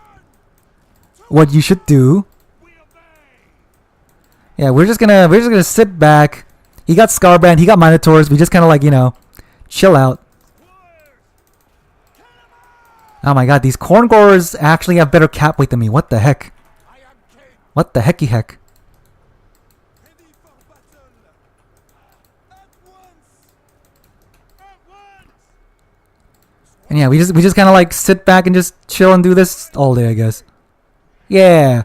Speaker 1: what you should do. Yeah, we're just gonna sit back. He got Scarbrand, he got Minotaurs. We just kind of like, you know, chill out. Oh my God, these Corngores actually have better cap weight than me. What the heck? What the hecky heck? And yeah, we just kind of like sit back and just chill and do this all day, I guess. Yeah.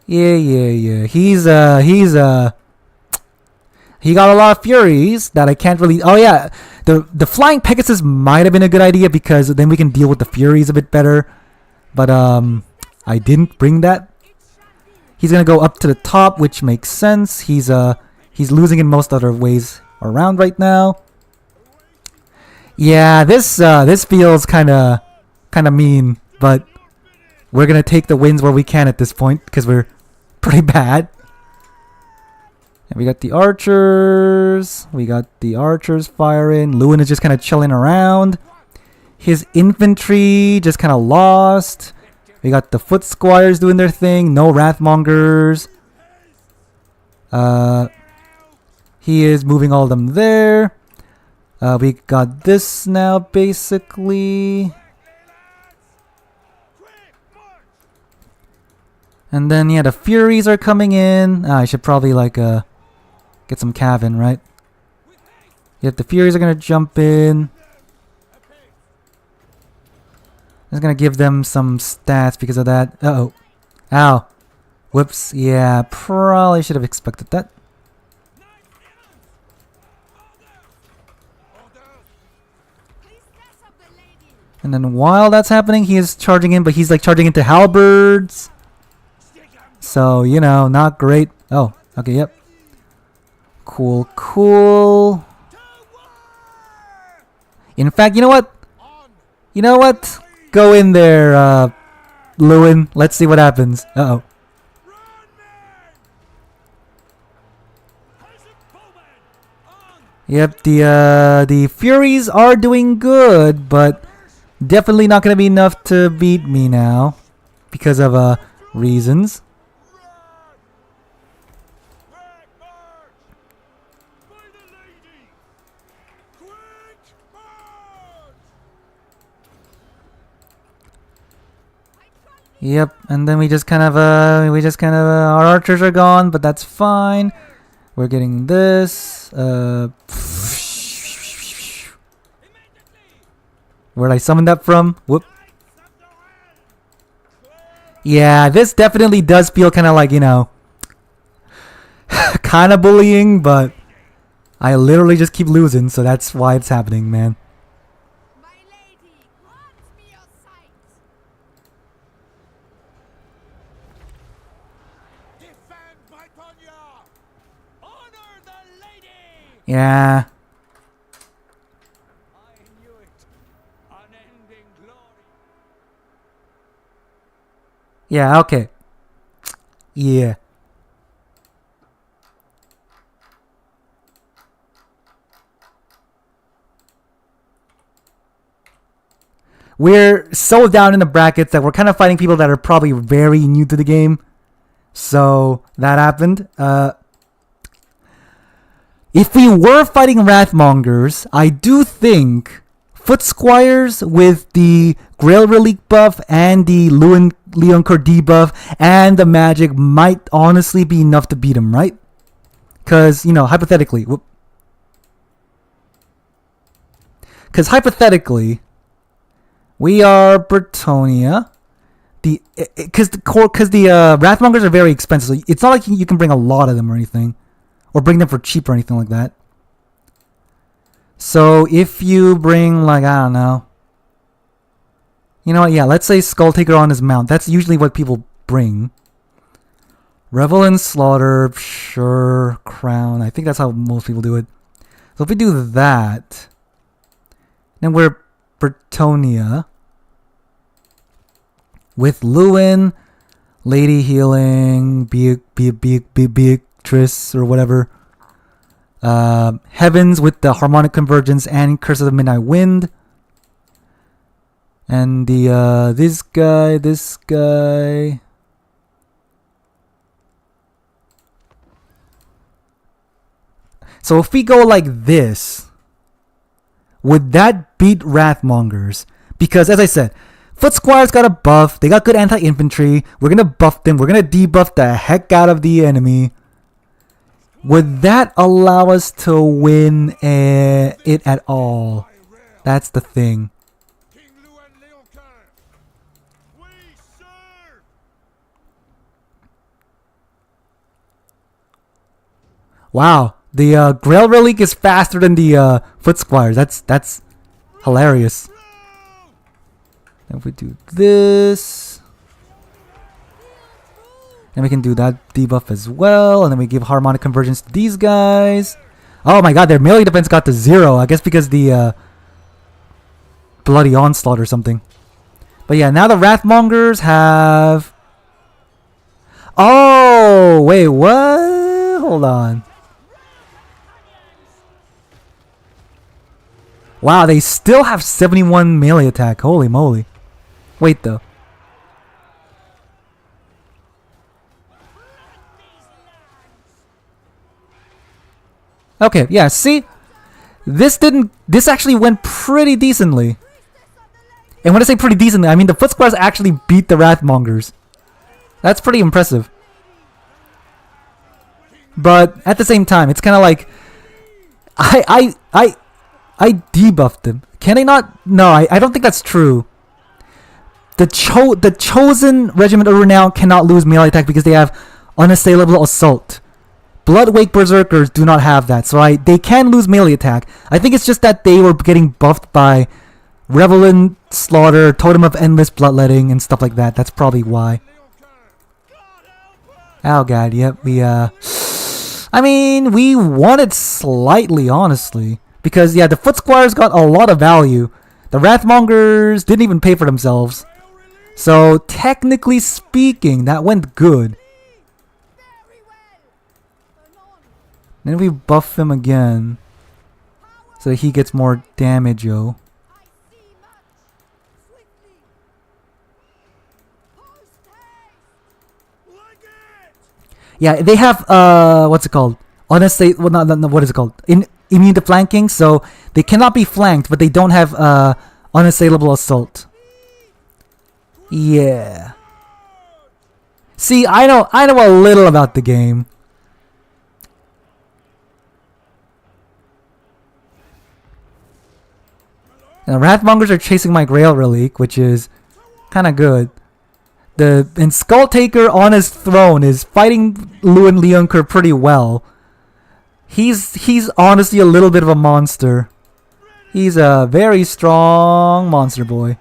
Speaker 1: Yeah. He got a lot of Furies that I can't really... Oh yeah, the Flying Pegasus might have been a good idea because then we can deal with the Furies a bit better. But I didn't bring that. He's gonna go up to the top, which makes sense. He's losing in most other ways around right now. Yeah, this feels kind of mean, but we're gonna take the wins where we can at this point because we're pretty bad. And we got the archers. We got the archers firing. Lewin is just kind of chilling around. His infantry just kind of lost. We got the foot squires doing their thing. No Wrathmongers. He is moving all of them there. We got this now, basically. And then, yeah, the Furies are coming in. I should probably, like, get some Cavan, right? Yep, the Furies are going to jump in. I'm just going to give them some stats because of that. Uh-oh. Ow. Whoops. Yeah, probably should have expected that. And then while that's happening, he is charging in, but he's like charging into halberds. So, you know, not great. Oh, okay, yep. Cool, cool. In fact, you know what? You know what? Go in there, Lewin. Let's see what happens. Uh-oh. Yep, the Furies are doing good, but definitely not going to be enough to beat me now because of reasons. Yep, and then we just kind of our archers are gone, but that's fine. We're getting this. Where'd I summon that from? Whoop. Yeah, this definitely does feel kind of like, you know, kind of bullying, but I literally just keep losing, so that's why it's happening, man.
Speaker 3: My lady, grant me your sight. Defend Bretonnia. Honor the lady.
Speaker 1: Yeah.
Speaker 3: I knew it. Unending glory.
Speaker 1: Yeah, okay. Yeah. We're so down in the brackets that we're kind of fighting people that are probably very new to the game. So that happened. If we were fighting Wrathmongers, I do think Foot Squires with the Grail Relic buff and the Leon Core debuff and the magic might honestly be enough to beat him, right? Because, you know, hypothetically. Because hypothetically, we are Bretonnia. Because the Wrathmongers are very expensive. So it's not like you can bring a lot of them or anything. Or bring them for cheap or anything like that. So if you bring, like, I don't know. You know what? Yeah, let's say Skull Taker on his mount. That's usually what people bring. Revel and Slaughter, sure. Crown. I think that's how most people do it. So if we do that, then we're Bretonnia with Lewin, Lady Healing, Beatrice or whatever. Heavens with the Harmonic Convergence and Curse of the Midnight Wind. And the this guy. So if we go like this, would that beat Wrathmongers? Because as I said, Foot Squires got a buff. They got good anti-infantry. We're gonna buff them. We're gonna debuff the heck out of the enemy. Would that allow us to win it at all? That's the thing. Wow, the Grail Relic is faster than the Foot Squires. That's hilarious. If we do this, and we can do that debuff as well, and then we give Harmonic Convergence to these guys. Oh my god, their melee defense got to 0. I guess because the Bloody Onslaught or something. But yeah, now the Wrathmongers have... Oh, wait, what? Hold on. Wow, they still have 71 melee attack. Holy moly. Wait, though. Okay, yeah, see? This actually went pretty decently. And when I say pretty decently, I mean the Foot Squires actually beat the Wrathmongers. That's pretty impressive. But at the same time, it's kind of like I debuffed them. Can I not? No, I don't think that's true. The chosen regiment of renown cannot lose melee attack because they have unassailable assault. Bloodwake Berserkers do not have that, so they can lose melee attack. I think it's just that they were getting buffed by Revelant slaughter, totem of endless bloodletting, and stuff like that. That's probably why. Oh god, yep, I mean, we won it slightly, honestly. Because, yeah, the Foot Squires got a lot of value. The Wrathmongers didn't even pay for themselves. So, technically speaking, that went good. Then we buff him again. So he gets more damage, yo. Yeah, they have what's it called? Honestly, well, not what is it called? Immune to flanking, so they cannot be flanked, but they don't have unassailable assault. Yeah. See, I know a little about the game. And the Wrathmongers are chasing my Grail Relic, which is kind of good. And Skull Taker on his throne is fighting Luan Leonker pretty well. He's honestly a little bit of a monster. He's a very strong monster boy.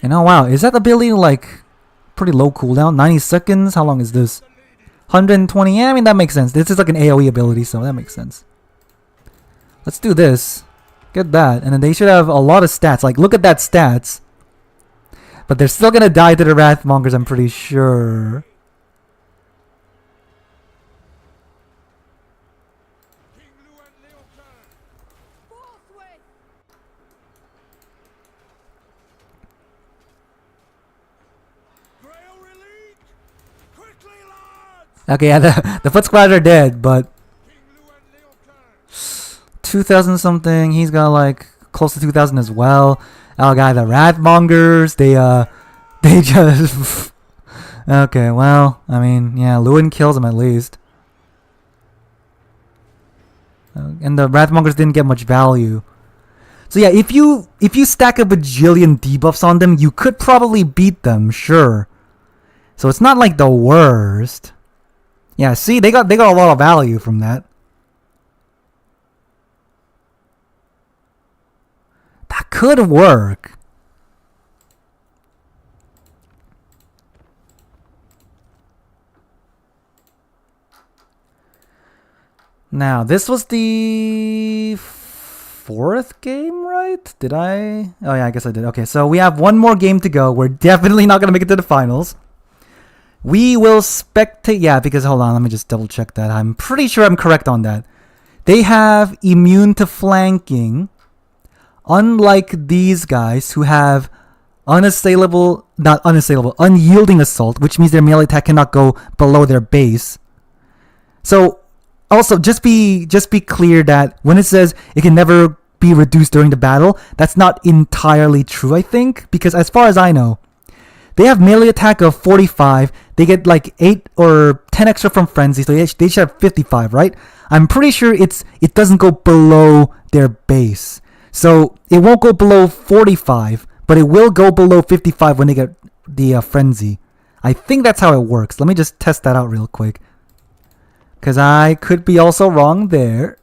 Speaker 1: And oh wow, is that ability like pretty low cooldown? 90 seconds? How long is this? 120? Yeah, I mean that makes sense. This is like an AoE ability, so that makes sense. Let's do this. Get that. And then they should have a lot of stats. Like, look at that stats. But they're still gonna die to the Wrathmongers, I'm pretty sure. Okay, yeah, the Foot Squads are dead, but 2,000 something. He's got like close to 2,000 as well. Oh god, the Wrathmongers, they just okay, well, I mean, yeah, Luan kills him at least. And the Wrathmongers didn't get much value. So yeah, if you stack a bajillion debuffs on them, you could probably beat them, sure. So it's not like the worst. Yeah, see, they got a lot of value from that. That could work. Now, this was the fourth game, right? Did I? Oh yeah, I guess I did. Okay, so we have one more game to go. We're definitely not going to make it to the finals. We will spectate. Yeah, because hold on, let me just double check that. I'm pretty sure I'm correct on that. They have immune to flanking. Unlike these guys who have unyielding assault, which means their melee attack cannot go below their base. So, also, just be clear that when it says it can never be reduced during the battle, that's not entirely true, I think, because as far as I know, they have melee attack of 45, they get like 8 or 10 extra from Frenzy, so they should have 55, right? I'm pretty sure it doesn't go below their base. So it won't go below 45, but it will go below 55 when they get the Frenzy. I think that's how it works. Let me just test that out real quick. Because I could be also wrong there.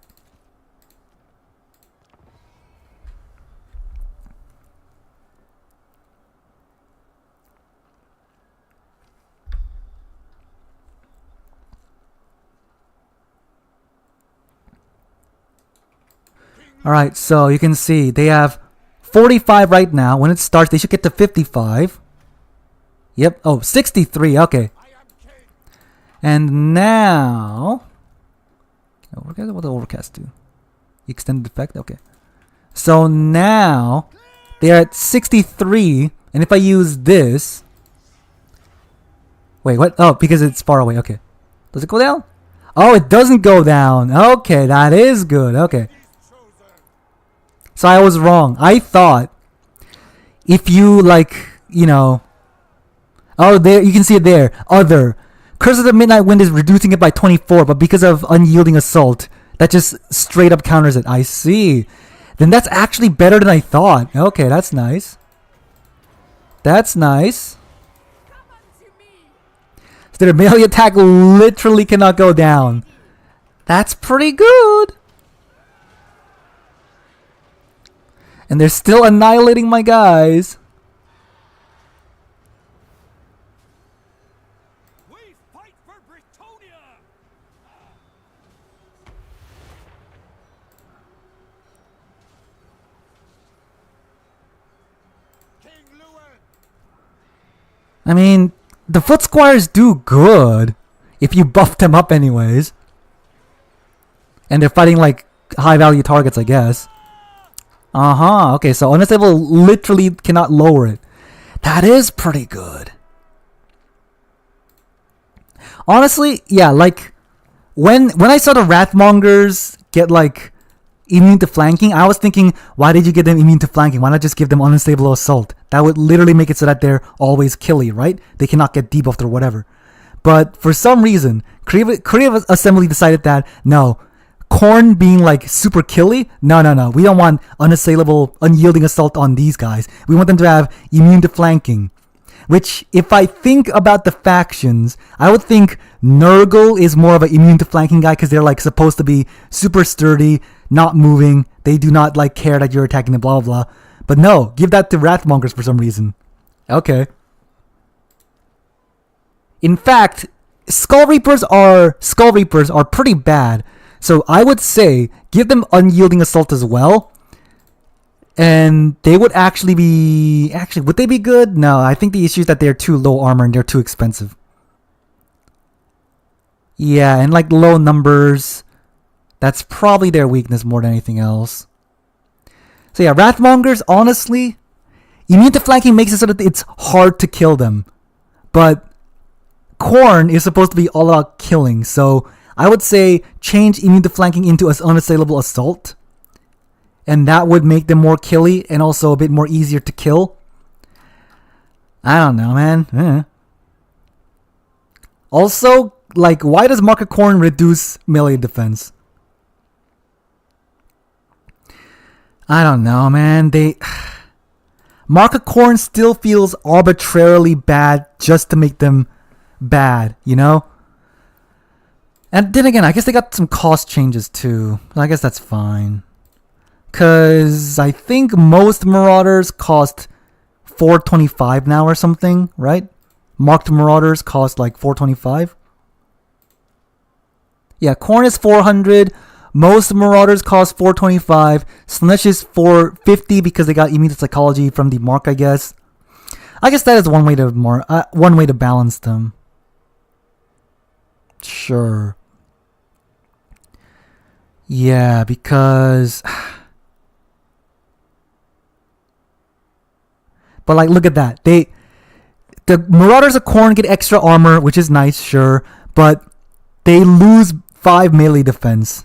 Speaker 1: Alright, so you can see they have 45 right now. When it starts, they should get to 55. Yep. Oh, 63. Okay. And now... what does the overcast do? Extended effect? Okay. So now they're at 63. And if I use this... Wait, what? Oh, because it's far away. Okay. Does it go down? Oh, it doesn't go down. Okay, that is good. Okay. So I was wrong. I thought if you oh, there you can see it there. Other Curse of the Midnight Wind is reducing it by 24, but because of Unyielding Assault, that just straight up counters it. I see. Then that's actually better than I thought. Okay, that's nice. That's nice. So their melee attack literally cannot go down. That's pretty good. And they're still annihilating my guys.
Speaker 4: We fight for Bretonnia! King Lewin!
Speaker 1: I mean, the foot squires do good if you buff them up anyways. And they're fighting like high value targets, I guess. Okay, so unstable literally cannot lower it. That is pretty good. Honestly, yeah, like when I saw the Wrathmongers get like immune to flanking, I was thinking, why did you get them immune to flanking? Why not just give them unstable assault? That would literally make it so that they're always killy, right? They cannot get debuffed or whatever. But for some reason, Creative Assembly decided that no, Khorne being like super killy, no, we don't want unassailable, unyielding assault on these guys. We want them to have immune to flanking. Which, if I think about the factions, I would think Nurgle is more of an immune to flanking guy because they're like supposed to be super sturdy, not moving. They do not like care that you're attacking them, blah blah blah. But no, give that to Wrathmongers for some reason. Okay. In fact, Skull Reapers are pretty bad. So I would say give them unyielding assault as well. And they would actually be... Actually, would they be good? No, I think the issue is that they're too low armor and they're too expensive. Yeah, and like low numbers. That's probably their weakness more than anything else. So yeah, Wrathmongers, honestly, immune to flanking makes it so that it's hard to kill them. But Khorne is supposed to be all about killing, so I would say change immune to flanking into an unassailable assault. And that would make them more killy and also a bit more easier to kill. I don't know, man. Also, like, why does Mark of Khorne reduce melee defense? I don't know, man. Mark of Khorne still feels arbitrarily bad just to make them bad, you know? And then again, I guess they got some cost changes too. I guess that's fine. Because I think most Marauders cost $425 now or something, right? Marked Marauders cost like $425. Yeah, Khorne is $400. Most Marauders cost $425. Slaanesh is $450 because they got immune to psychology from the Mark, I guess. I guess that is one way to balance them. Sure. Yeah, because... But like, look at that. The Marauders of Khorne get extra armor, which is nice, sure. But they lose 5 melee defense.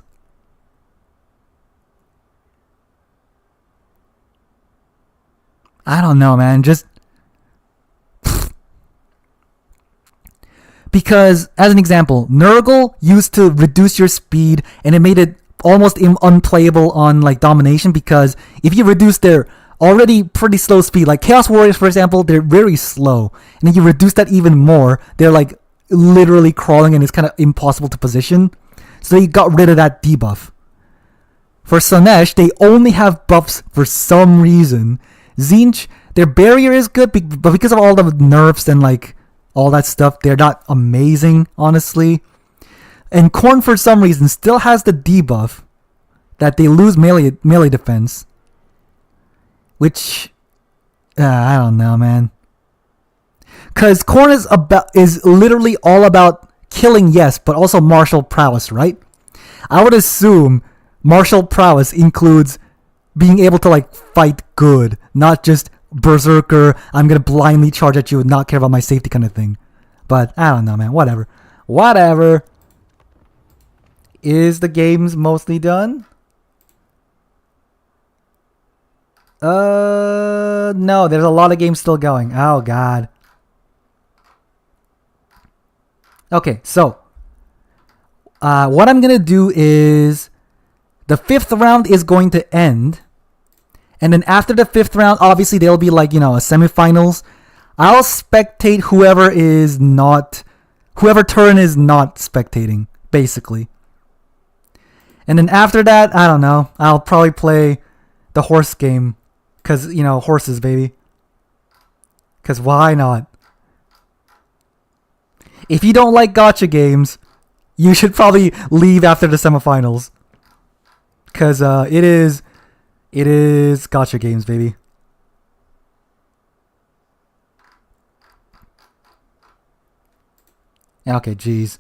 Speaker 1: I don't know, man. Just... Because, as an example, Nurgle used to reduce your speed, and it made it almost unplayable on like domination, because if you reduce their already pretty slow speed, like Chaos Warriors, for example, they're very slow, and then you reduce that even more, they're like literally crawling, and it's kind of impossible to position. So they got rid of that debuff. For Slaanesh, they only have buffs for some reason. Tzeentch, their barrier is good, but because of all the nerfs and like all that stuff, they're not amazing, honestly. And Khorne, for some reason, still has the debuff that they lose melee defense. Which, I don't know, man. Because Khorne is literally all about killing, yes, but also martial prowess, right? I would assume martial prowess includes being able to like fight good, not just berserker, I'm gonna blindly charge at you and not care about my safety kind of thing. But I don't know, man. Whatever. Is the games mostly done? No, there's a lot of games still going. Oh god. Okay, so what I'm gonna do is the 5th round is going to end, and then after the 5th round, obviously there'll be like, you know, a semifinals. I'll spectate whoever turn is not spectating, basically. And then after that, I don't know, I'll probably play the horse game Because, you know, horses, baby. Because why not? If you don't like gacha games, you should probably leave after the semifinals. Because it is gacha games, baby. Okay, jeez.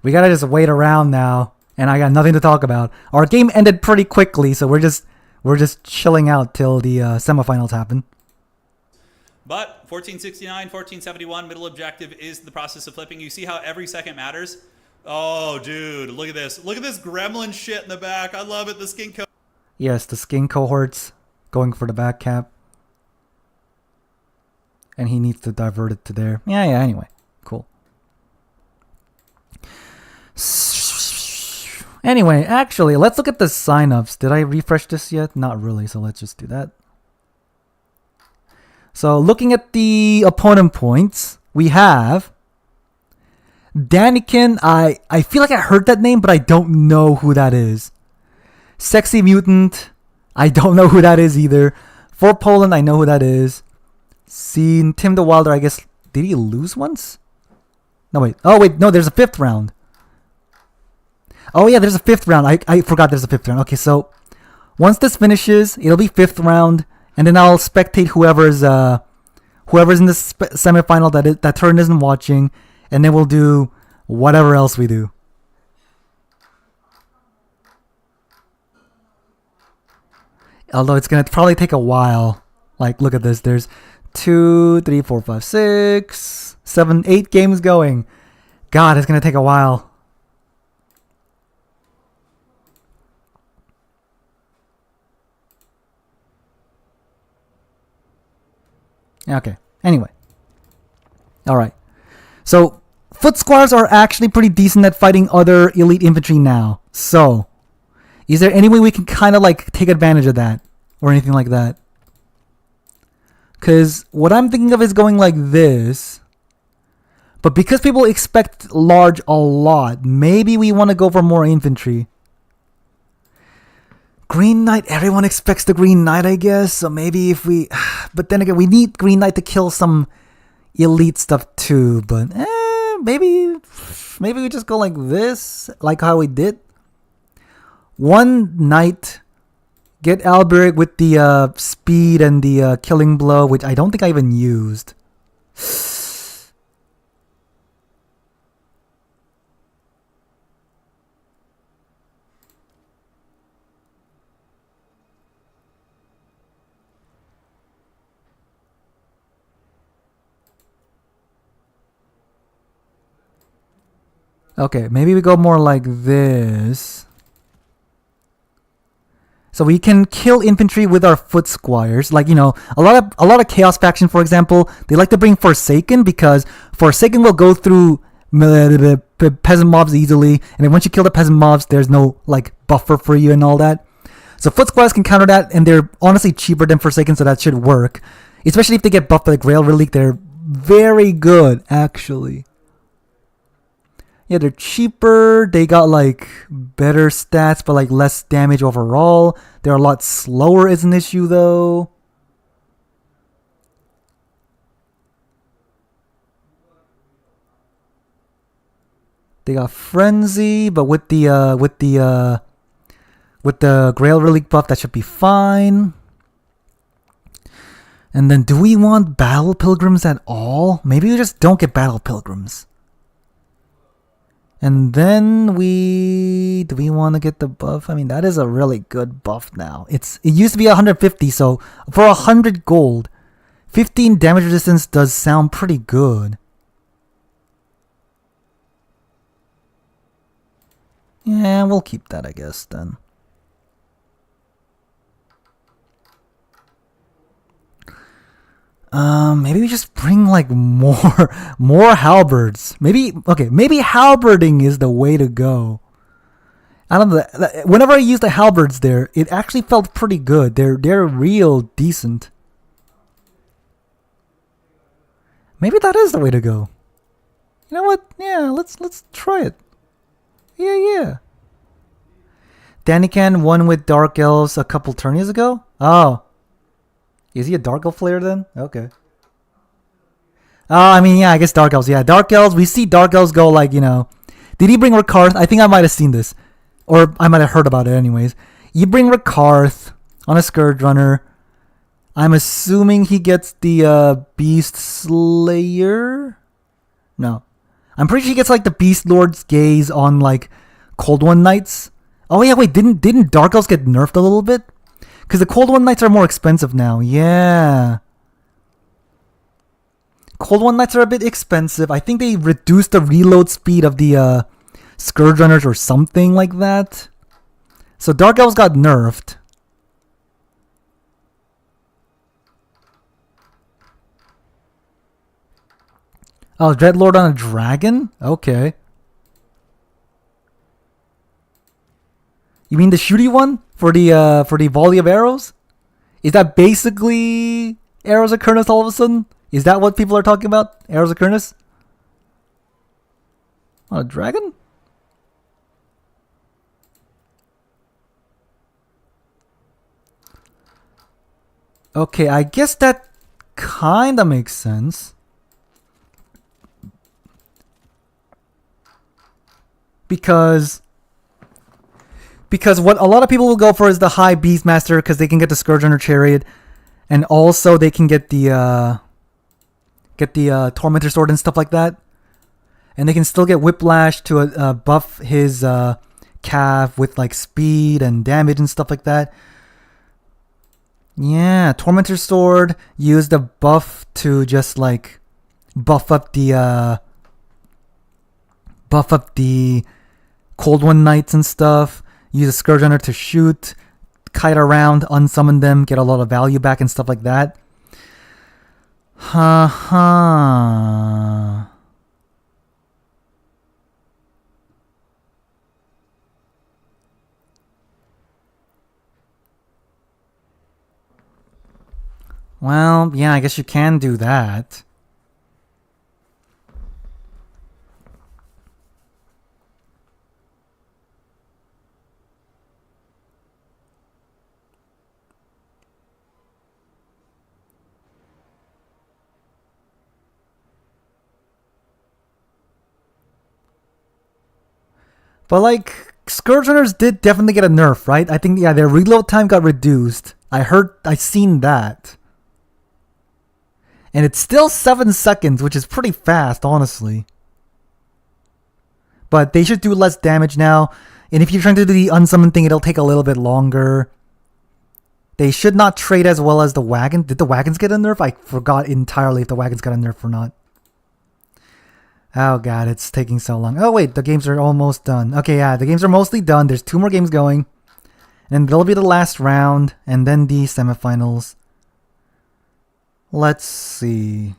Speaker 1: We gotta just wait around now, and I got nothing to talk about. Our game ended pretty quickly, so we're just chilling out till the semifinals happen.
Speaker 2: But 1469, 1471, middle objective is the process of flipping. You see how every second matters? Oh, dude, look at this. Look at this gremlin shit in the back. I love it. The skin coat.
Speaker 1: Yes, the skin cohorts going for the back cap. And he needs to divert it to there. Yeah, anyway. Cool. Anyway, actually, let's look at the signups. Did I refresh this yet? Not really, so let's just do that. So, looking at the opponent points, we have Daniken. I feel like I heard that name, but I don't know who that is. Sexy Mutant. I don't know who that is either. For Poland, I know who that is. Seen Tim the Wilder, I guess. Did he lose once? No, wait. Oh, wait. No, there's a 5th round. Oh, yeah, there's a 5th round. I forgot there's a 5th round. Okay, so once this finishes, it'll be 5th round. And then I'll spectate whoever's in the semifinal that turn isn't watching. And then we'll do whatever else we do. Although it's going to probably take a while. Like, look at this. There's 2, 3, 4, 5, 6, 7, 8 games going. God, it's going to take a while. Okay. Anyway. Alright. So, foot squires are actually pretty decent at fighting other elite infantry now. So, is there any way we can kind of like take advantage of that? Or anything like that? Because what I'm thinking of is going like this. But because people expect large a lot, maybe we want to go for more infantry. Green Knight, everyone expects the Green Knight, I guess. So maybe if we... But then again, we need Green Knight to kill some elite stuff too. But maybe we just go like this. Like how we did. One Knight. Get Alberic with the speed and the killing blow, which I don't think I even used. Okay, maybe we go more like this. So we can kill infantry with our foot squires. Like, you know, a lot of Chaos faction, for example, they like to bring Forsaken because Forsaken will go through peasant mobs easily, and then once you kill the peasant mobs, there's no like buffer for you and all that. So foot squires can counter that, and they're honestly cheaper than Forsaken, so that should work. Especially if they get buffed by the Grail Relic, they're very good, actually. Yeah, they're cheaper. They got like better stats, but like less damage overall. They're a lot slower is an issue though. They got Frenzy, but with the Grail Relic buff, that should be fine. And then do we want Battle Pilgrims at all? Maybe we just don't get Battle Pilgrims. And then do we want to get the buff? I mean, that is a really good buff now. It used to be 150, so for 100 gold, 15 damage resistance does sound pretty good. Yeah, we'll keep that, I guess, then. Maybe we just bring like more halberds. Maybe halberding is the way to go. I don't know. Whenever I used the halberds there, it actually felt pretty good. They're real decent. Maybe that is the way to go. You know what? Yeah, let's try it. Yeah. Daniken won with Dark Elves a couple tourneys ago. Oh. Is he a Dark Elf player then? Okay. I mean, yeah, I guess Dark Elves. Yeah, Dark Elves. We see Dark Elves go like, Did he bring Rakarth? I think I might have seen this. Or I might have heard about it anyways. You bring Rakarth on a Scourge Runner. I'm assuming he gets the Beast Slayer? No. I'm pretty sure he gets like the Beast Lord's Gaze on like Cold One Knights. Oh yeah, wait, didn't Dark Elves get nerfed a little bit? Because the Cold One Knights are more expensive now. Yeah. Cold One Knights are a bit expensive. I think they reduced the reload speed of the Scourge Runners or something like that. So Dark Elves got nerfed. Oh, Dreadlord on a dragon? Okay. You mean the shooty one? For the volley of arrows? Is that basically Arrows of Kurnus all of a sudden? Is that what people are talking about? Arrows of Kurnus? On a dragon? Okay, I guess that kinda makes sense. Because what a lot of people will go for is the high Beastmaster because they can get the Scourge Runner Chariot, and also they can get the Tormentor Sword and stuff like that, and they can still get Whiplash to buff his Cav with like speed and damage and stuff like that. Yeah, Tormentor Sword, use the buff to just like buff up the Cold One Knights and stuff. Use a Scourge Runner to shoot, kite around, unsummon them, get a lot of value back and stuff like that. Ha. Well, yeah, I guess you can do that. But like, Scourge Runners did definitely get a nerf, right? I think, yeah, their reload time got reduced. I seen that. And it's still 7 seconds, which is pretty fast, honestly. But they should do less damage now. And if you're trying to do the unsummon thing, it'll take a little bit longer. They should not trade as well as the wagon. Did the wagons get a nerf? I forgot entirely if the wagons got a nerf or not. Oh god, it's taking so long. Oh wait, the games are almost done. Okay, yeah, the games are mostly done. There's 2 more games going. And that'll be the last round, and then the semifinals. Let's see.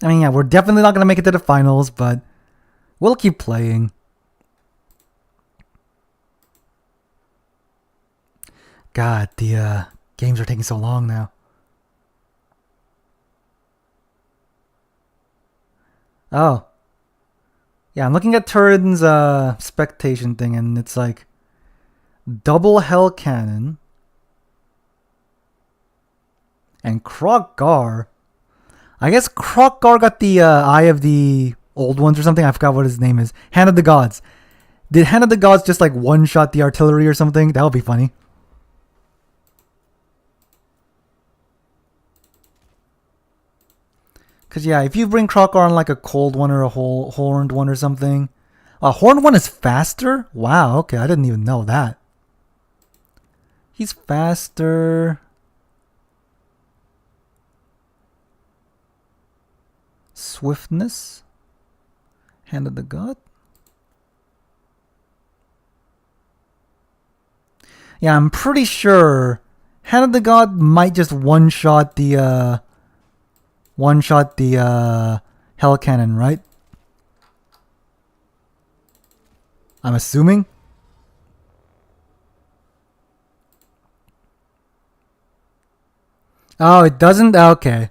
Speaker 1: I mean, yeah, we're definitely not going to make it to the finals, but we'll keep playing. God, the games are taking so long now. Oh. Yeah, I'm looking at Turin's spectation thing, and it's like double Hell Cannon and Krog-Gar. I guess Krog-Gar got the Eye of the Old Ones or something. I forgot what his name is. Hand of the Gods. Did Hand of the Gods just like one-shot the artillery or something? That would be funny. Because, yeah, if you bring Krog-Gar on like a cold one or a horned one or something. A horned one is faster? Wow, okay, I didn't even know that. He's faster. Swiftness. Hand of the God. Yeah, I'm pretty sure Hand of the God might just one-shot the Hell Cannon, right? I'm assuming. Oh, it doesn't? Okay.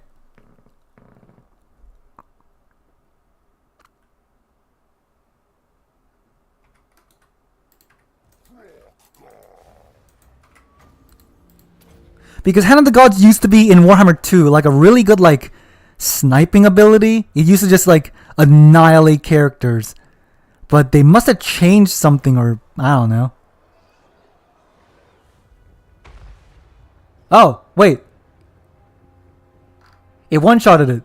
Speaker 1: Because Hand of the Gods used to be in Warhammer 2 like a really good like sniping ability. It used to just like annihilate characters. But they must have changed something, or I don't know. Oh, wait. It one-shotted it.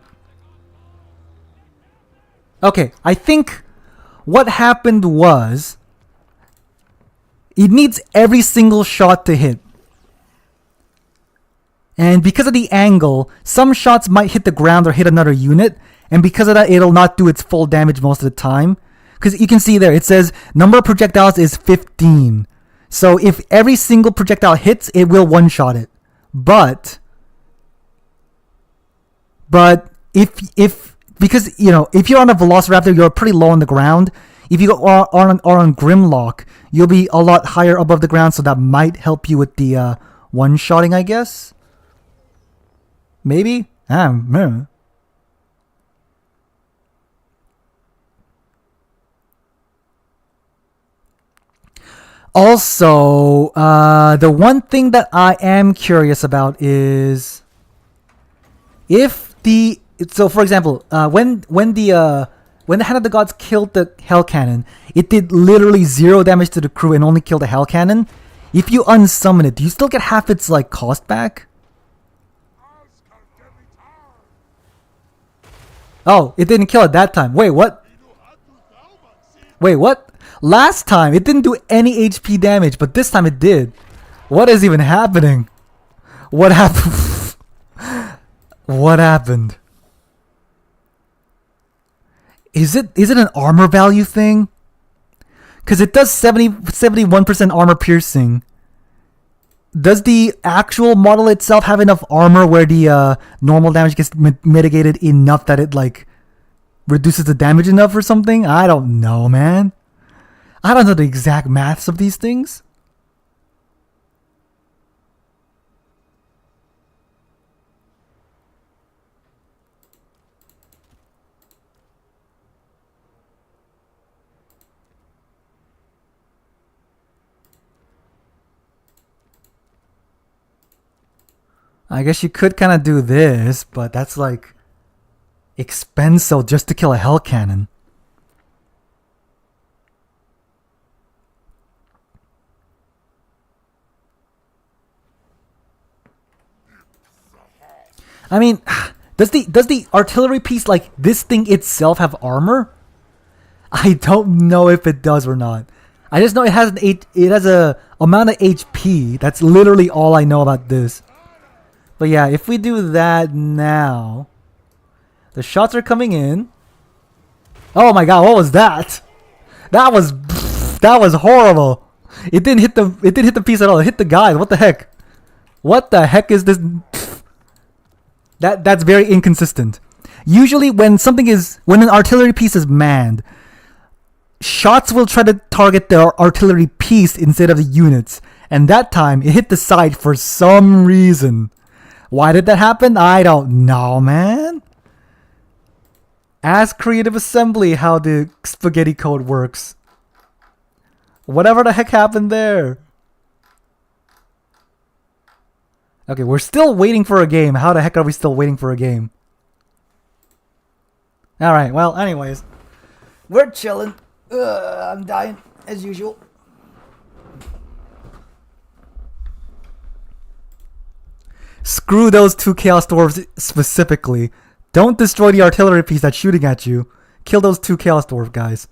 Speaker 1: Okay, I think what happened was it needs every single shot to hit. And because of the angle, some shots might hit the ground or hit another unit, and because of that, it'll not do its full damage most of the time. Because you can see there, it says number of projectiles is 15. So if every single projectile hits, it will one-shot it. But if because you know, if you're on a Velociraptor, you're pretty low on the ground. If you are on Grimlock, you'll be a lot higher above the ground, so that might help you with the one-shotting, I guess. Maybe? I don't know. Also, the one thing that I am curious about is if the for example, when the Hand of the Gods killed the Hell Cannon, it did literally 0 damage to the crew and only killed the Hell Cannon. If you unsummon it, do you still get half its like cost back? Oh, it didn't kill it that time. Wait, what? Wait, what? Last time, it didn't do any HP damage, but this time it did. What is even happening? What happened? What happened? Is it an armor value thing? Because it does 71% armor piercing. Does the actual model itself have enough armor where the normal damage gets mitigated enough that it like reduces the damage enough or something? I don't know, man. I don't know the exact maths of these things. I guess you could kind of do this, but that's like expensive just to kill a Hell Cannon. I mean, does the artillery piece like this thing itself have armor? I don't know if it does or not. I just know it has a amount of HP. That's literally all I know about this. But yeah, if we do that now, the shots are coming in. Oh my god, what was that? That was horrible. It didn't hit the piece at all. It hit the guy. What the heck? What the heck is this? That's very inconsistent. Usually when an artillery piece is manned, shots will try to target the artillery piece instead of the units. And that time it hit the side for some reason. Why did that happen? I don't know, man. Ask Creative Assembly how the spaghetti code works. Whatever the heck happened there. Okay, we're still waiting for a game. How the heck are we still waiting for a game? Alright, well, anyways. We're chilling. I'm dying, as usual. Screw those 2 Chaos Dwarves specifically. Don't destroy the artillery piece that's shooting at you. Kill those 2 Chaos Dwarf guys.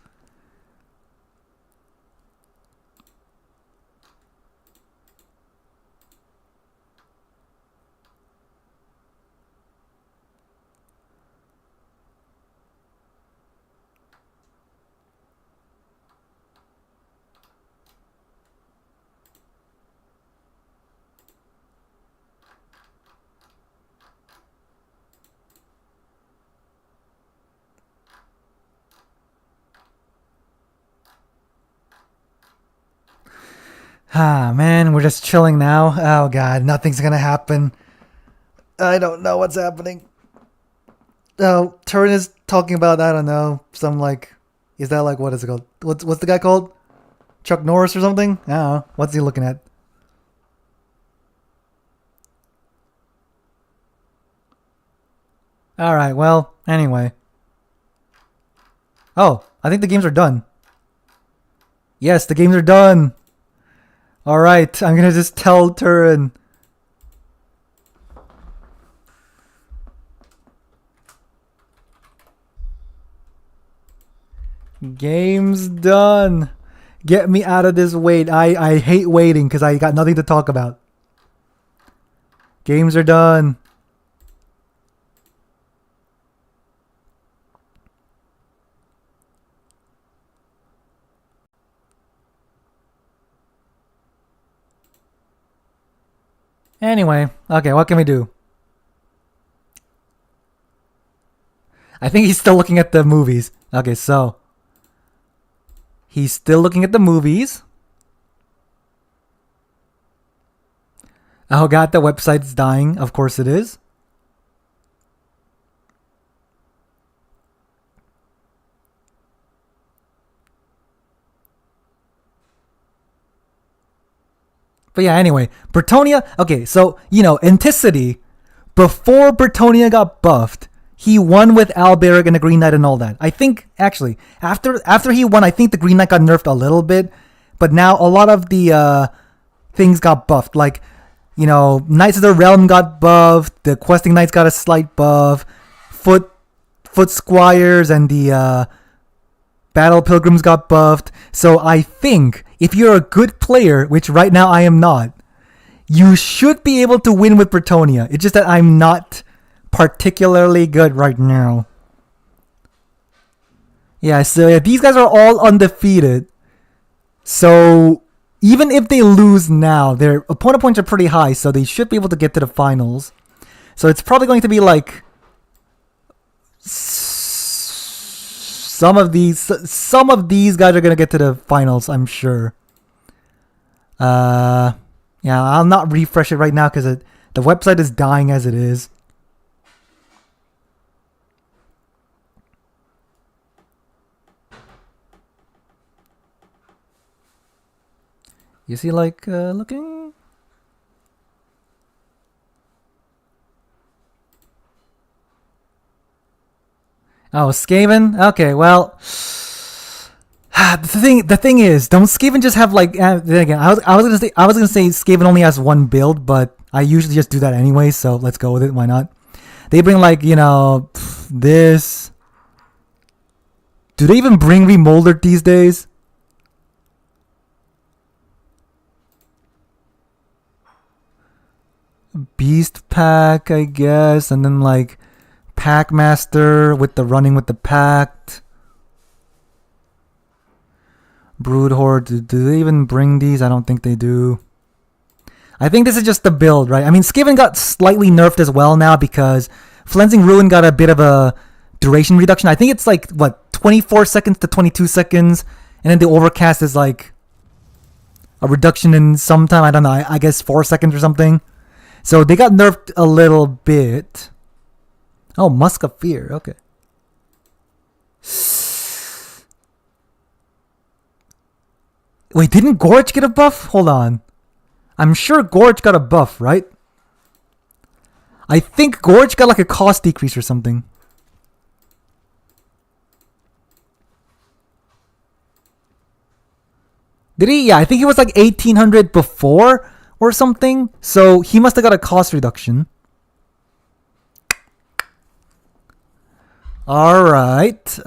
Speaker 1: Ah, man, we're just chilling now. Oh, God, nothing's gonna happen. I don't know what's happening. Oh, Turin is talking about, I don't know, some like... Is that like, what is it called? What's the guy called? Chuck Norris or something? I don't know. What's he looking at? Alright, well, anyway. Oh, I think the games are done. Yes, the games are done. Alright, I'm gonna just tell Turin. Game's done. Get me out of this wait. I hate waiting because I got nothing to talk about. Games are done. Anyway, okay, what can we do? I think he's still looking at the movies. Okay, so he's still looking at the movies. Oh god, the website's dying. Of course it is. But yeah, anyway, Bretonnia. Okay, so, Anticity, before Bretonnia got buffed, he won with Alberic and the Green Knight and all that. I think, actually, after he won, I think the Green Knight got nerfed a little bit. But now a lot of the things got buffed. Like, Knights of the Realm got buffed. The Questing Knights got a slight buff. Foot Squires and the Battle Pilgrims got buffed. So I think if you're a good player, which right now I am not, you should be able to win with Bretonnia. It's just that I'm not particularly good right now. Yeah, so yeah, these guys are all undefeated. So even if they lose now, their opponent points are pretty high, so they should be able to get to the finals. So it's probably going to be like some of these guys are gonna get to the finals, I'm sure. Yeah, I'll not refresh it right now because the website is dying as it is. You see, like, looking? Oh, Skaven? Okay, well, the thing is, don't Skaven just have like? Then again, I was gonna say Skaven only has one build, but I usually just do that anyway. So let's go with it. Why not? They bring like this. Do they even bring Remoldered these days? Beast Pack, I guess, and then like Packmaster with the running with the Pact. Brood Horde, do they even bring these? I don't think they do. I think this is just the build, right? I mean, Skaven got slightly nerfed as well now because Flensing Ruin got a bit of a duration reduction. I think it's like, 24 seconds to 22 seconds. And then the Overcast is like a reduction in some time. I don't know. I guess 4 seconds or something. So they got nerfed a little bit. Oh, Musk of Fear. Okay. Wait, didn't Gorge get a buff? Hold on. I'm sure Gorge got a buff, right? I think Gorge got like a cost decrease or something. Did he? Yeah, I think he was like 1800 before or something. So he must have got a cost reduction. Alright.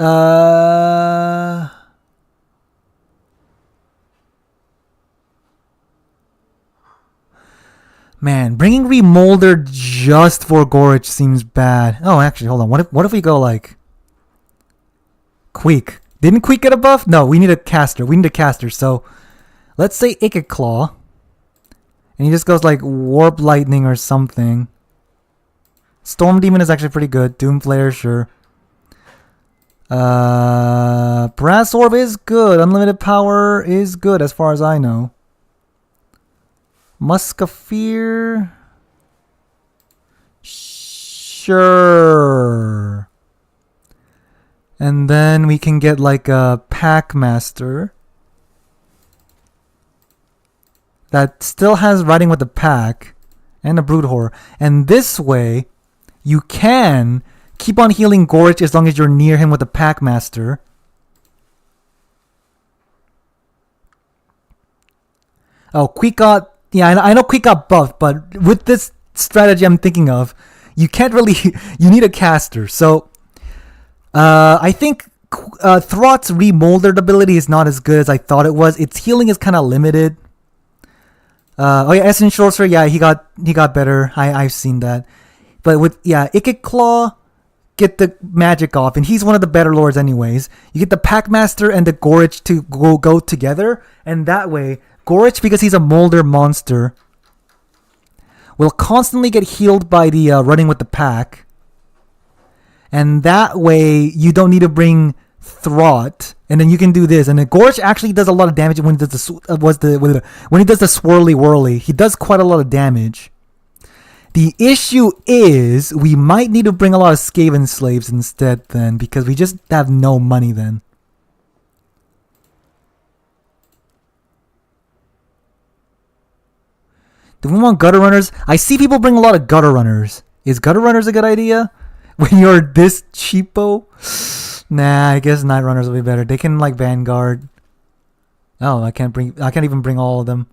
Speaker 1: Man, bringing Remoldered just for Gorge seems bad. Oh, actually, hold on. What if we go like Queek? Didn't Queek get a buff? No, we need a caster. So let's say Ikit Claw. And he just goes like Warp Lightning or something. Storm Demon is actually pretty good. Doom Flare, sure. Brass Orb is good. Unlimited Power is good as far as I know. Musk of Fear. Sure. And then we can get like a Packmaster that still has riding with the pack and a Brood Horror. And this way, you can keep on healing Gorich as long as you're near him with the Packmaster. Oh, Queek got... Yeah, I know Queek got buffed, but with this strategy I'm thinking of, you can't really... You need a caster. So, I think Throt's Remoldered ability is not as good as I thought it was. Its healing is kind of limited. Oh yeah, Essence Sorcerer, yeah, he got better. I've seen that. But with, yeah, Ikit Claw, get the magic off, and he's one of the better lords anyways. You get the Packmaster and the Gorich to go together, and that way, Gorich, because he's a Molder monster, will constantly get healed by the running with the pack. And that way, you don't need to bring Throt, and then you can do this. And then Gorich actually does a lot of damage when he does when he does the swirly whirly. He does quite a lot of damage. The issue is we might need to bring a lot of Skaven slaves instead then, because we just have no money then. Do we want gutter runners? I see people bring a lot of gutter runners. Is gutter runners a good idea when you're this cheapo? Nah, I guess Night Runners will be better. They can like Vanguard. Oh, I can't even bring all of them.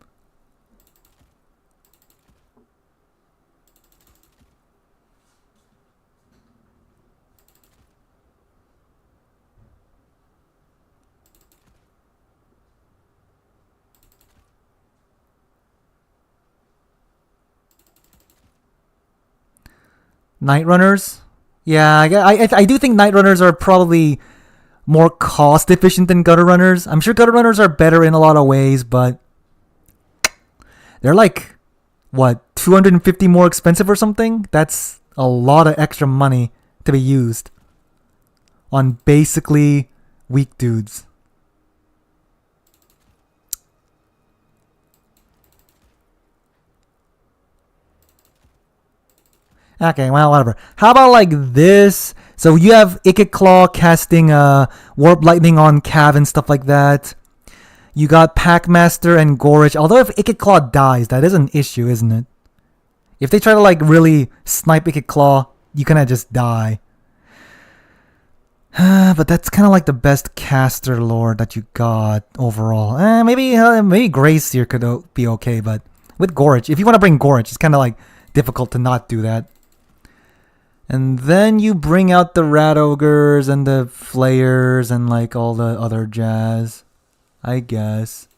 Speaker 1: Night Runners? Yeah, I do think Night Runners are probably more cost efficient than Gutter Runners. I'm sure Gutter Runners are better in a lot of ways, but they're like, what, 250 more expensive or something? That's a lot of extra money to be used on basically weak dudes. Okay, well, whatever. How about like this? So you have Ikit Claw casting Warp Lightning on Cav and stuff like that. You got Packmaster and Gorich. Although if Ikit Claw dies, that is an issue, isn't it? If they try to like really snipe Ikit Claw, you kind of just die. But that's kind of like the best caster lord that you got overall. Maybe Grayseer could be okay, but with Gorich, if you want to bring Gorich, it's kind of like difficult to not do that. And then you bring out the Rat Ogres and the Flayers and like all the other jazz, I guess.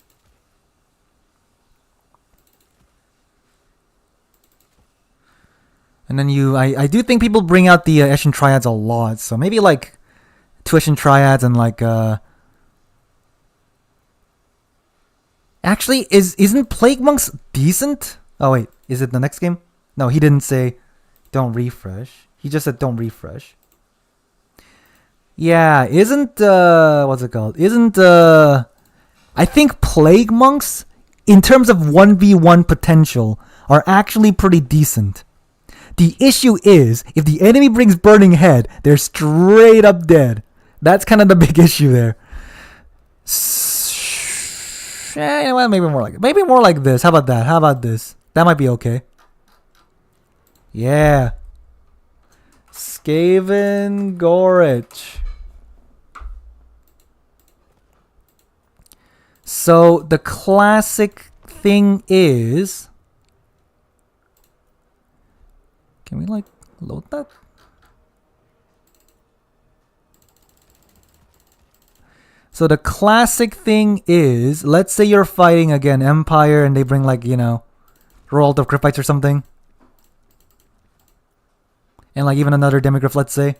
Speaker 1: And then I do think people bring out the Eshin Triads a lot. So maybe like 2 Eshin Triads and like actually isn't Plague Monks decent? Oh wait, is it the next game? No, he didn't say don't refresh. He just said don't refresh. Yeah, isn't what's it called? Isn't I think Plague Monks in terms of 1v1 potential are actually pretty decent. The issue is if the enemy brings Burning Head, they're straight up dead. That's kind of the big issue there. You know what? Maybe more like this. How about that? How about this? That might be okay. Yeah. Skaven Gorich. So the classic thing is, can we like load that? So the classic thing is, let's say you're fighting again Empire and they bring like, you know, Herald of Cryptites or something. And like even another Demigryph, let's say.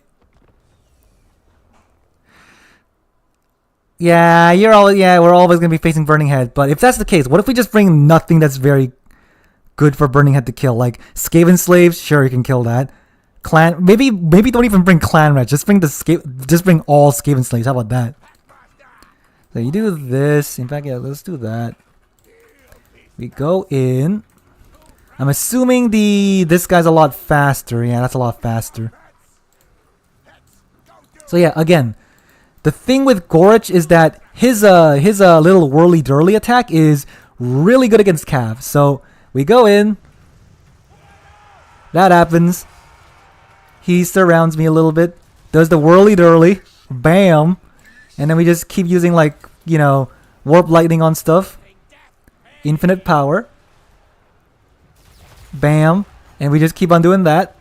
Speaker 1: Yeah, we're always gonna be facing Burning Head. But if that's the case, what if we just bring nothing that's very good for Burning Head to kill? Like Skaven Slaves, sure you can kill that. Clan, maybe don't even bring Clan Rats. Just bring all Skaven Slaves. How about that? So you do this. In fact, yeah, let's do that. We go in. I'm assuming this guy's a lot faster. Yeah, that's a lot faster. So yeah, again, the thing with Gorich is that his little whirly dirly attack is really good against Cav. So we go in. That happens. He surrounds me a little bit. Does the whirly dirly. Bam. And then we just keep using like, you know, warp lightning on stuff. Infinite power. Bam. And we just keep on doing that.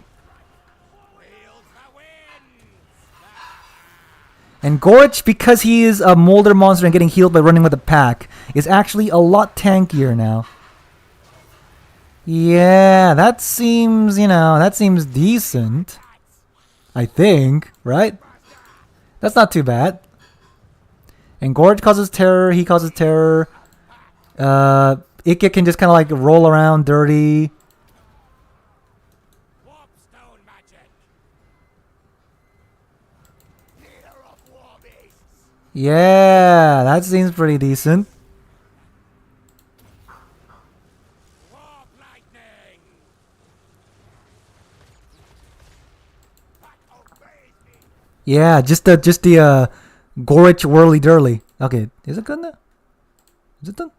Speaker 1: And Gorch, because he is a molder monster and getting healed by running with a pack, is actually a lot tankier now. Yeah, that seems, you know, that seems decent. I think, right? That's not too bad. And Gorge causes terror, he causes terror. Ikka can just kind of like roll around dirty.
Speaker 4: Warpstone magic. Leader of war beasts.
Speaker 1: Yeah, that seems pretty decent.
Speaker 4: Warp lightning. Pack obeys me.
Speaker 1: Yeah, just the Gorich whirly dirly. Okay, is it good now? Is it done?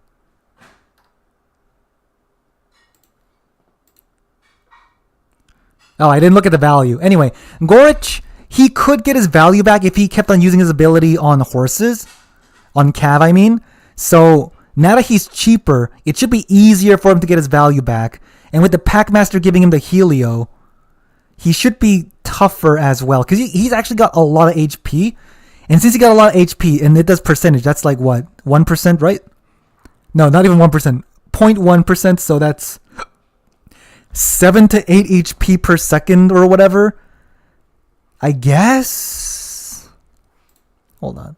Speaker 1: Oh, I didn't look at the value. Anyway, Gorich, he could get his value back if he kept on using his ability on horses. On Cav, I mean. So, now that he's cheaper, it should be easier for him to get his value back. And with the Packmaster giving him the Helio, he should be tougher as well. Because he's actually got a lot of HP. And since he got a lot of HP, and it does percentage, that's like what? 1%, right? No, not even 1%. 0.1%, so that's 7 to 8 HP per second or whatever. I guess? Hold on.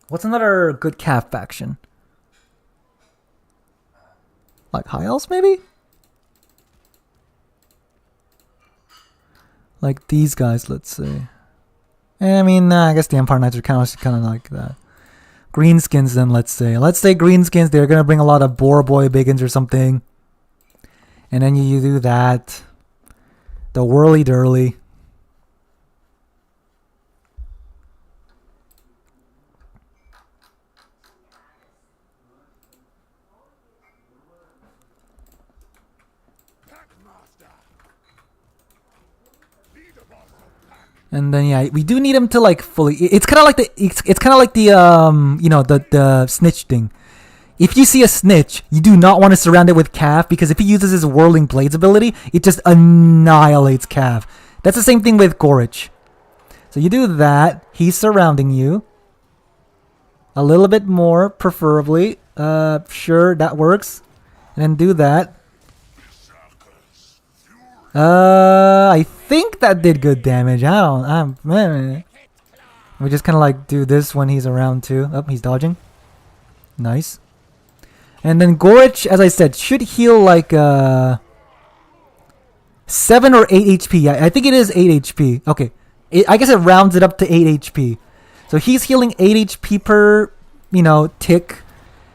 Speaker 1: What's another good calf faction? Like High Elves, maybe? Like these guys, let's say. I mean, I guess the Empire Knights are kind of like that. Greenskins, then, let's say. Let's say Greenskins, they're going to bring a lot of Boar Boy Biggins or something. And then you do that. The Whirly Dirly.
Speaker 4: Packmaster. Leader of the pack.
Speaker 1: And then yeah, we do need him to like fully. It's kind of like the you know, the snitch thing. If you see a snitch, you do not want to surround it with Calf because if he uses his Whirling Blades ability, it just annihilates Calf. That's the same thing with Gorich. So you do that. He's surrounding you. A little bit more, preferably. Sure, that works. And then do that. I think that did good damage. Man. We just kind of like do this when he's around too. Oh, he's dodging. Nice. And then Gorich, as I said, should heal like 7 or 8 HP. I think it is 8 HP. Okay. I guess it rounds it up to 8 HP. So he's healing 8 HP per, you know, tick.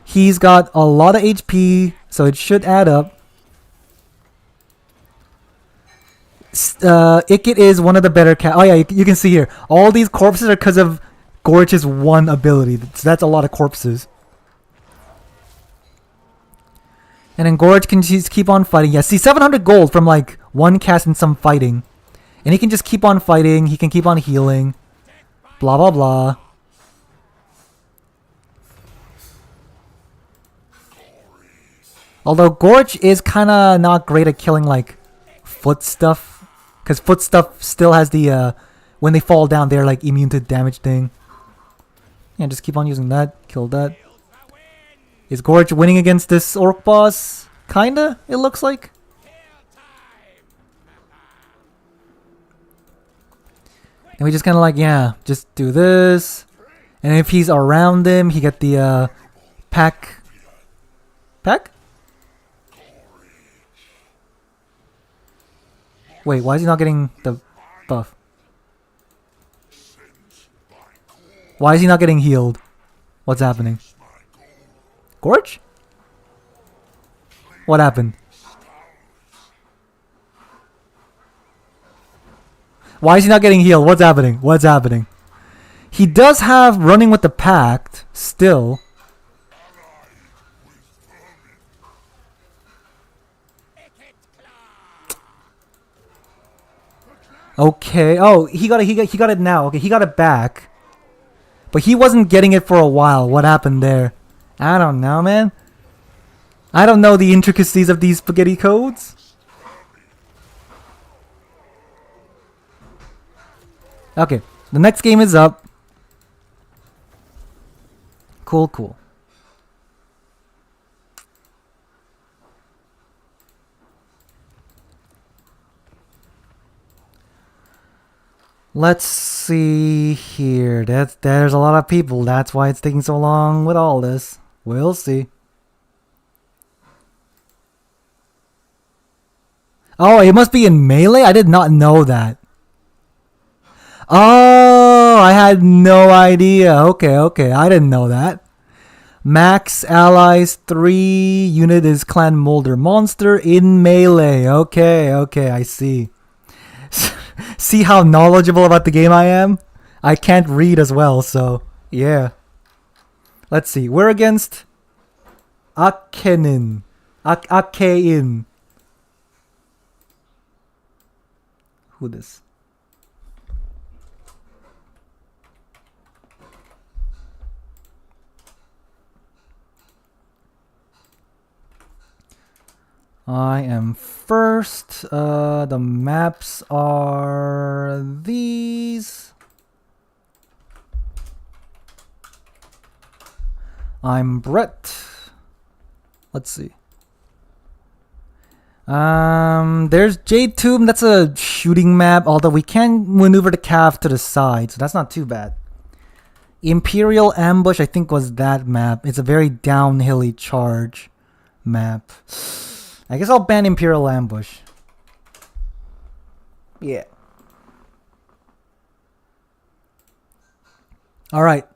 Speaker 1: He's got a lot of HP, so it should add up. Ikit is one of the better Oh yeah, you can see here. All these corpses are because of Gorich's one ability. So that's a lot of corpses. And then Gorich can just keep on fighting. Yeah, see, 700 gold from like one cast and some fighting. And he can just keep on fighting. He can keep on healing. Blah, blah, blah. Although Gorich is kind of not great at killing like foot stuff. Because foot stuff still has the, when they fall down, they're like immune to damage thing. Yeah, just keep on using that. Kill that. Is Gorich winning against this orc boss? Kinda, it looks like. And we just kind of like, yeah, just do this. And if he's around him, he get the pack. Pack? Wait, why is he not getting the buff? Why is he not getting healed? What's happening? Gorge? What happened? Why is he not getting healed? What's happening? What's happening? He does have running with the pact still. Okay. Oh, he got it now. Okay, he got it back. But he wasn't getting it for a while. What happened there? I don't know, man. I don't know the intricacies of these spaghetti codes. Okay, the next game is up. Cool, cool. Let's see here. There's a lot of people. That's why it's taking so long with all this. We'll see. Oh, it must be in melee? I did not know that. Oh, I had no idea. Okay. I didn't know that. Max allies 3 unit is clan molder monster in melee. Okay, I see. See how knowledgeable about the game I am? I can't read as well, so yeah. Let's see. We're against Akenin. Akein. Who this? I am first. The maps are these. I'm Brett. Let's see. There's Jade Tomb. That's a shooting map, although we can maneuver the calf to the side, so that's not too bad. Imperial Ambush, I think, was that map. It's a very downhilly charge map. I guess I'll ban Imperial Ambush. Yeah. Alright.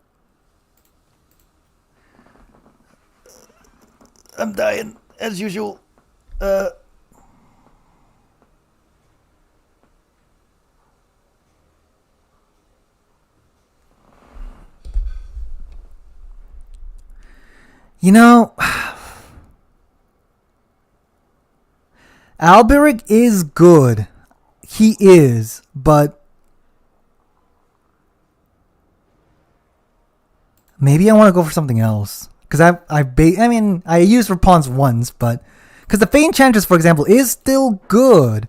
Speaker 1: I'm dying, as usual. You know, Alberic is good. He is, but maybe I want to go for something else. Because I used for pawns once, but because the Fey Enchantress, for example, is still good.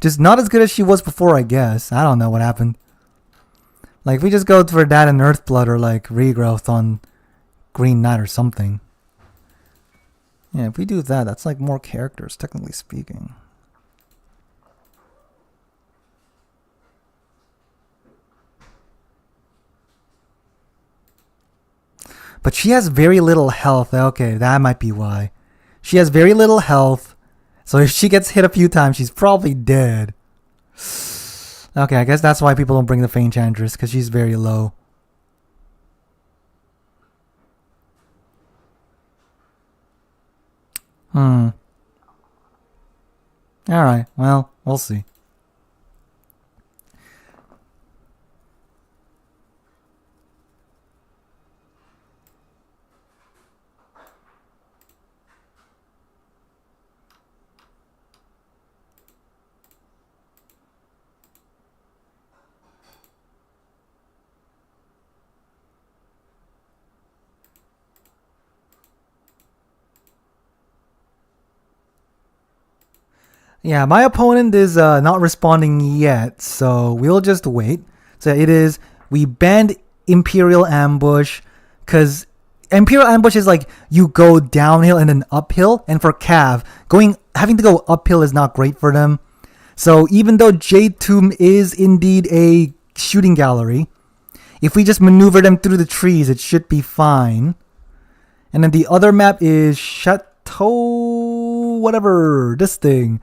Speaker 1: Just not as good as she was before, I guess. I don't know what happened. Like, if we just go for that and Earthblood or like Regrowth on Green Knight or something. Yeah, if we do that, that's like more characters, technically speaking. But she has very little health. Okay, that might be why. She has very little health. So if she gets hit a few times, she's probably dead. Okay, I guess that's why people don't bring the Fey Enchantress, because she's very low. Alright, well, we'll see. Yeah, my opponent is not responding yet, so we'll just wait. So it is, we banned Imperial Ambush, because Imperial Ambush is like, you go downhill and then uphill, and for Cav, having to go uphill is not great for them. So even though Jade Tomb is indeed a shooting gallery, if we just maneuver them through the trees, it should be fine. And then the other map is Chateau, whatever, this thing.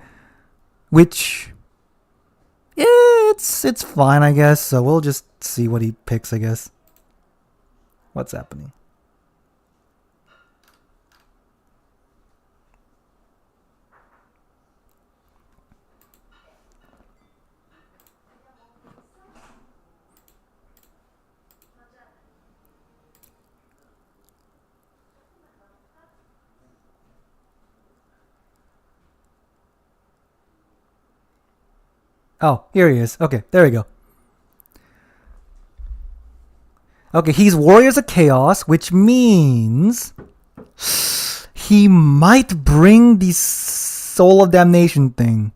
Speaker 1: Which, yeah, it's fine, I guess. So we'll just see what he picks, I guess. What's happening? Oh, here he is. Okay, there we go. Okay, he's Warriors of Chaos, which means he might bring the Soul of Damnation thing.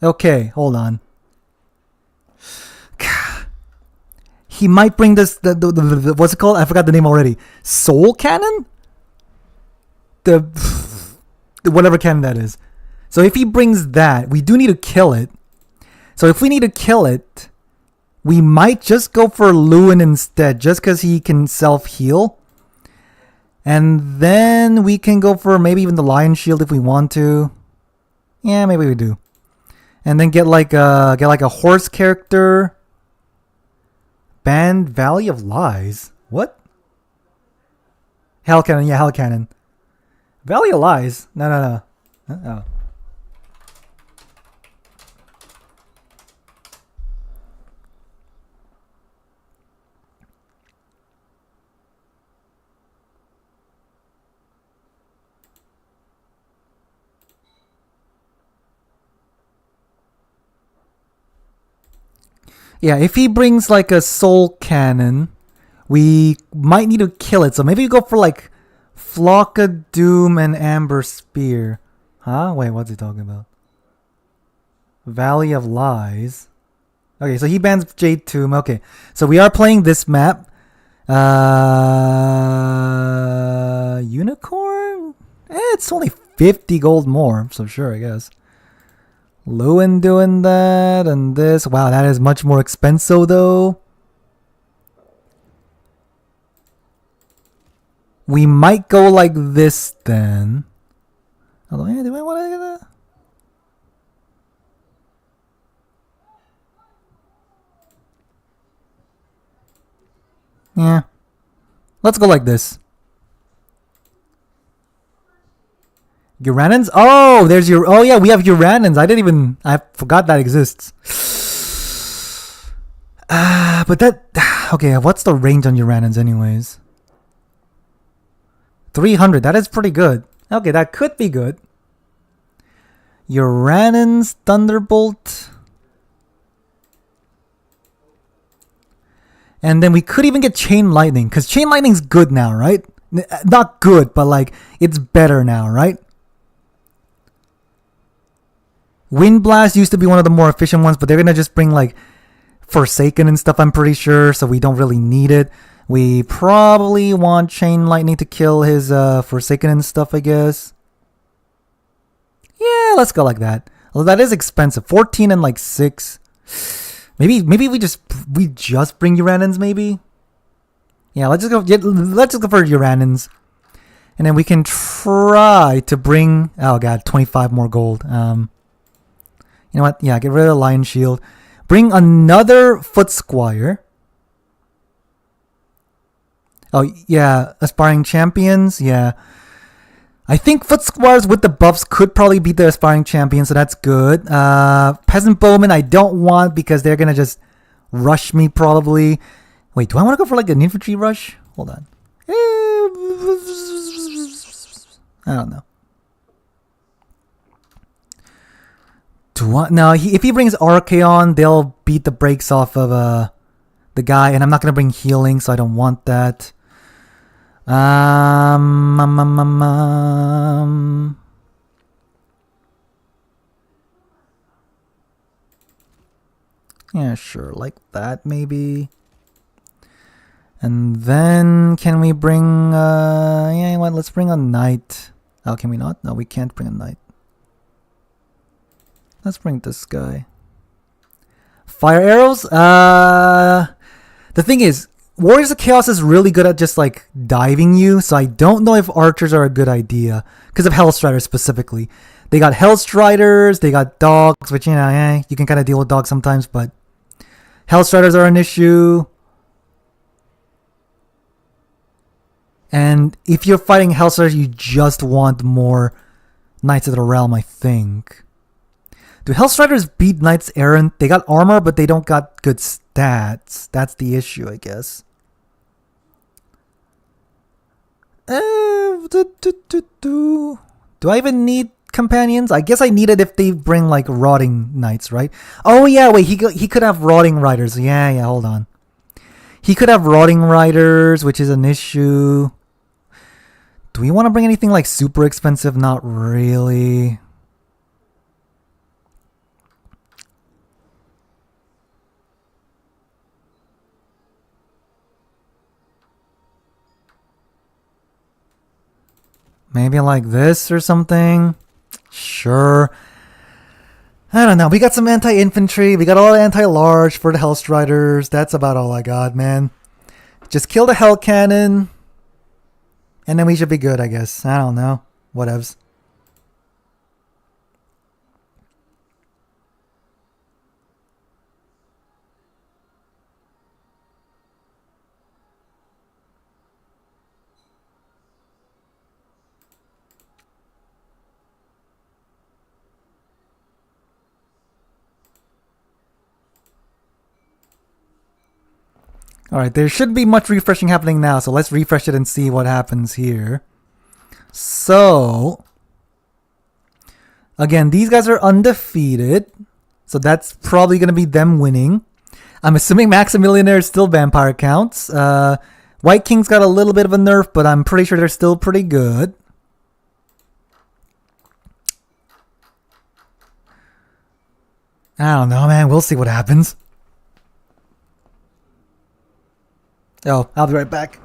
Speaker 1: Okay, hold on. He might bring this, the what's it called? I forgot the name already. Soul Cannon? The whatever cannon that is. So if he brings that, we do need to kill it. So if we need to kill it, we might just go for Lewin instead, just because he can self-heal. And then we can go for maybe even the Lion Shield if we want to. Yeah, maybe we do. And then get like a horse character. Banned Valley of Lies. What? Hell Cannon, yeah, Hell Cannon. Valley of Lies. No. Oh. Yeah, if he brings like a soul cannon, we might need to kill it. So maybe we go for like Flock of Doom and Amber Spear. Huh? Wait, what's he talking about? Valley of Lies. Okay, so he bans Jade Tomb. Okay, so we are playing this map. Unicorn? It's only 50 gold more, so sure, I guess. Lewin doing that, and this. Wow, that is much more expensive though. We might go like this then. Although, yeah, do I want to get that? Yeah. Let's go like this. Uranans? Oh, there's your. Oh yeah, we have Uranans. I forgot that exists. But that. Okay, what's the range on Uranans, anyways? 300. That is pretty good. Okay, that could be good. Uranans, Thunderbolt. And then we could even get Chain Lightning, because Chain Lightning's good now, right? Not good, but like, it's better now, right? Wind Blast used to be one of the more efficient ones, but they're gonna just bring like Forsaken and stuff, I'm pretty sure, so we don't really need it. We probably want Chain Lightning to kill his Forsaken and stuff, I guess. Yeah, let's go like that. Although that is expensive. 14 and like 6. Maybe we just bring Uranans, maybe? Yeah, let's just go for Uranans. And then we can try to bring, oh god, 25 more gold. You know what? Yeah, get rid of the Lion Shield. Bring another Foot Squire. Oh, yeah. Aspiring Champions. Yeah. I think Foot Squires with the buffs could probably beat the Aspiring Champions, so that's good. Peasant Bowmen I don't want because they're going to just rush me probably. Wait, do I want to go for like an infantry rush? Hold on. I don't know. No, if he brings Archaon, they'll beat the brakes off of the guy, and I'm not gonna bring healing, so I don't want that. Yeah, sure, like that maybe. And then can we bring? Yeah, you know what? Let's bring a knight. Oh, can we not? No, we can't bring a knight. Let's bring this guy. Fire arrows? The thing is, Warriors of Chaos is really good at just like diving you, so I don't know if archers are a good idea. Because of Hellstriders specifically. They got Hellstriders, they got dogs, which, you know, you can kind of deal with dogs sometimes, but Hellstriders are an issue. And if you're fighting Hellstriders, you just want more Knights of the Realm, I think. Do Hellstriders beat Knights Errant? They got armor, but they don't got good stats. That's the issue, I guess. Do I even need companions? I guess I need it if they bring like rotting knights, right? Oh yeah, wait, he could have rotting riders. Yeah, hold on. He could have rotting riders, which is an issue. Do we want to bring anything like super expensive? Not really. Maybe like this or something. Sure. I don't know. We got some anti-infantry. We got all anti-large for the Hellstriders. That's about all I got, man. Just kill the Hell Cannon. And then we should be good, I guess. I don't know. Whatevs. Alright, there shouldn't be much refreshing happening now, so let's refresh it and see what happens here. So, again, these guys are undefeated, so that's probably going to be them winning. I'm assuming Maximilianaire is still vampire counts. White King's got a little bit of a nerf, but I'm pretty sure they're still pretty good. I don't know, man. We'll see what happens. Oh, I'll be right back.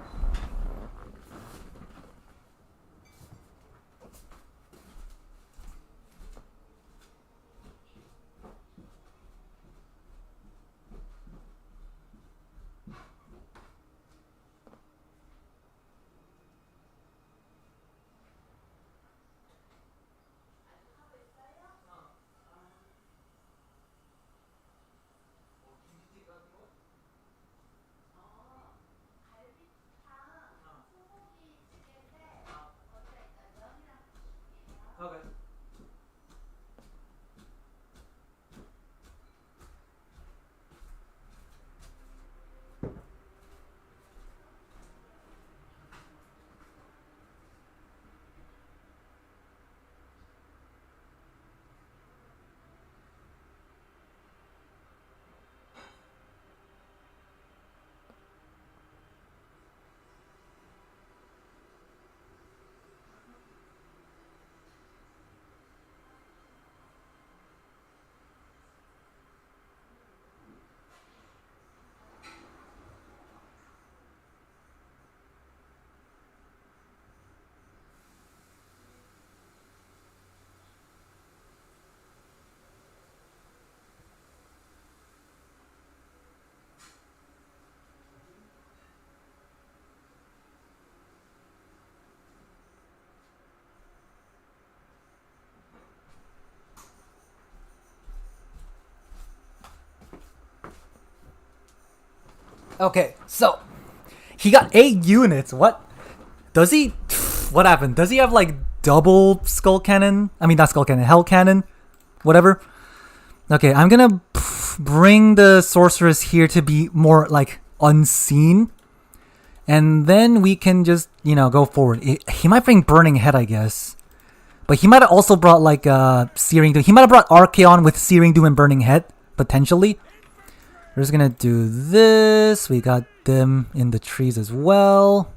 Speaker 1: Okay, so he got 8 units. What? Does he? What happened? Does he have like double skull cannon? I mean, not skull cannon, hell cannon, whatever. Okay, I'm gonna bring the sorceress here to be more like unseen, and then we can just go forward. He might bring burning head, I guess, but he might have also brought like searing doom. He might have brought Archaon with searing doom and burning head potentially. We're just gonna do this. We got them in the trees as well.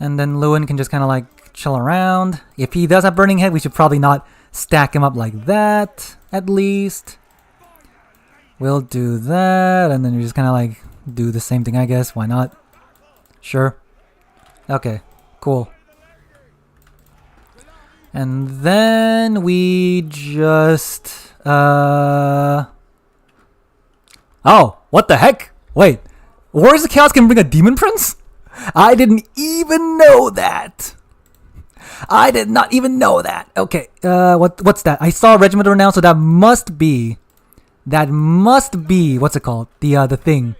Speaker 1: And then Lewin can just kind of like chill around. If he does have burning head, we should probably not stack him up like that, at least. We'll do that, and then we just kind of like do the same thing, I guess. Why not? Sure. Okay, cool. And then we just... Oh, what the heck? Wait, Warriors of Chaos can bring a Demon Prince? I didn't even know that. I did not even know that. Okay, what's that? I saw Regiment renowned, so that must be... what's it called? The thing.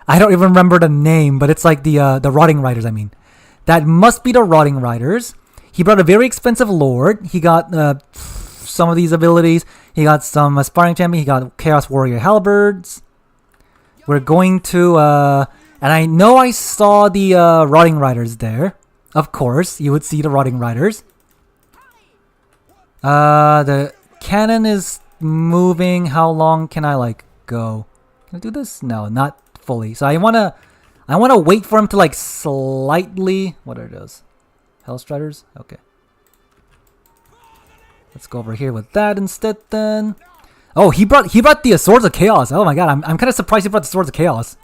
Speaker 1: I don't even remember the name, but it's like the Rotting Riders, I mean. That must be the Rotting Riders. He brought a very expensive Lord. He got some of these abilities. He got some Aspiring Champion. He got Chaos Warrior Halberds. We're going to And I know I saw the Rotting Riders there. Of course, you would see the Rotting Riders. The cannon is moving. How long can I like go? Can I do this? No, not fully. So I wanna wait for him to like slightly. What are those? Hellstriders? Okay. Let's go over here with that instead then. Oh, he brought the Swords of Chaos. Oh my god, I'm kind of surprised he brought the Swords of Chaos.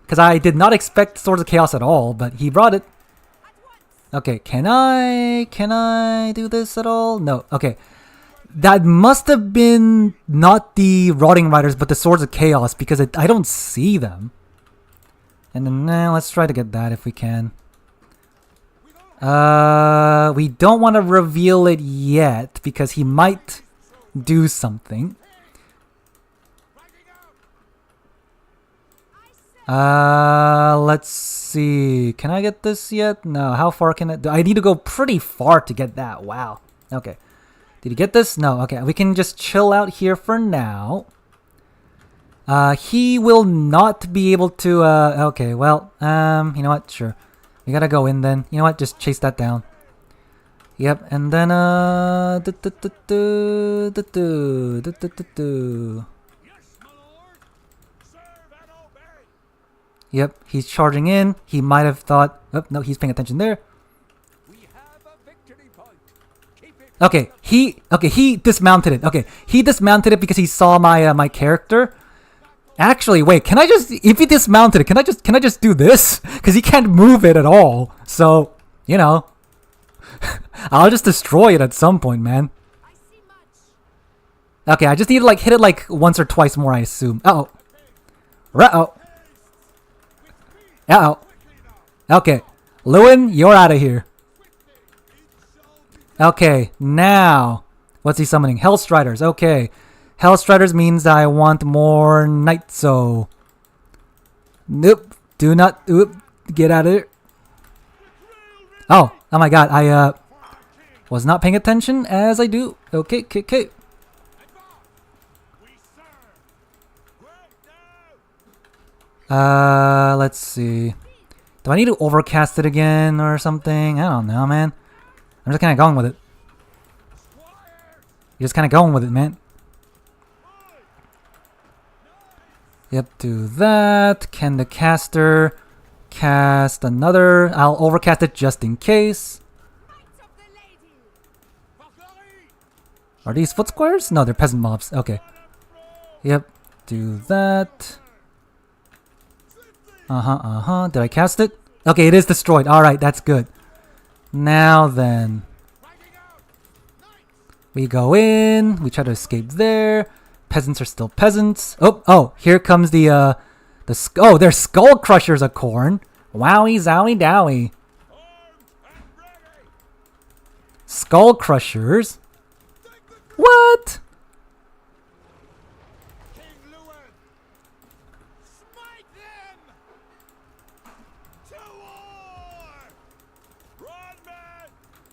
Speaker 1: Because I did not expect Swords of Chaos at all, but he brought it. Okay, can I do this at all? No. Okay. That must have been not the Rotting Riders, but the Swords of Chaos, because I don't see them. And then let's try to get that if we can. We don't want to reveal it yet, because he might do something. Let's see. Can I get this yet? No. How far can it? I need to go pretty far to get that. Wow. Okay. Did you get this? No. Okay. We can just chill out here for now. He will not be able to. Okay. Well. You know what? Sure. We gotta go in then. You know what? Just chase that down. Yep. And then Yep, he's charging in. He might have thought... Oh, no, he's paying attention there. Okay, he dismounted it. Okay, he dismounted it because he saw my my character. Actually, wait, can I just... If he dismounted it, can I just do this? Because he can't move it at all. So, you know. I'll just destroy it at some point, man. Okay, I just need to like hit it like once or twice more, I assume. Uh-oh. Uh-oh. Uh-oh. Okay. Lewin, you're out of here. Okay, now. What's he summoning? Hellstriders. Okay. Hellstriders means I want more Nightso. Nope. Do not. Oop. Get out of here. Oh my god. I was not paying attention as I do. Okay, okay. Let's see. Do I need to overcast it again or something? I don't know, man. I'm just kind of going with it. You're just kind of going with it, man. Yep, do that. Can the caster cast another? I'll overcast it just in case. Are these foot squares? No, they're peasant mobs. Okay. Yep, do that. Did I cast it? Okay, it is destroyed. Alright, that's good. Now then. We go in. We try to escape there. Peasants are still peasants. Oh, here comes the they're skull crushers of corn. Wowie zowie dowie. Skull crushers? What?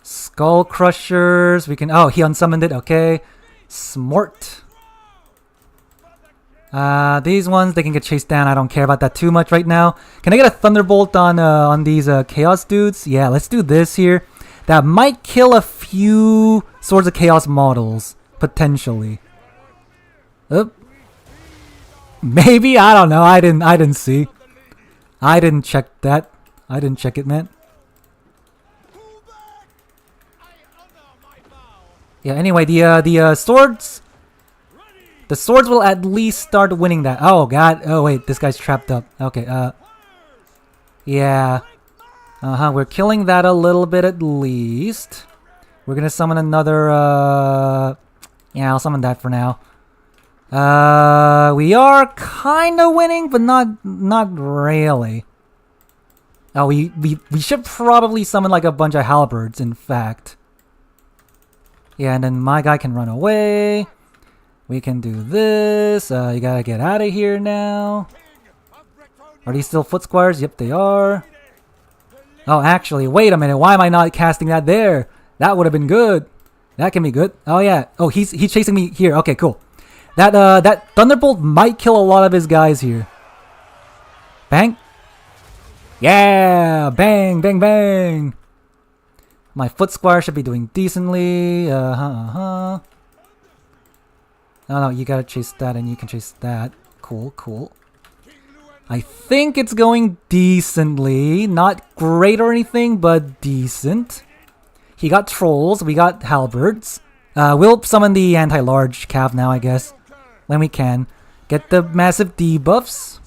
Speaker 1: Skull crushers. We can. Oh, he unsummoned it. Okay. Smort. These ones they can get chased down. I don't care about that too much right now. Can I get a thunderbolt on these chaos dudes? Yeah, let's do this here. That might kill a few Swords of Chaos models potentially. Maybe, I don't know. I didn't see. I didn't check that. I didn't check it, man. Yeah, anyway, the swords will at least start winning that. Oh god. Oh wait, this guy's trapped up. Okay, yeah. We're killing that a little bit at least. We're gonna summon another yeah, I'll summon that for now. We are kinda winning, but not really. Oh, we should probably summon like a bunch of halberds, in fact. Yeah, and then my guy can run away. We can do this. You gotta get out of here now. Are these still foot squares? Yep, they are. Oh, actually, wait a minute. Why am I not casting that there? That would have been good. That can be good. Oh yeah. Oh, he's chasing me here. Okay, cool. That thunderbolt might kill a lot of his guys here. Bang. Yeah! Bang, bang, bang! My foot squire should be doing decently. No, no, you gotta chase that and you can chase that. Cool, cool. I think it's going decently. Not great or anything, but decent. He got trolls, we got halberds. We'll summon the anti-large cav now, I guess. When we can. Get the massive debuffs.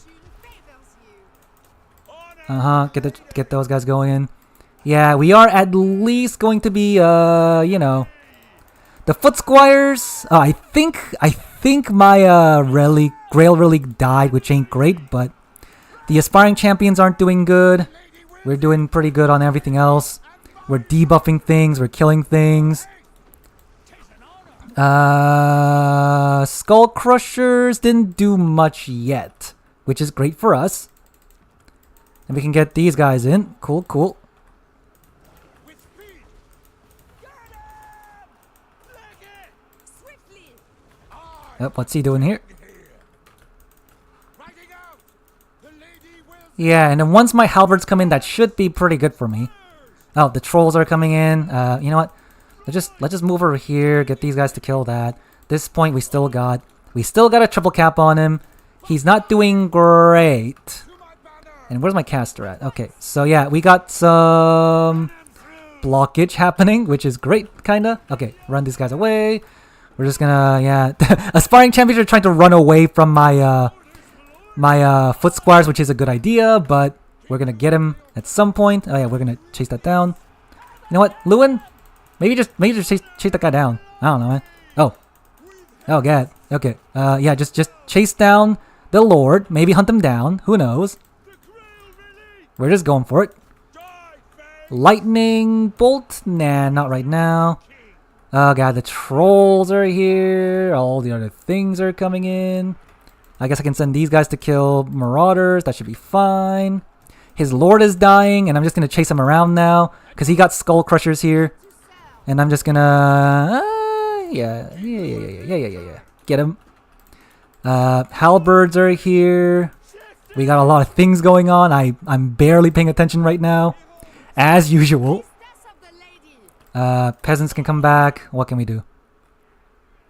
Speaker 1: Get those guys going. Yeah, we are at least going to be, you know, the foot squires. I think my Grail relic died, which ain't great, but the aspiring champions aren't doing good. We're doing pretty good on everything else. We're debuffing things. We're killing things. Skull Crushers didn't do much yet, which is great for us. And we can get these guys in. Cool, cool. Yep, what's he doing here? Yeah, and then once my halberds come in, that should be pretty good for me. Oh, the trolls are coming in. You know what? Let's just move over here. Get these guys to kill that. This point, we still got a triple cap on him. He's not doing great. And where's my caster at? Okay, so yeah, we got some blockage happening, which is great, kinda. Okay, run these guys away. We're just gonna, yeah. Aspiring champions are trying to run away from my foot squires, which is a good idea, but we're gonna get him at some point. Oh yeah, we're gonna chase that down. You know what, Lewin? Maybe just chase that guy down. I don't know, man. Oh god. Okay. Yeah, just chase down the Lord. Maybe hunt him down. Who knows? We're just going for it. Lightning bolt? Nah, not right now. Oh god, the trolls are here. All the other things are coming in. I guess I can send these guys to kill marauders. That should be fine. His lord is dying, and I'm just gonna chase him around now because he got skull crushers here, and I'm just gonna yeah. Get him. Halberds are here. We got a lot of things going on. I'm barely paying attention right now, as usual. Peasants can come back. What can we do?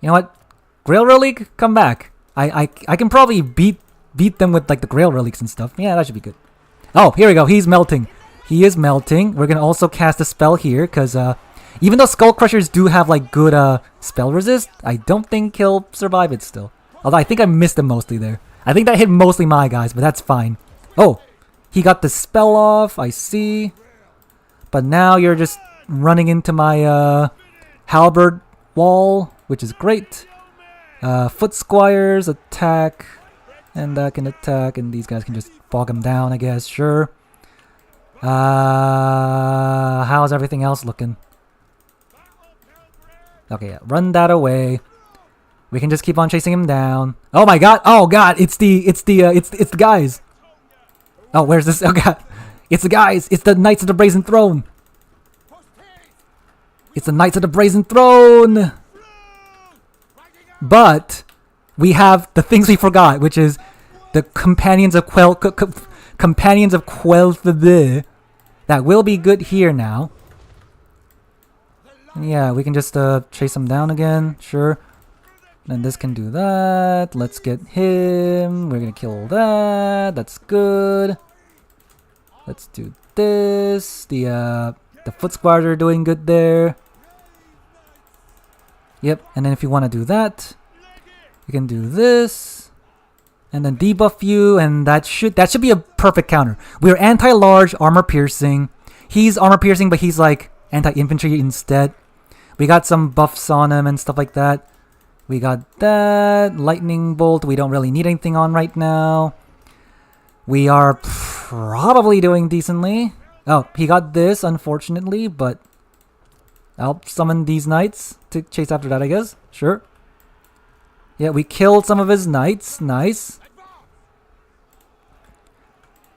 Speaker 1: You know what? Grail relic, come back. I can probably beat them with like the Grail relics and stuff. Yeah, that should be good. Oh, here we go. He's melting. He is melting. We're gonna also cast a spell here because even though Skull Crushers do have like good spell resist, I don't think he'll survive it still. Although I think I missed him mostly there. I think that hit mostly my guys, but that's fine. Oh, he got the spell off. I see. But now you're just running into my halberd wall, which is great. Foot squires attack, and that can attack, and these guys can just bog him down, I guess. Sure. How's everything else looking? Okay, yeah, run that away. We can just keep on chasing him down. Oh my god! Oh god! It's the guys. Oh, where's this? Oh god! It's the guys! It's the Knights of the Brazen Throne! It's the Knights of the Brazen Throne! But we have the things we forgot, which is the Companions of Companions of Quel'The. That will be good here now. Yeah, we can just chase him down again. Sure. And this can do that. Let's get him. We're gonna kill that. That's good. Let's do this. The foot squires are doing good there. Yep. And then if you want to do that, you can do this, and then debuff you, and that should be a perfect counter. We're anti-large, armor piercing. He's armor piercing, but he's like anti-infantry instead. We got some buffs on him and stuff like that. We got that. Lightning bolt. We don't really need anything on right now. We are probably doing decently. Oh, he got this, unfortunately, but I'll summon these knights to chase after that, I guess. Sure. Yeah, we killed some of his knights. Nice.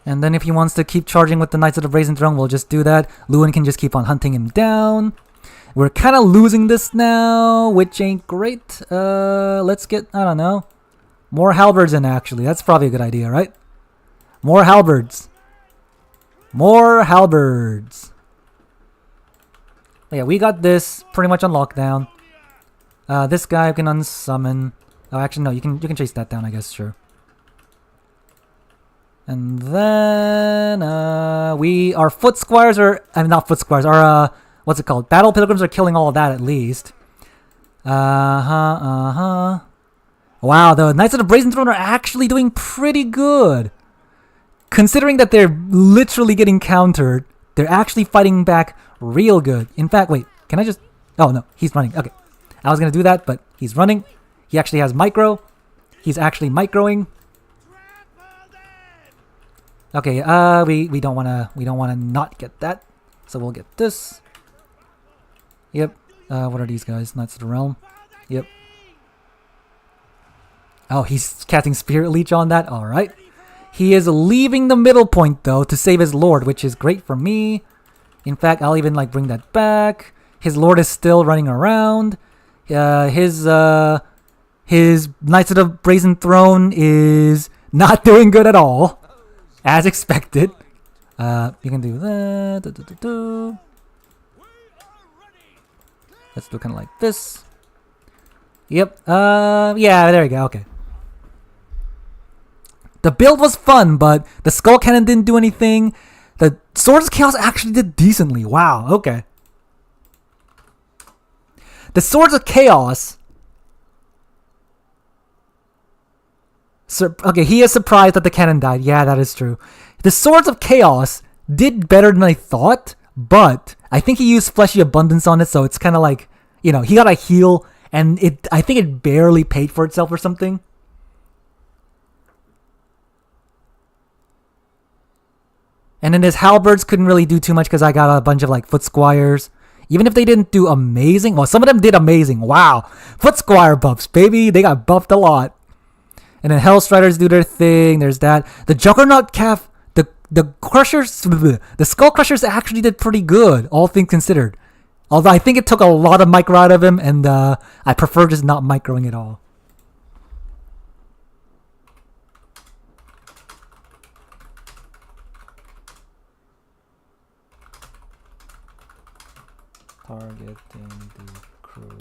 Speaker 1: And then if he wants to keep charging with the Knights of the Brazen Throne, we'll just do that. Lewin can just keep on hunting him down. We're kind of losing this now, which ain't great. Let's get, I don't know, more halberds in, actually. That's probably a good idea, right? More halberds. More halberds. Yeah, we got this pretty much on lockdown. This guy can unsummon. Oh, actually, no. You can chase that down. I guess sure. And then our foot squires are not foot squires. Our what's it called? Battle pilgrims are killing all of that at least. Wow, the Knights of the Brazen Throne are actually doing pretty good. Considering that they're literally getting countered, they're actually fighting back real good. In fact, wait, can I just... Oh, no, he's running. Okay. I was going to do that, but he's running. He actually has micro. He's actually microing. Okay, we don't want to not get that. So we'll get this. Yep. What are these guys? Knights of the Realm. Yep. Oh, he's casting Spirit Leech on that. All right. He is leaving the middle point, though, to save his lord, which is great for me. In fact, I'll even, bring that back. His lord is still running around. His Knights of the Brazen Throne is not doing good at all. As expected. You can do that. Let's do kind of like this. Yep. Yeah, there we go. Okay. The build was fun, but the Skull Cannon didn't do anything. The Swords of Chaos actually did decently. Wow, okay. The Swords of Chaos... Okay, he is surprised that the cannon died. Yeah, that is true. The Swords of Chaos did better than I thought, but I think he used Fleshy Abundance on it, so it's kind of like, he got a heal, and I think it barely paid for itself or something. And then his halberds couldn't really do too much because I got a bunch of foot squires. Even if they didn't do amazing. Well, some of them did amazing. Wow. Foot squire buffs, baby. They got buffed a lot. And then Hellstriders do their thing. There's that. The Juggernaut Calf, the Crushers, the Skull Crushers actually did pretty good, all things considered. Although I think it took a lot of micro out of him, and I prefer just not microing at all. Targeting the crew.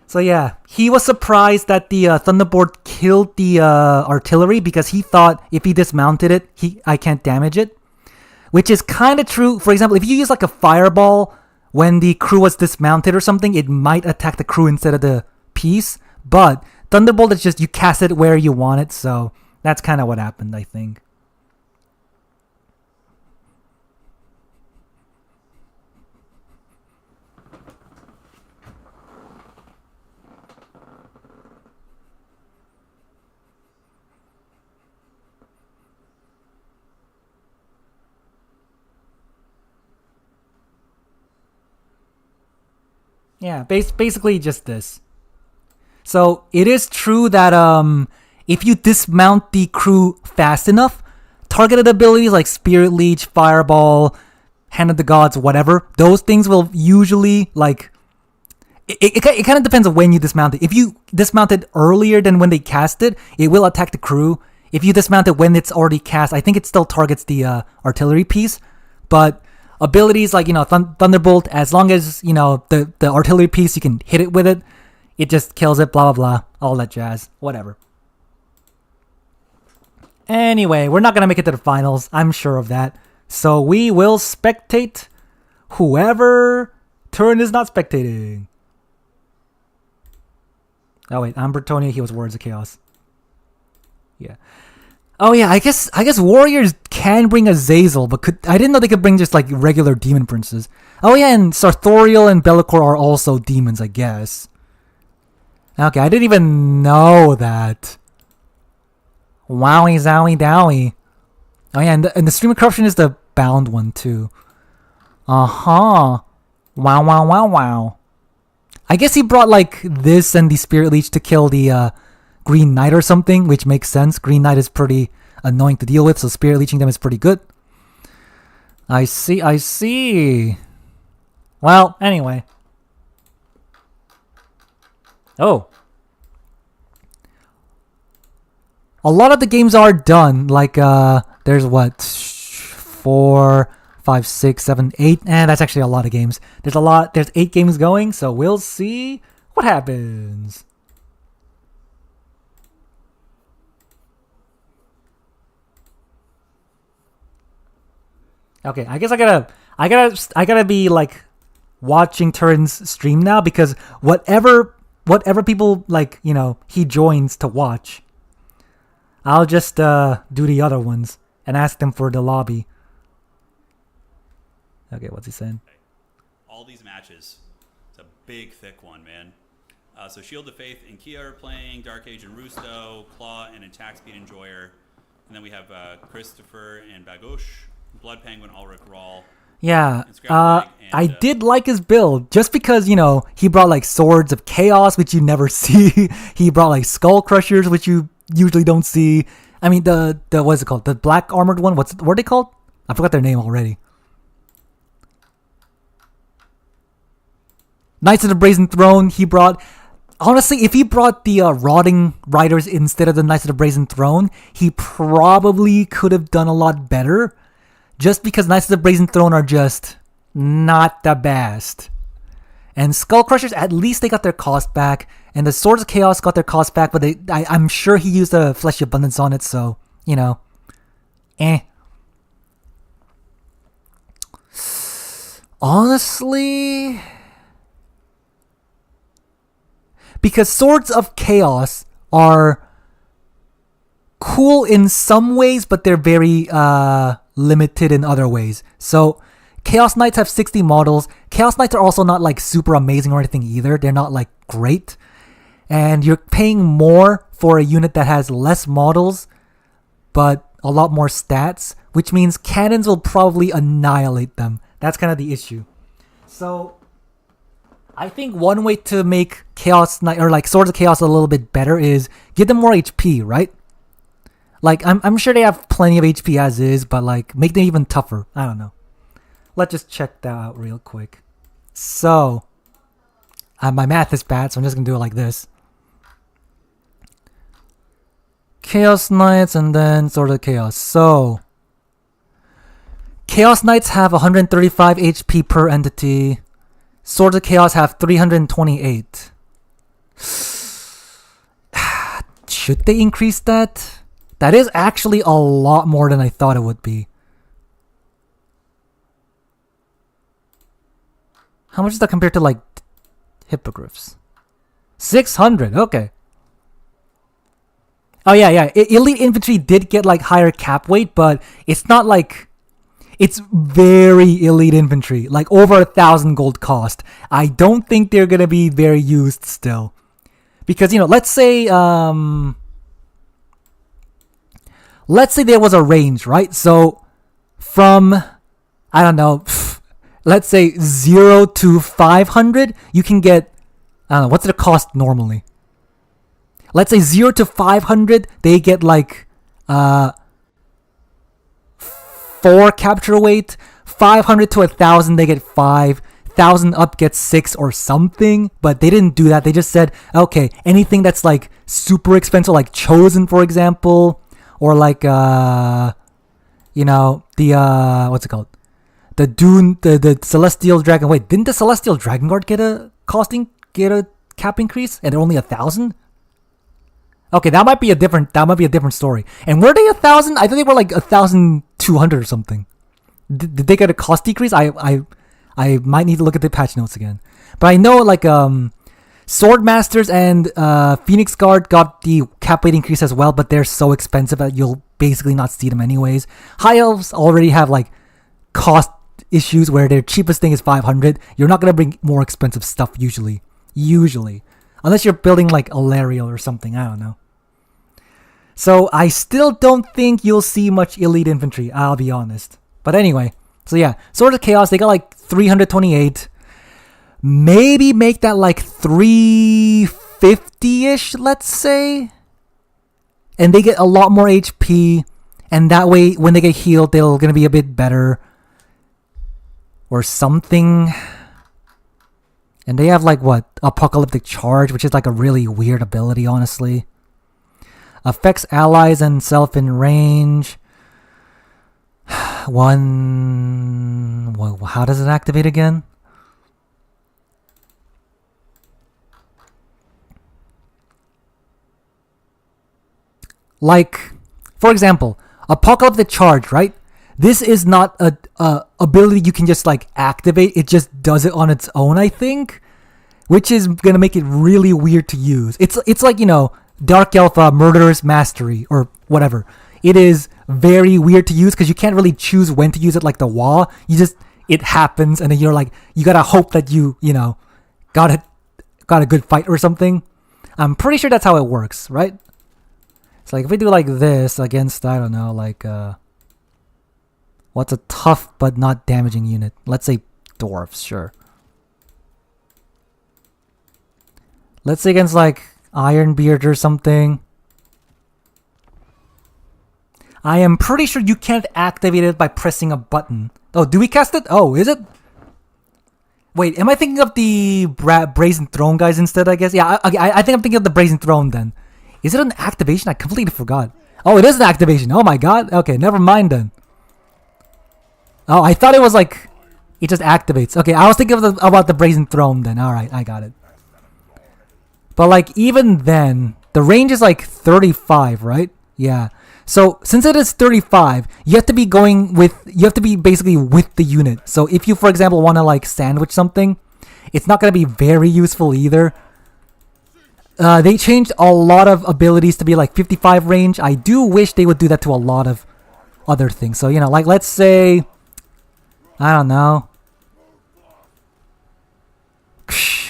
Speaker 1: So yeah, he was surprised that the Thunderbolt killed the artillery because he thought if he dismounted it, I can't damage it. Which is kind of true. For example, if you use a fireball when the crew was dismounted or something, it might attack the crew instead of the piece. But Thunderbolt is just you cast it where you want it, so that's kind of what happened, I think. Yeah, basically just this. So it is true that if you dismount the crew fast enough, targeted abilities like Spirit Leech, Fireball, Hand of the Gods, whatever, those things will usually it kind of depends on when you dismount it. If you dismount it earlier than when they cast it, it will attack the crew. If you dismount it when it's already cast, I think it still targets the artillery piece. But abilities like Thunderbolt, as long as the artillery piece, you can hit it with it. It just kills it, blah, blah, blah. All that jazz. Whatever. Anyway, we're not going to make it to the finals. I'm sure of that. So we will spectate whoever turn is not spectating. Oh, wait. I'm Bretonnia. He was Words of Chaos. Yeah. Oh, yeah. I guess warriors can bring Azazel, but I didn't know they could bring just regular demon princes. Oh, yeah. And Sartorial and Bellicor are also demons, I guess. Okay, I didn't even know that. Wowie zowie dowie. Oh yeah, and the Stream of Corruption is the bound one too. Uh-huh. Wow, wow, wow, wow. I guess he brought this and the Spirit Leech to kill the Green Knight or something, which makes sense. Green Knight is pretty annoying to deal with, so Spirit Leeching them is pretty good. I see. Well, anyway. Oh. A lot of the games are done. Like, there's what? 4, 5, 6, 7, 8. That's actually a lot of games. There's 8 games going, so we'll see what happens. Okay, I guess I gotta be like watching Turin's stream now, because whatever people like, he joins to watch, I'll just do the other ones and ask them for the lobby. Okay, what's he saying?
Speaker 2: All these matches, it's a big, thick one, man. So Shield of Faith and Kia are playing, Dark Age and Rusto, Claw and Attack Speed Enjoyer, and then we have Christopher and Bagosh, Blood Penguin, Ulrich Rawl.
Speaker 1: Yeah, I did like his build, just because, he brought like Swords of Chaos, which you never see. He brought like Skull Crushers, which you usually don't see. I mean, the what's it called? The black armored one. What are they called? I forgot their name already. Knights of the Brazen Throne. He brought. Honestly, if he brought the Rotting Riders instead of the Knights of the Brazen Throne, he probably could have done a lot better. Just because Knights of the Brazen Throne are just not the best. And Skull Crushers, at least they got their cost back. And the Swords of Chaos got their cost back, but I'm sure he used a Fleshy Abundance on it, so, Honestly, because Swords of Chaos are cool in some ways, but they're very limited in other ways. So Chaos Knights have 60 models. Chaos Knights are also not like super amazing or anything either. They're not like great. And you're paying more for a unit that has less models, but a lot more stats, which means cannons will probably annihilate them. That's kind of the issue. So I think one way to make Chaos Knight or like Swords of Chaos a little bit better is give them more HP, right? Like I'm sure they have plenty of HP as is, but like make them even tougher. I don't know. Let's just check that out real quick. So my math is bad, so I'm just gonna do it like this. Chaos Knights and then Swords of Chaos. So Chaos Knights have 135 HP per entity. Swords of Chaos have 328. Should they increase that? That is actually a lot more than I thought it would be. How much is that compared to like Hippogriffs? 600, okay. Oh yeah. Elite Infantry did get like higher cap weight, but it's not like... It's very Elite Infantry, like over 1,000 gold cost. I don't think they're gonna be very used still. Because, let's say there was a range, right? So from, I don't know, let's say 0 to 500, you can get, I don't know, what's the cost normally? Let's say 0 to 500, they get like 4 capture weight. 500 to 1,000, they get 5. 1,000 up gets 6 or something, but they didn't do that. They just said, okay, anything that's like super expensive, like Chosen, for example, or like what's it called? The Dune, the Celestial Dragon. Wait, didn't the Celestial Dragon Guard get a cap increase, and they're only 1,000? Okay, that might be a different story. And were they 1,000? I thought they were like 1,200 or something. Did they get a cost decrease? I might need to look at the patch notes again. But I know like Sword Masters and Phoenix Guard got the cap weight increase as well, but they're so expensive that you'll basically not see them anyways. High Elves already have like cost issues where their cheapest thing is 500. You're not gonna bring more expensive stuff usually. Unless you're building like Alariel or something, I don't know. So I still don't think you'll see much Elite Infantry, I'll be honest. But anyway, so yeah, Sword of Chaos, they got like 328. Maybe make that like 350-ish, let's say. And they get a lot more HP. And that way, when they get healed, they're gonna be a bit better. Or something. And they have like what? Apocalyptic Charge, which is like a really weird ability, honestly. Affects allies and self in range. One... Well, how does it activate again? Like, for example, Apocalyptic Charge, right? This is not a ability you can just like activate. It just does it on its own, I think, which is gonna make it really weird to use. It's like, you know, Dark Alpha Murderous Mastery or whatever. It is very weird to use because you can't really choose when to use it like the WoW. It happens and then you're like, you gotta hope that you know, got a good fight or something. I'm pretty sure that's how it works, right? It's like if we do like this against, I don't know, like what's a tough but not damaging unit? Let's say dwarves, sure. Let's say against like Ironbeard or something. I am pretty sure you can't activate it by pressing a button. Oh, do we cast it? Oh, is it? Wait, am I thinking of the Brazen Throne guys instead, I guess? Yeah, I think I'm thinking of the Brazen Throne then. Is it an activation? I completely forgot. Oh, it is an activation. Oh my god. Okay, never mind then. Oh, I thought it was like... It just activates. Okay, I was thinking about the Brazen Throne then. Alright, I got it. But like, even then, the range is like 35, right? Yeah. So, since it is 35, you have to be basically with the unit. So, if you, for example, want to like sandwich something, it's not going to be very useful either. They changed a lot of abilities to be like 55 range. I do wish they would do that to a lot of other things. So, you know, like let's say, I don't know.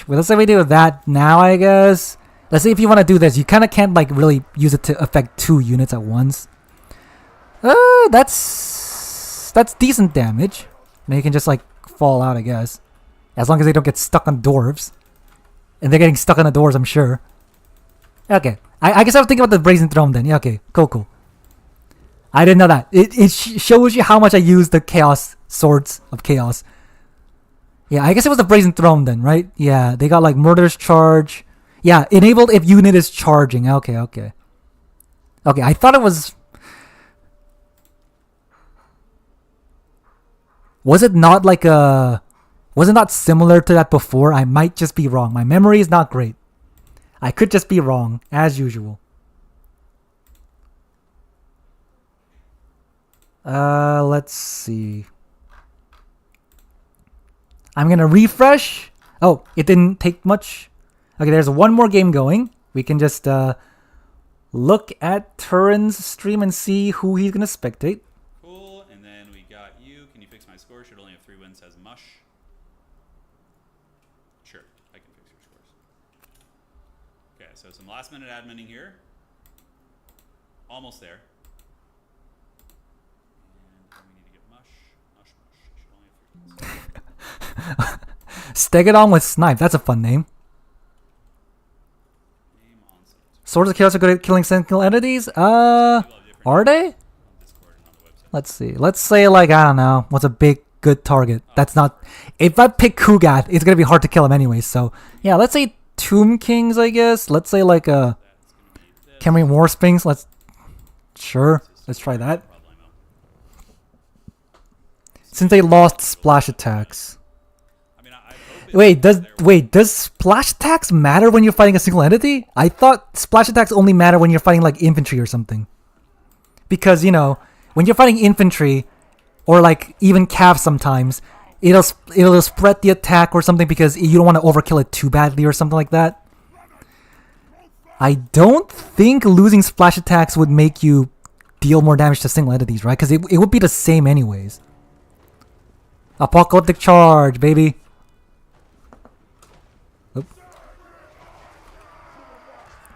Speaker 1: Well, let's say we do that now, I guess. Let's say if you want to do this, you kind of can't like really use it to affect 2 units at once. That's decent damage. And you can just like fall out, I guess. As long as they don't get stuck on dwarves. And they're getting stuck on the doors, I'm sure. Okay. I guess I was thinking about the Brazen Throne then. Yeah, okay. Cool. I didn't know that. It shows you how much I use the Chaos Swords of Chaos. Yeah, I guess it was the Brazen Throne then, right? Yeah, they got like Murderous Charge. Yeah, enabled if unit is charging. Okay. Okay, I thought it was... Was it not like a... Was it not similar to that before? I might just be wrong. My memory is not great. I could just be wrong, as usual. Let's see. I'm gonna refresh. Oh, it didn't take much. Okay, there's one more game going. We can just look at Turin's stream and see who he's gonna spectate.
Speaker 2: Cool, and then we got you. Can you fix my score? Should only have 3 wins as mush. Sure, I can fix your scores. Okay, so some last minute adminning here. Almost there. And then we need to get mush. Should only have 3 wins.
Speaker 1: Stegadon with Snipe. That's a fun name. Swords of Chaos are good at killing sentinel entities? Are they? Let's see. Let's say like, I don't know, what's a big good target? That's not... If I pick Kugath, it's gonna be hard to kill him anyways, so... Yeah, let's say Tomb Kings, I guess. Let's say like a... Khemri Warspings, let's... Sure, let's try that. Since they lost splash attacks. Wait, does splash attacks matter when you're fighting a single entity? I thought splash attacks only matter when you're fighting like infantry or something. Because, you know, when you're fighting infantry or like even cav sometimes, it'll spread the attack or something because you don't want to overkill it too badly or something like that. I don't think losing splash attacks would make you deal more damage to single entities, right? Because it would be the same anyways. Apocalyptic Charge, baby.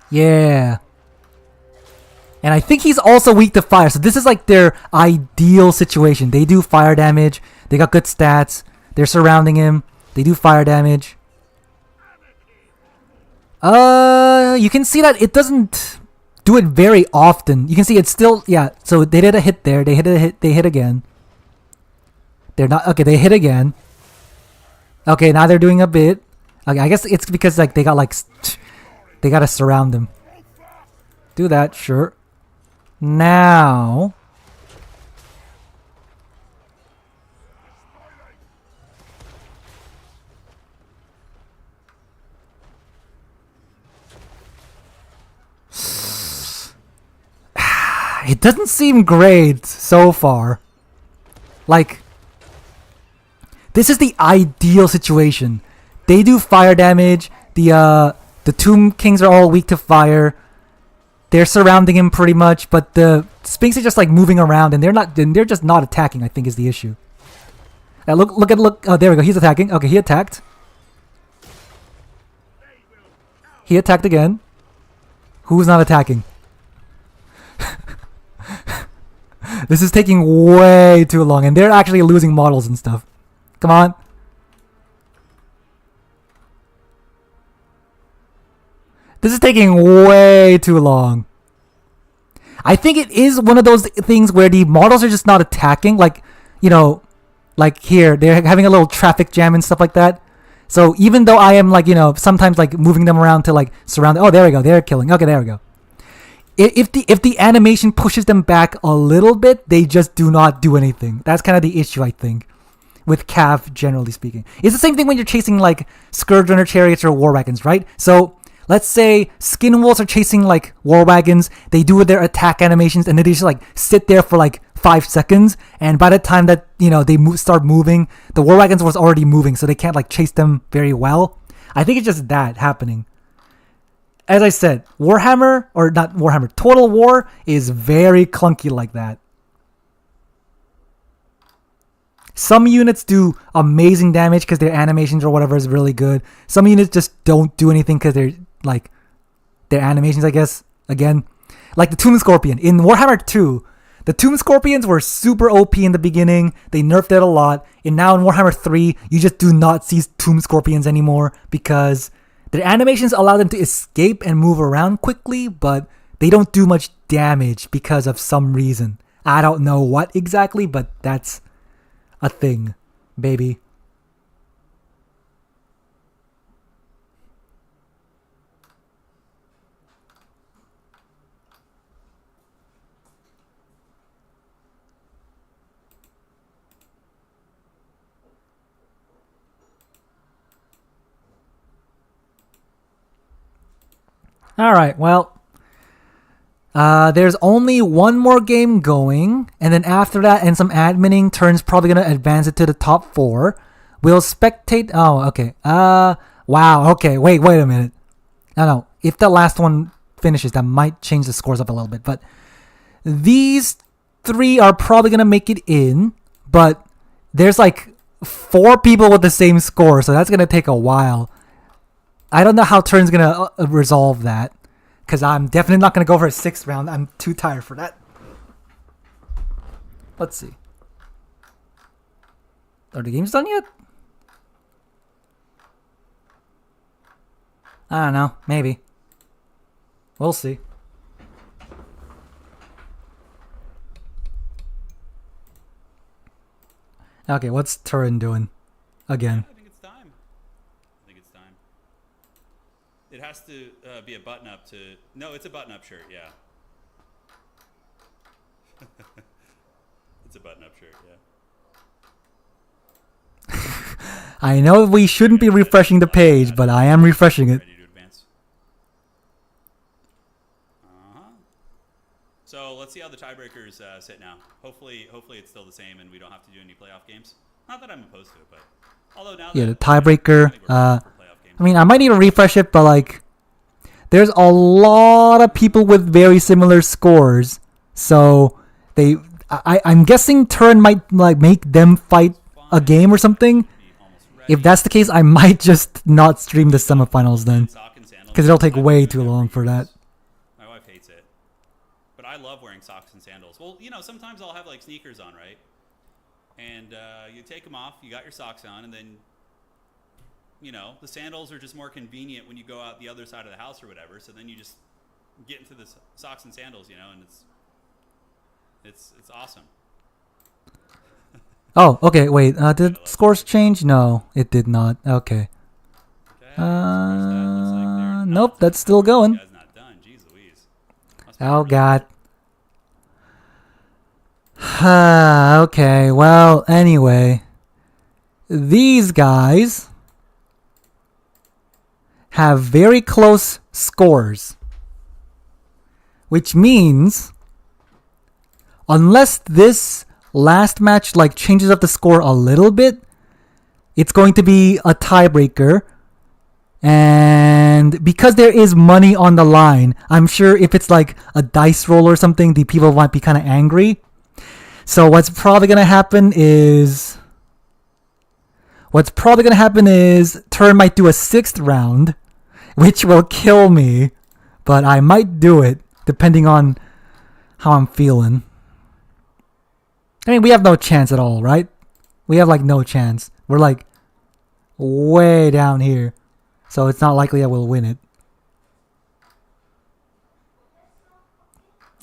Speaker 1: Yeah. And I think he's also weak to fire. So this is like their ideal situation. They do fire damage. They got good stats. They're surrounding him. They do fire damage. You can see that it doesn't do it very often. You can see it's still, yeah. So they did a hit there. They hit again. They're not, okay, they hit again. Okay, now they're doing a bit. Okay, I guess it's because like they got like they gotta surround them. Do that, sure. Now. It doesn't seem great so far. Like, this is the ideal situation. They do fire damage. The Tomb Kings are all weak to fire. They're surrounding him pretty much, but the Sphinx is just like moving around, and they're just not attacking. I think is the issue. Look. Oh, there we go. He's attacking. Okay, he attacked. He attacked again. Who's not attacking? This is taking way too long, and they're actually losing models and stuff. Come on. This is taking way too long. I think it is one of those things where the models are just not attacking. Like, you know, like here, they're having a little traffic jam and stuff like that. So even though I am like, you know, sometimes like moving them around to like surround. Oh, there we go. They're killing. Okay, there we go. If the animation pushes them back a little bit, they just do not do anything. That's kind of the issue, I think, with Cav, generally speaking. It's the same thing when you're chasing like Scourge Runner Chariots or War Wagons, right? So let's say Skin Wolves are chasing like War Wagons. They do their attack animations, and then they just like sit there for like 5 seconds. And by the time that, you know, they start moving, the War Wagons was already moving, so they can't like chase them very well. I think it's just that happening. As I said, Warhammer, or not Warhammer, Total War is very clunky like that. Some units do amazing damage because their animations or whatever is really good. Some units just don't do anything because they're like their animations, I guess. Again, like the Tomb Scorpion in Warhammer 2, the Tomb Scorpions were super OP in the beginning. They nerfed it a lot, and now in Warhammer 3, you just do not see Tomb Scorpions anymore because their animations allow them to escape and move around quickly, but they don't do much damage because of some reason. I don't know what exactly, but that's a thing, baby. Alright, well, there's only one more game going, and then after that and some adminning, Turn's probably going to advance it to the top 4. We'll spectate... Oh, okay. Wow, okay, wait a minute. No, if the last one finishes, that might change the scores up a little bit, but these 3 are probably going to make it in, but there's like 4 people with the same score, so that's going to take a while. I don't know how Turn's going to resolve that, because I'm definitely not going to go for a 6th round. I'm too tired for that. Let's see. Are the games done yet? I don't know. Maybe. We'll see. Okay, what's Turin doing? Again.
Speaker 2: I think it's time. It has to be a button-up to... No, it's a button-up shirt, yeah. It's a button-up shirt, yeah.
Speaker 1: I know we shouldn't be refreshing the page, but I am refreshing it.
Speaker 2: Ready to advance. So let's see how the tiebreakers sit now. Hopefully it's still the same and we don't have to do any playoff games. Not that I'm opposed to it, but... Although now
Speaker 1: Yeah, the
Speaker 2: that
Speaker 1: tiebreaker.
Speaker 2: for playoff games.
Speaker 1: I mean, I might need to refresh it, but like, there's a lot of people with very similar scores, so I'm guessing Turin might like make them fight a game or something. If that's the case, I might just not stream the semifinals then, because it'll take way too long for that.
Speaker 2: My wife hates it, but I love wearing socks and sandals. Well, you know, sometimes I'll have like sneakers on, right? And you take them off, you got your socks on, and then, you know, the sandals are just more convenient when you go out the other side of the house or whatever. So then you just get into the socks and sandals, you know, and it's awesome.
Speaker 1: Oh, okay, wait. Did scores change? No, it did not. Okay.
Speaker 2: Okay.
Speaker 1: Nope, that's still going.
Speaker 2: Guy's not done. Jeez Louise. Must be
Speaker 1: Oh
Speaker 2: really-
Speaker 1: god. Okay, well, anyway. These guys have very close scores. Which means, unless this last match like changes up the score a little bit, it's going to be a tiebreaker. And because there is money on the line, I'm sure if it's like a dice roll or something, the people might be kind of angry. So what's probably going to happen is Turn might do a 6th round, which will kill me, but I might do it depending on how I'm feeling. I mean, we have no chance at all, right? We have like no chance. We're like way down here. So it's not likely I will win it.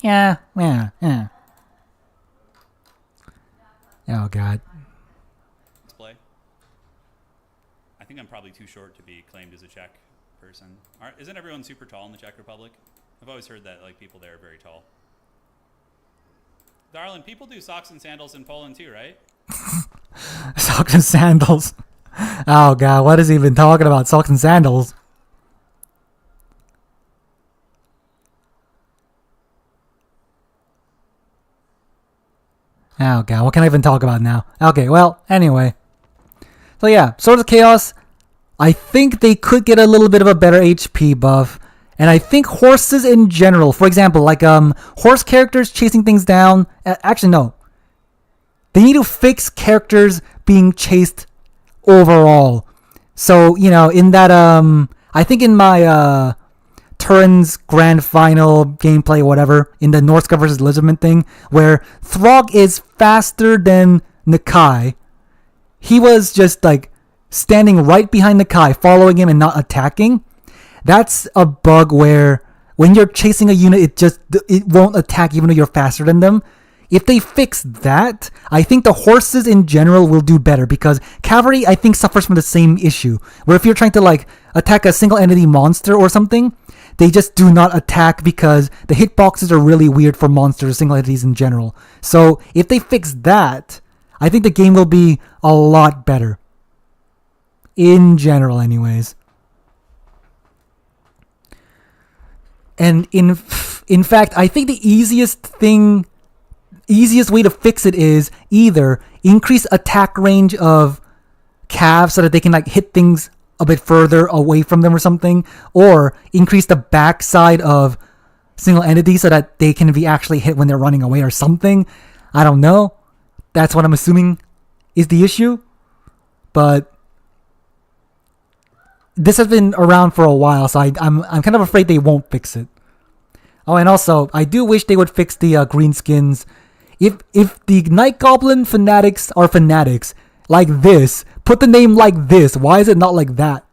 Speaker 1: Yeah. Oh god.
Speaker 2: Let's play. I think I'm probably too short to be claimed as a Czech person. Isn't everyone super tall in the Czech Republic? I've always heard that like people there are very tall. Darling, people do socks and sandals in Poland too, right?
Speaker 1: Socks and sandals. Oh god, what is he even talking about? Socks and sandals? Oh god, what can I even talk about now? Okay, well, anyway. So yeah, Swords of Chaos, I think they could get a little bit of a better HP buff. And I think horses in general, for example, like horse characters chasing things down. Actually, no. They need to fix characters being chased overall. So, you know, in that, I think in my Turin's Grand Final gameplay, whatever, in the Norska versus Lizardman thing, where Throg is faster than Nakai, he was just like standing right behind Nakai, following him and not attacking. That's a bug where when you're chasing a unit, it won't attack even though you're faster than them. If they fix that, I think the horses in general will do better, because cavalry, I think, suffers from the same issue. Where if you're trying to like attack a single entity monster or something, they just do not attack because the hitboxes are really weird for monsters, single entities in general. So if they fix that, I think the game will be a lot better. In general, anyways. And in fact, I think the easiest way to fix it is either increase attack range of Cav so that they can like hit things a bit further away from them or something, or increase the backside of single entities so that they can be actually hit when they're running away or something. I don't know. That's what I'm assuming is the issue. But this has been around for a while, so I'm kind of afraid they won't fix it. Oh, and also, I do wish they would fix the green skins. If the Night Goblin fanatics are fanatics like this, put the name like this. Why is it not like that?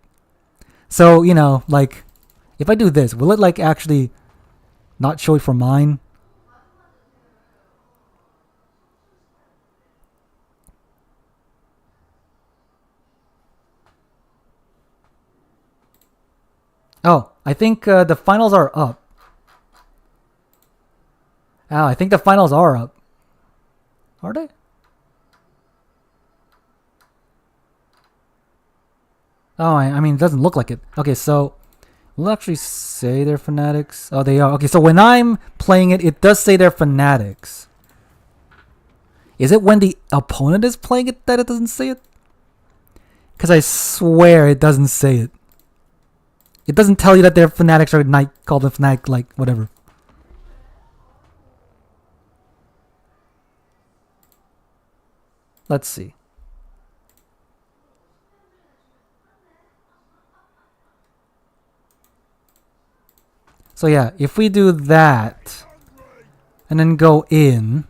Speaker 1: So, you know, like, if I do this, will it like actually not show it for mine? Oh, I think the finals are up. Oh, I think the finals are up. Are they? Oh, I mean, it doesn't look like it. Okay, so we'll actually say they're fanatics. Oh, they are. Okay, so when I'm playing it, it does say they're fanatics. Is it when the opponent is playing it that it doesn't say it? Because I swear it doesn't say it. It doesn't tell you that they're fanatics or Night Goblin fanatic, like, whatever. Let's see. So yeah, if we do that, and then go in.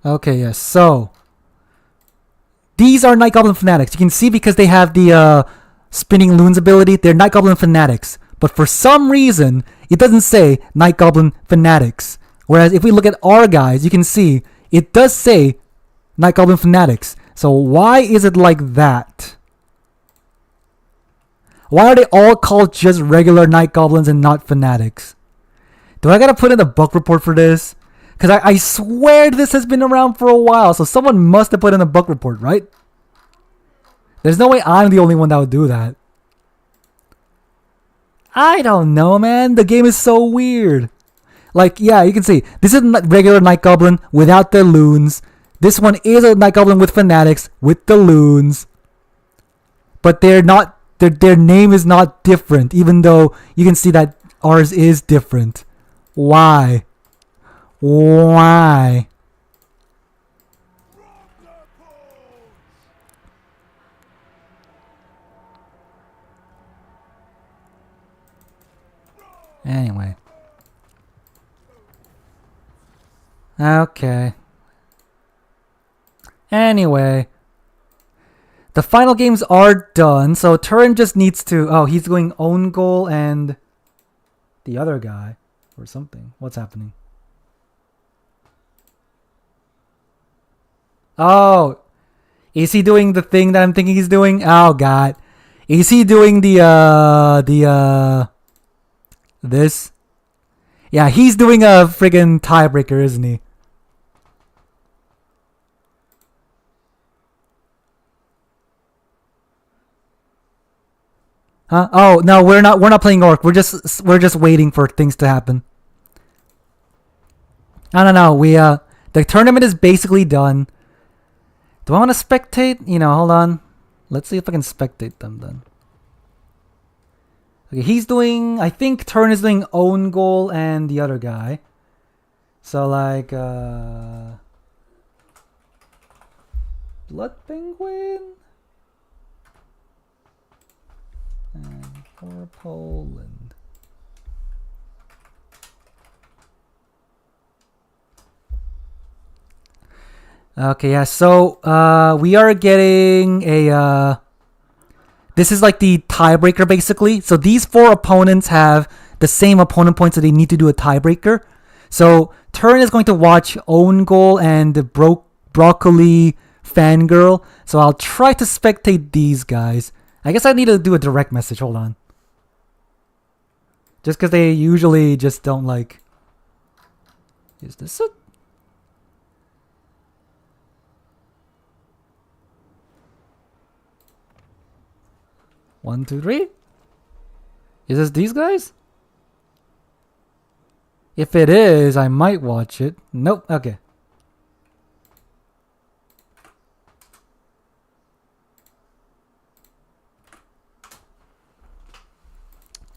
Speaker 1: Okay, yes, so these are Night Goblin fanatics. You can see because they have the spinning loons ability, they're Night Goblin fanatics. But for some reason, it doesn't say Night Goblin fanatics. Whereas if we look at our guys, you can see it does say Night Goblin fanatics. So why is it like that? Why are they all called just regular Night Goblins and not Fanatics? Do I gotta put in a bug report for this? Because I swear this has been around for a while, so someone must have put in a bug report, right? There's no way I'm the only one that would do that. I don't know, man. The game is so weird. Like, yeah, you can see, this is a regular Night Goblin without the loons. This one is a Night Goblin with Fanatics, with the loons. But they're not, their name is not different, even though you can see that ours is different. Why? Why? Anyway. Okay. Anyway. The final games are done, so Turin just needs to... Oh, he's going own goal and... the other guy. Or something. What's happening? Oh! Is he doing the thing that I'm thinking he's doing? Oh, God. Is he doing this? Yeah, he's doing a friggin' tiebreaker, isn't he? Huh? Oh no, we're not playing Orc. We're just waiting for things to happen. I don't know. The tournament is basically done. Do I want to spectate? Hold on. Let's see if I can spectate them then. Okay, he's doing... I think Turn is doing own goal and the other guy. So, like... Blood Penguin? And for Poland. Okay, yeah, so we are getting a... This is like the tiebreaker, basically. So these four opponents have the same opponent points, so they need to do a tiebreaker. So Turn is going to watch Own Goal and Broccoli Fangirl. So I'll try to spectate these guys. I guess I need to do a direct message. Hold on. Just because they usually just don't like... Is this it? One, two, three? Is this these guys? If it is, I might watch it. Nope. Okay.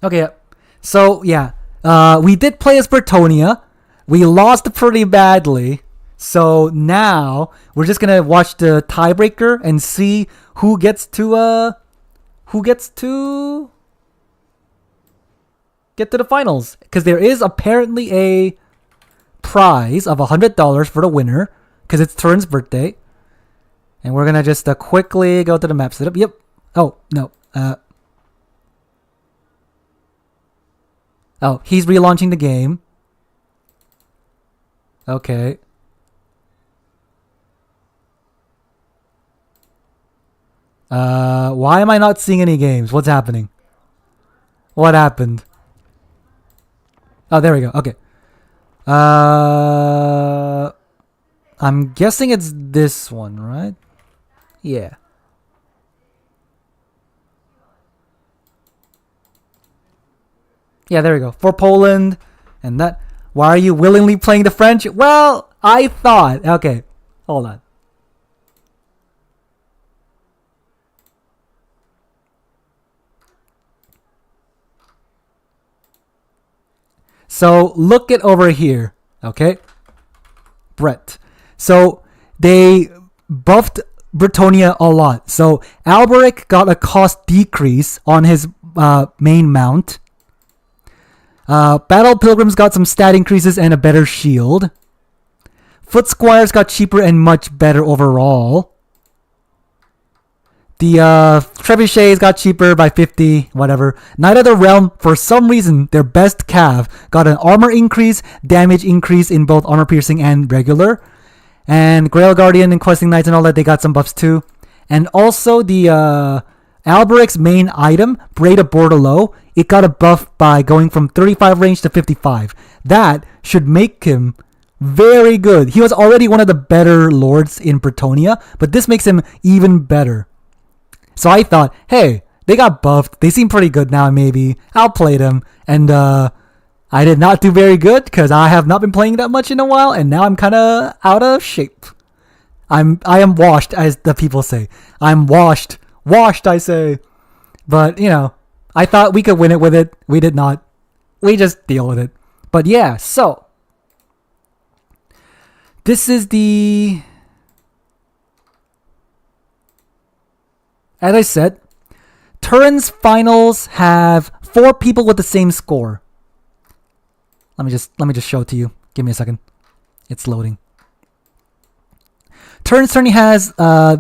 Speaker 1: Okay. So, yeah. We did play as Bretonnia. We lost pretty badly. So now we're just gonna watch the tiebreaker and see who gets to get to the finals, because there is apparently a prize of $100 for the winner, because it's Turn's birthday. And we're gonna just quickly go to the map setup. Yep. Oh no. Oh, he's relaunching the game. Okay. Why am I not seeing any games? What's happening? What happened? Oh, there we go. Okay. I'm guessing it's this one, right? Yeah. Yeah, there we go. For Poland. And that... Why are you willingly playing the French? Well, I thought... Okay. Hold on. So, look it over here. Okay? Brett. So, they buffed Bretonnia a lot. So, Alberic got a cost decrease on his main mount. Battle Pilgrims got some stat increases and a better shield. Foot Squires got cheaper and much better overall. The Trebuchets got cheaper by 50, whatever. Knight of the Realm, for some reason, their best cav, got an armor increase, damage increase in both armor piercing and regular. And Grail Guardian and Questing Knights and all that, they got some buffs too. And also the Alberic's main item, Braid of Bordelot, it got a buff by going from 35 range to 55. That should make him very good. He was already one of the better lords in Bretonnia, but this makes him even better. So I thought, hey, they got buffed. They seem pretty good now, maybe. I'll play them. And I did not do very good because I have not been playing that much in a while, and now I'm kind of out of shape. I am washed, as the people say. I'm washed. Washed, I say. But, you know, I thought we could win it with it. We did not. We just deal with it. But yeah, so. This is the... As I said, Turin's finals have 4 people with the same score. Let me just show it to you. Give me a second. It's loading. Turin certainly has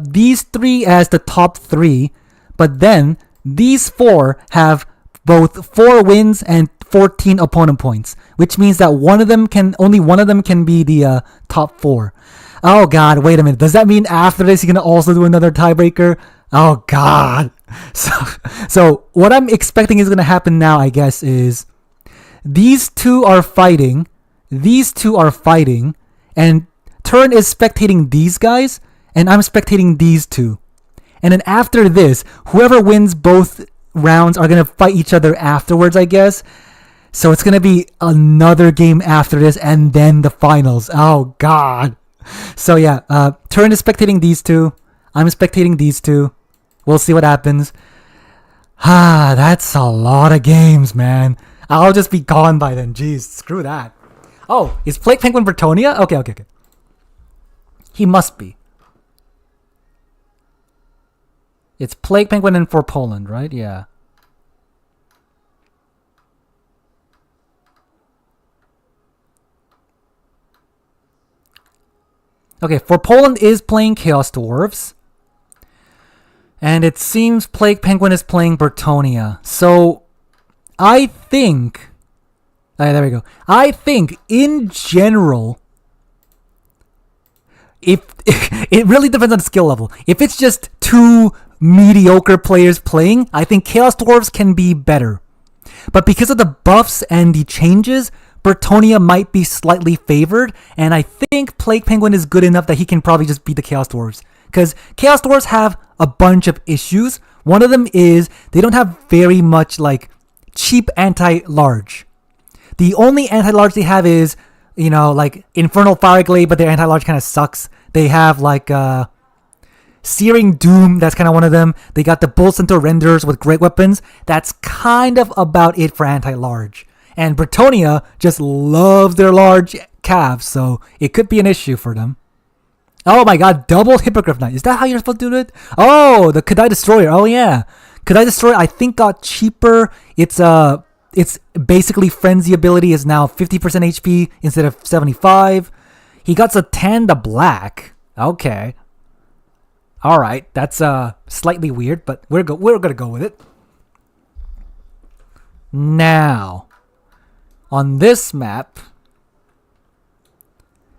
Speaker 1: these 3 as the top 3, but then these 4 have both 4 wins and 14 opponent points, which means that only one of them can be the top 4. Oh god, wait a minute. Does that mean after this he's gonna also do another tiebreaker? Oh god. So what I'm expecting is gonna happen now, I guess, is these two are fighting, and Turin is spectating these guys, and I'm spectating these two. And then after this, whoever wins both rounds are gonna fight each other afterwards, I guess. So it's gonna be another game after this, and then the finals. Oh god. So yeah, Turin is spectating these two. I'm spectating these two. We'll see what happens. That's a lot of games, man. I'll just be gone by then. Jeez, screw that. Oh, is Plague Penguin Bretonnia? Okay. He must be. It's Plague Penguin and for Poland, right? Yeah. Okay, for Poland is playing Chaos Dwarves. And it seems Plague Penguin is playing Bretonnia. So, I think... there we go. I think, in general... If it really depends on the skill level. If it's just 2 mediocre players playing, I think Chaos Dwarves can be better. But because of the buffs and the changes, Bretonnia might be slightly favored, and I think Plague Penguin is good enough that he can probably just beat the Chaos Dwarves. Because Chaos Dwarves have a bunch of issues. One of them is they don't have very much like cheap anti-large. The only anti-large they have is, you know, like Infernal Fireglade, but their anti-large kind of sucks. They have like Searing Doom, that's kind of one of them. They got the Bull Centaur Renders with great weapons. That's kind of about it for anti-large. And Bretonnia just loves their large calves, so it could be an issue for them. Oh my god, double Hippogriff Knight. Is that how you're supposed to do it? Oh, the Kadai Destroyer. Oh yeah. Kadai Destroyer I think got cheaper. It's basically Frenzy ability is now 50% HP instead of 75. He got Zatan the Black. Okay. Alright, that's slightly weird, but we're gonna go with it. Now, on this map,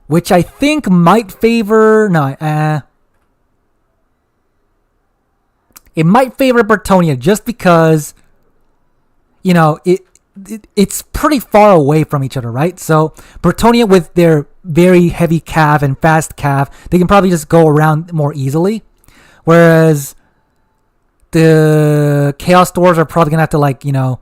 Speaker 1: which I think might favor... it might favor Bretonnia just because, you know, it's pretty far away from each other, right? So Bretonnia with their very heavy cav and fast cav, they can probably just go around more easily. Whereas the Chaos Dwarves are probably gonna have to, like, you know,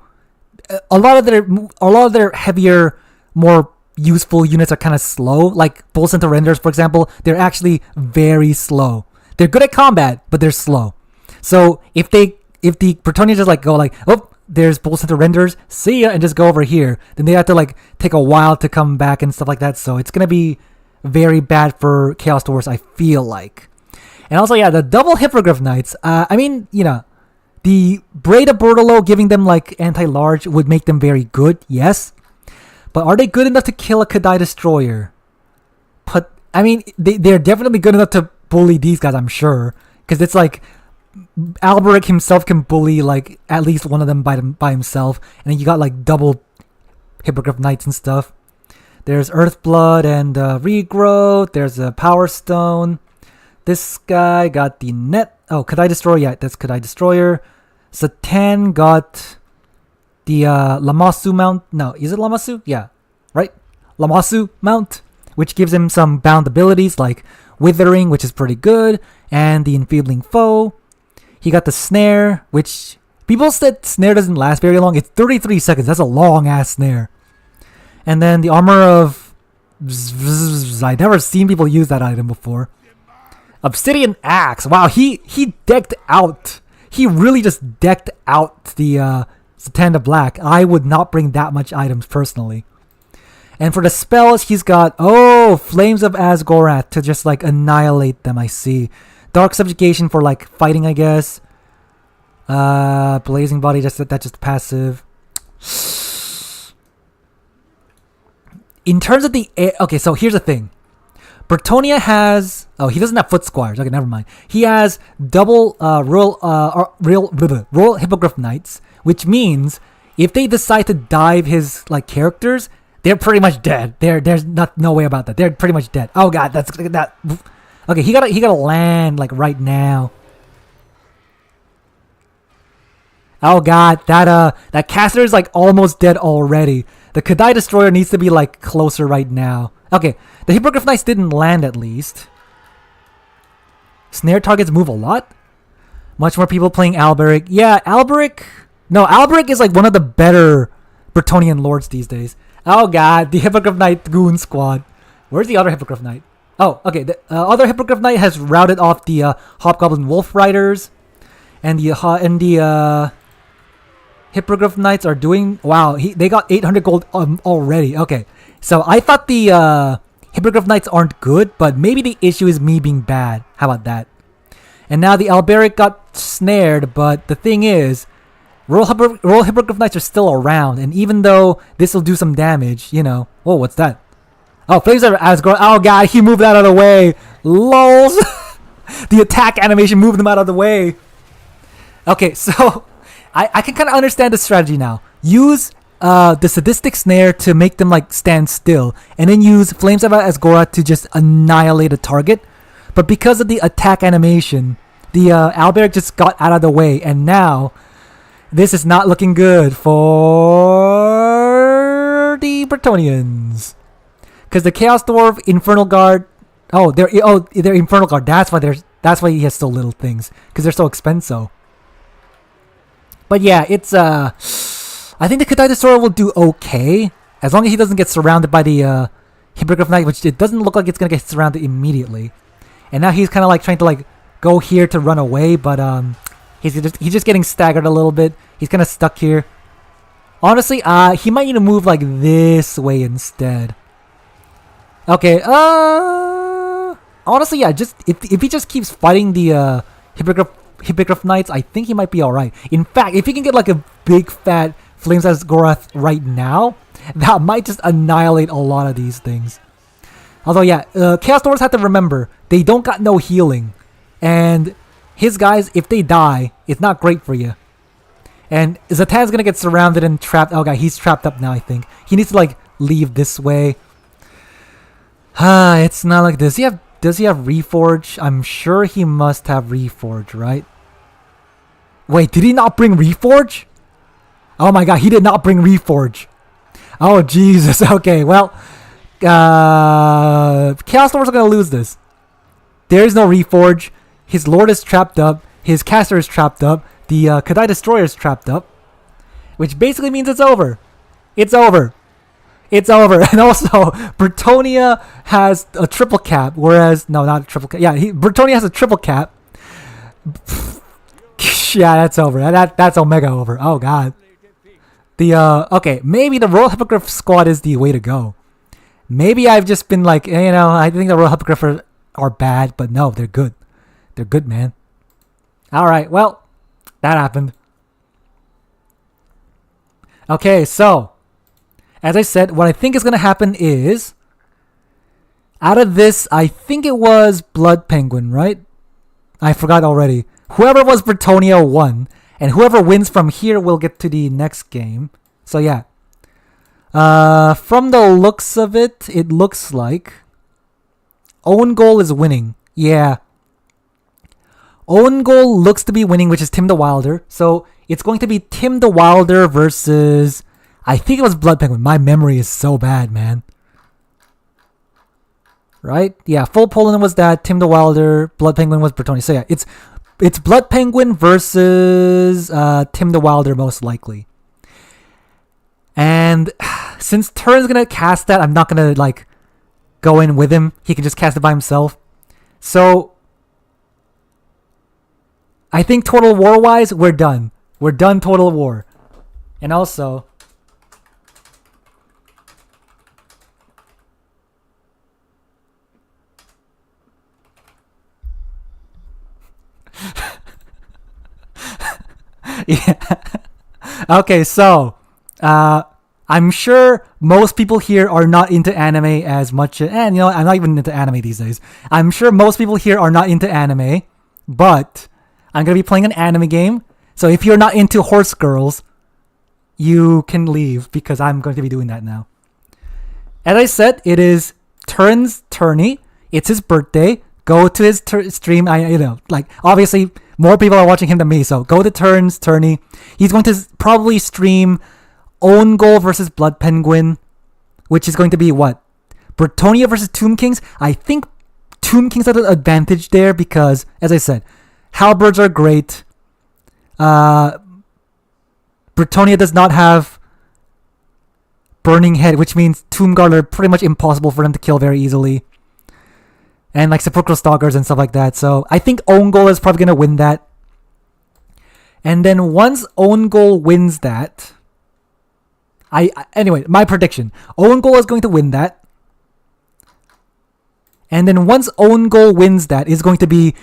Speaker 1: a lot of their heavier, more useful units are kind of slow. Like Bull Centaur Renders, for example, they're actually very slow. They're good at combat, but they're slow. So if the Bretonnia just like go like, oh, there's Bull Centaur Renders, see ya, and just go over here, then they have to like take a while to come back and stuff like that. So it's gonna be very bad for Chaos Dwarves, I feel like. And also, yeah, the double Hippogriff Knights. I mean, you know, the Braid of Bordelot giving them like anti-large would make them very good, yes. But are they good enough to kill a Kadai Destroyer? But I mean, they're definitely good enough to bully these guys, I'm sure, because it's like Alberic himself can bully like at least one of them by himself, and then you got like double Hippogriff Knights and stuff. There's Earthblood and Regrowth. There's a Power Stone. This guy got the net. Oh, Kadai Destroyer. Yeah, that's Kadai Destroyer. Satan got the Lamasu mount. No, is it Lamasu? Yeah, right? Lamasu mount, which gives him some bound abilities like Withering, which is pretty good, and the Enfeebling Foe. He got the Snare, which people said Snare doesn't last very long. It's 33 seconds. That's a long ass snare. And then the Armor of... I've never seen people use that item before. Obsidian Axe. Wow, he decked out. He really just decked out the Satanda Black. I would not bring that much items personally. And for the spells, he's got, Flames of Asgorath to just like annihilate them, I see. Dark Subjugation for like fighting, I guess. Blazing Body, that's just passive. In terms of the... Okay, so here's the thing. Bretonnia has... Oh, he doesn't have Foot Squires. Okay, never mind. He has double Royal Hippogriff Knights, which means if they decide to dive his like characters, they're pretty much dead. There's no way about that. They're pretty much dead. Oh god, that's that. Okay, he gotta land like right now. Oh god, that caster is like almost dead already. The Kadai Destroyer needs to be like closer right now. Okay, the Hippogriff Knights didn't land at least. Snare targets move a lot. Much more people playing Alberic. Yeah, Alberic. No, Alberic is like one of the better Bretonnian lords these days. Oh god, the Hippogriff Knight Goon Squad. Where's the other Hippogriff Knight? Oh, okay. The other Hippogriff Knight has routed off the Hobgoblin Wolf Riders, and the Hippogriff Knights are doing... Wow, they got 800 gold already. Okay, so I thought the Hippogriff Knights aren't good, but maybe the issue is me being bad. How about that? And now the Alberic got snared, but the thing is, Royal Hippogriff Knights are still around, and even though this will do some damage, you know... Whoa, what's that? Oh, Flames of Asgore. Oh god, he moved out of the way. Lols. The attack animation moved him out of the way. Okay, so... I can kind of understand the strategy now. Use the Sadistic Snare to make them like stand still, and then use Flames of Asgora to just annihilate a target. But because of the attack animation, the Alberic just got out of the way, and now this is not looking good for the Bretonnians. Because the Chaos Dwarf, Infernal Guard, they're Infernal Guard. That's why he has so little things, because they're so expensive. But yeah, it's I think the Kadai Destroyer will do okay as long as he doesn't get surrounded by the Hippogriff Knight, which it doesn't look like it's gonna get surrounded immediately. And now he's kind of like trying to like go here to run away, but he's just getting staggered a little bit. He's kind of stuck here. Honestly, he might need to move like this way instead. Okay, honestly, yeah, just if he just keeps fighting the Hippogriff Knights, I think he might be alright. In fact, if he can get like a big fat Flames Asgorath right now, that might just annihilate a lot of these things. Although yeah, Chaos Dwarves have to remember, they don't got no healing. And his guys, if they die, it's not great for you. And Zatan's gonna get surrounded and trapped. Oh god, he's trapped up now, I think. He needs to like leave this way. It's not like this. Does he have Reforge? I'm sure he must have Reforge, right? Wait, did he not bring Reforge? Oh my god, he did not bring Reforge. Oh Jesus, okay, well, Chaos Dwarves are gonna lose this. There is no Reforge. His Lord is trapped up. His Caster is trapped up. The Kadai Destroyer is trapped up. Which basically means it's over. It's over. It's over. And also, Bretonnia has a triple cap, whereas... No, not a triple cap. Yeah, Bretonnia has a triple cap. Yeah, that's over. That's Omega over. Oh, God. Okay, maybe the Royal Hippogriff squad is the way to go. Maybe I've just been like, I think the Royal Hippogriff are bad, but no, they're good. They're good, man. Alright, well, that happened. Okay, so... As I said, what I think is going to happen is, out of this, I think it was Blood Penguin, right? I forgot already. Whoever was Bretonnia won, and whoever wins from here will get to the next game. So yeah. From the looks of it, it looks like own goal is winning. Yeah. Own goal looks to be winning, which is Tim the Wilder. So it's going to be Tim the Wilder versus, I think it was Blood Penguin. My memory is so bad, man. Right? Yeah, full Poland was that. Tim the Wilder, Blood Penguin was Bretonnia. So yeah, it's Blood Penguin versus Tim the Wilder most likely. And since Turn's gonna cast that, I'm not gonna like go in with him. He can just cast it by himself. So I think Total War wise, we're done. We're done Total War. And also yeah. Okay, so I'm sure most people here are not into anime as much, and you know, I'm not even into anime these days. I'm sure most people here are not into anime, but I'm gonna be playing an anime game. So if you're not into horse girls, you can leave because I'm going to be doing that now. As I said, it is Turn's tourney. It's his birthday. Go to his stream. Like obviously more people are watching him than me, so go to Turn's tourney. He's going to probably stream Own Goal versus Blood Penguin, which is going to be what? Bretonnia versus Tomb Kings? I think Tomb Kings have an advantage there because, as I said, halberds are great. Bretonnia does not have Burning Head, which means Tomb Guard are pretty much impossible for them to kill very easily. And like Sepulchral Stalkers and stuff like that. So I think Own Goal is probably going to win that. And then once Own Goal wins that, anyway, my prediction. Own Goal is going to win that. And then once Own Goal wins that, is going to be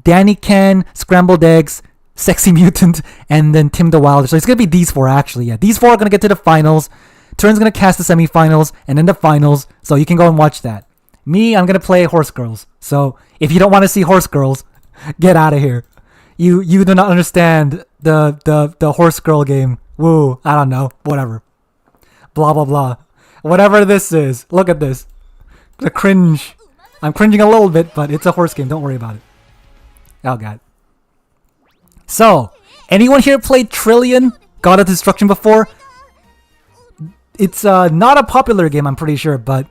Speaker 1: Danny Can, Scrambled Eggs, Sexy Mutant, and then Tim the Wilder. So it's going to be these four actually. Yeah, these four are going to get to the finals. Turn's going to cast the semifinals and then the finals. So you can go and watch that. Me, I'm going to play Horse Girls. So if you don't want to see Horse Girls, get out of here. You do not understand the Horse Girl game. Woo, I don't know. Whatever. Blah, blah, blah. Whatever this is. Look at this. The cringe. I'm cringing a little bit, but it's a horse game. Don't worry about it. Oh, God. So, anyone here played Trillion God of Destruction before? It's not a popular game, I'm pretty sure, but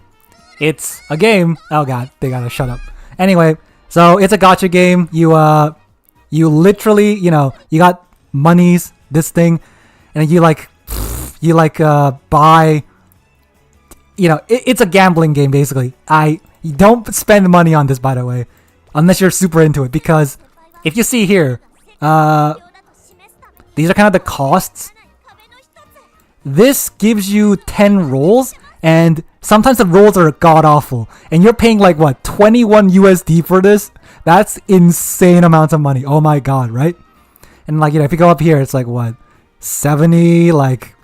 Speaker 1: it's a game. Oh, God. They gotta shut up. Anyway, so it's a gacha game. You literally, you got monies, this thing, and you buy, it's a gambling game, basically. You don't spend money on this, by the way, unless you're super into it, because if you see here, these are kind of the costs. This gives you 10 rolls, and sometimes the rolls are god-awful, and you're paying like, what, 21 USD for this? That's insane amounts of money. Oh my god, right? And like, if you go up here, it's like, what, 70, like,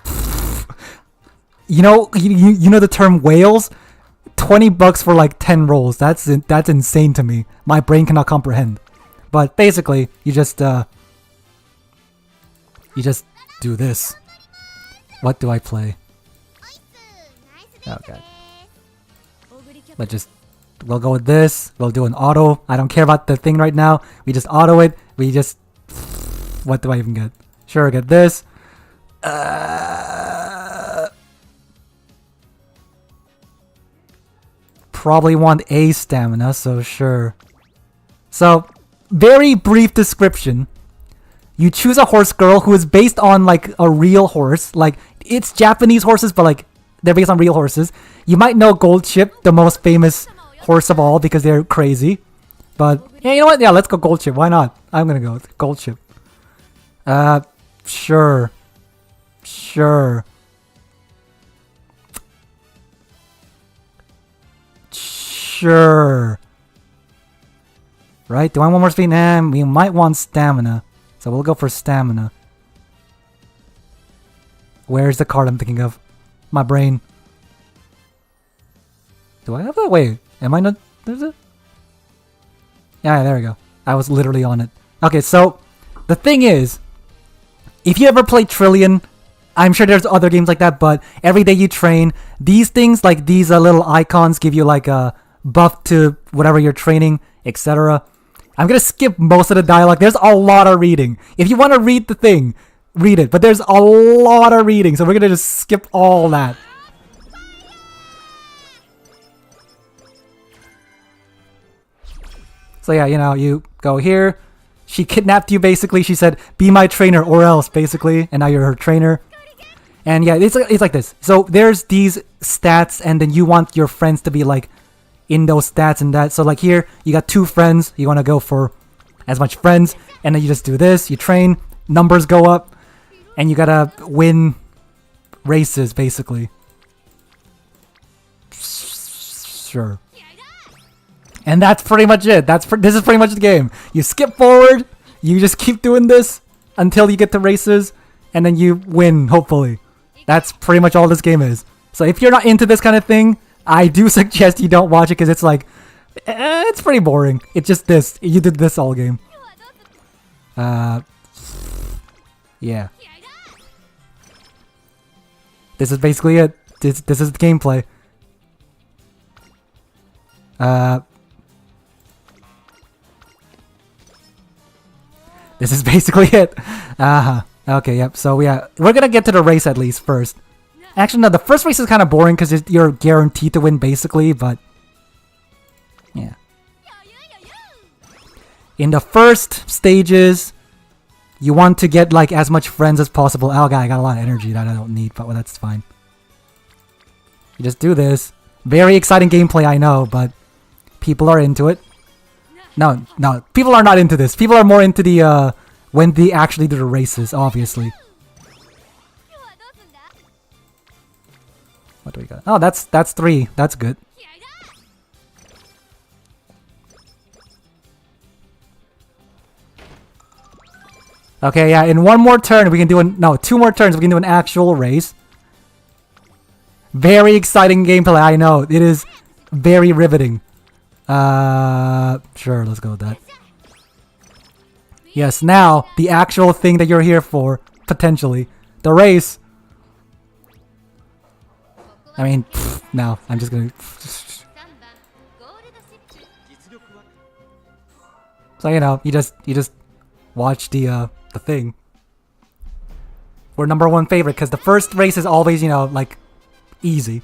Speaker 1: you know the term whales? $20 for like 10 rolls. That's insane to me. My brain cannot comprehend. But basically, you just do this. What do I play? Okay. We'll go with this. We'll do an auto. I don't care about the thing right now. We just auto it. What do I even get? Sure, get this. Probably want a stamina, so sure. So, very brief description. You choose a horse girl who is based on like a real horse. Like, it's Japanese horses, but like they're based on real horses. You might know Gold Chip, the most famous horse of all, because they're crazy. But yeah, you know what? Yeah, let's go Gold Chip. Why not? I'm gonna go with Gold Chip. Sure. Sure. Sure. Right? Do I want more speed? Nah, we might want stamina. So we'll go for stamina. Where's the card I'm thinking of? My brain. Do I have that? Wait, am I not? There's it? Yeah, there we go. I was literally on it. Okay, so the thing is, if you ever play Trillion, I'm sure there's other games like that, but every day you train, these things, like these little icons, give you like a buff to whatever you're training, etc. I'm gonna skip most of the dialogue. There's a lot of reading. If you want to read the thing, read it. But there's a lot of reading, so we're gonna just skip all that. So yeah, you know, you go here. She kidnapped you basically. She said, "Be my trainer or else," basically, and now you're her trainer. And yeah, it's like this. So there's these stats, and then you want your friends to be like in those stats and that. So like here, you got 2 friends. You want to go for as much friends, and then you just do this. You train, numbers go up, and you gotta win races basically. Sure. And that's pretty much it. This is pretty much the game. You skip forward, you just keep doing this until you get to races, and then you win, hopefully. That's pretty much all this game is. So if you're not into this kind of thing, I do suggest you don't watch it because it's like, it's pretty boring. It's just this. You did this all game. Yeah. This is basically it. This is the gameplay. This is basically it. Okay, yep. So yeah, we're gonna get to the race at least first. Actually, no, the first race is kind of boring because you're guaranteed to win basically, but yeah. In the first stages, you want to get like as much friends as possible. Oh god, I got a lot of energy that I don't need, but well, that's fine. You just do this. Very exciting gameplay, I know, but people are into it. No, people are not into this. People are more into the when they actually do the races, obviously. What do we got? Oh, that's 3. That's good. Okay, yeah, in one more turn we can do no, 2 more turns we can do an actual race. Very exciting gameplay, I know. It is very riveting. Sure, let's go with that. Yes, now, the actual thing that you're here for, potentially. The race. I mean, no, I'm just gonna... So, you know, you just watch the thing. We're #1 favorite, because the first race is always, you know, like, easy.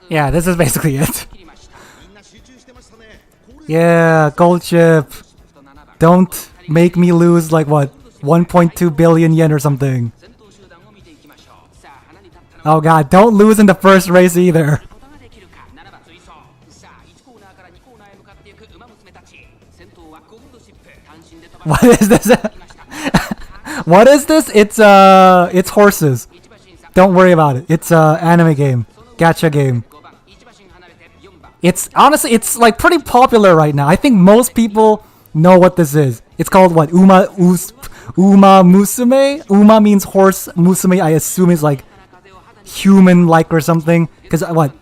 Speaker 1: Yeah, this is basically it. Yeah, gold chip. Don't make me lose like what, 1.2 billion yen or something. Oh god, don't lose in the first race either. What is this? What is this? It's horses. Don't worry about it. It's a anime game, gacha game. It's honestly, it's like pretty popular right now. I think most people know what this is. It's called what? Uma Musume? Uma means horse. Musume, I assume, is like human-like or something. Because what?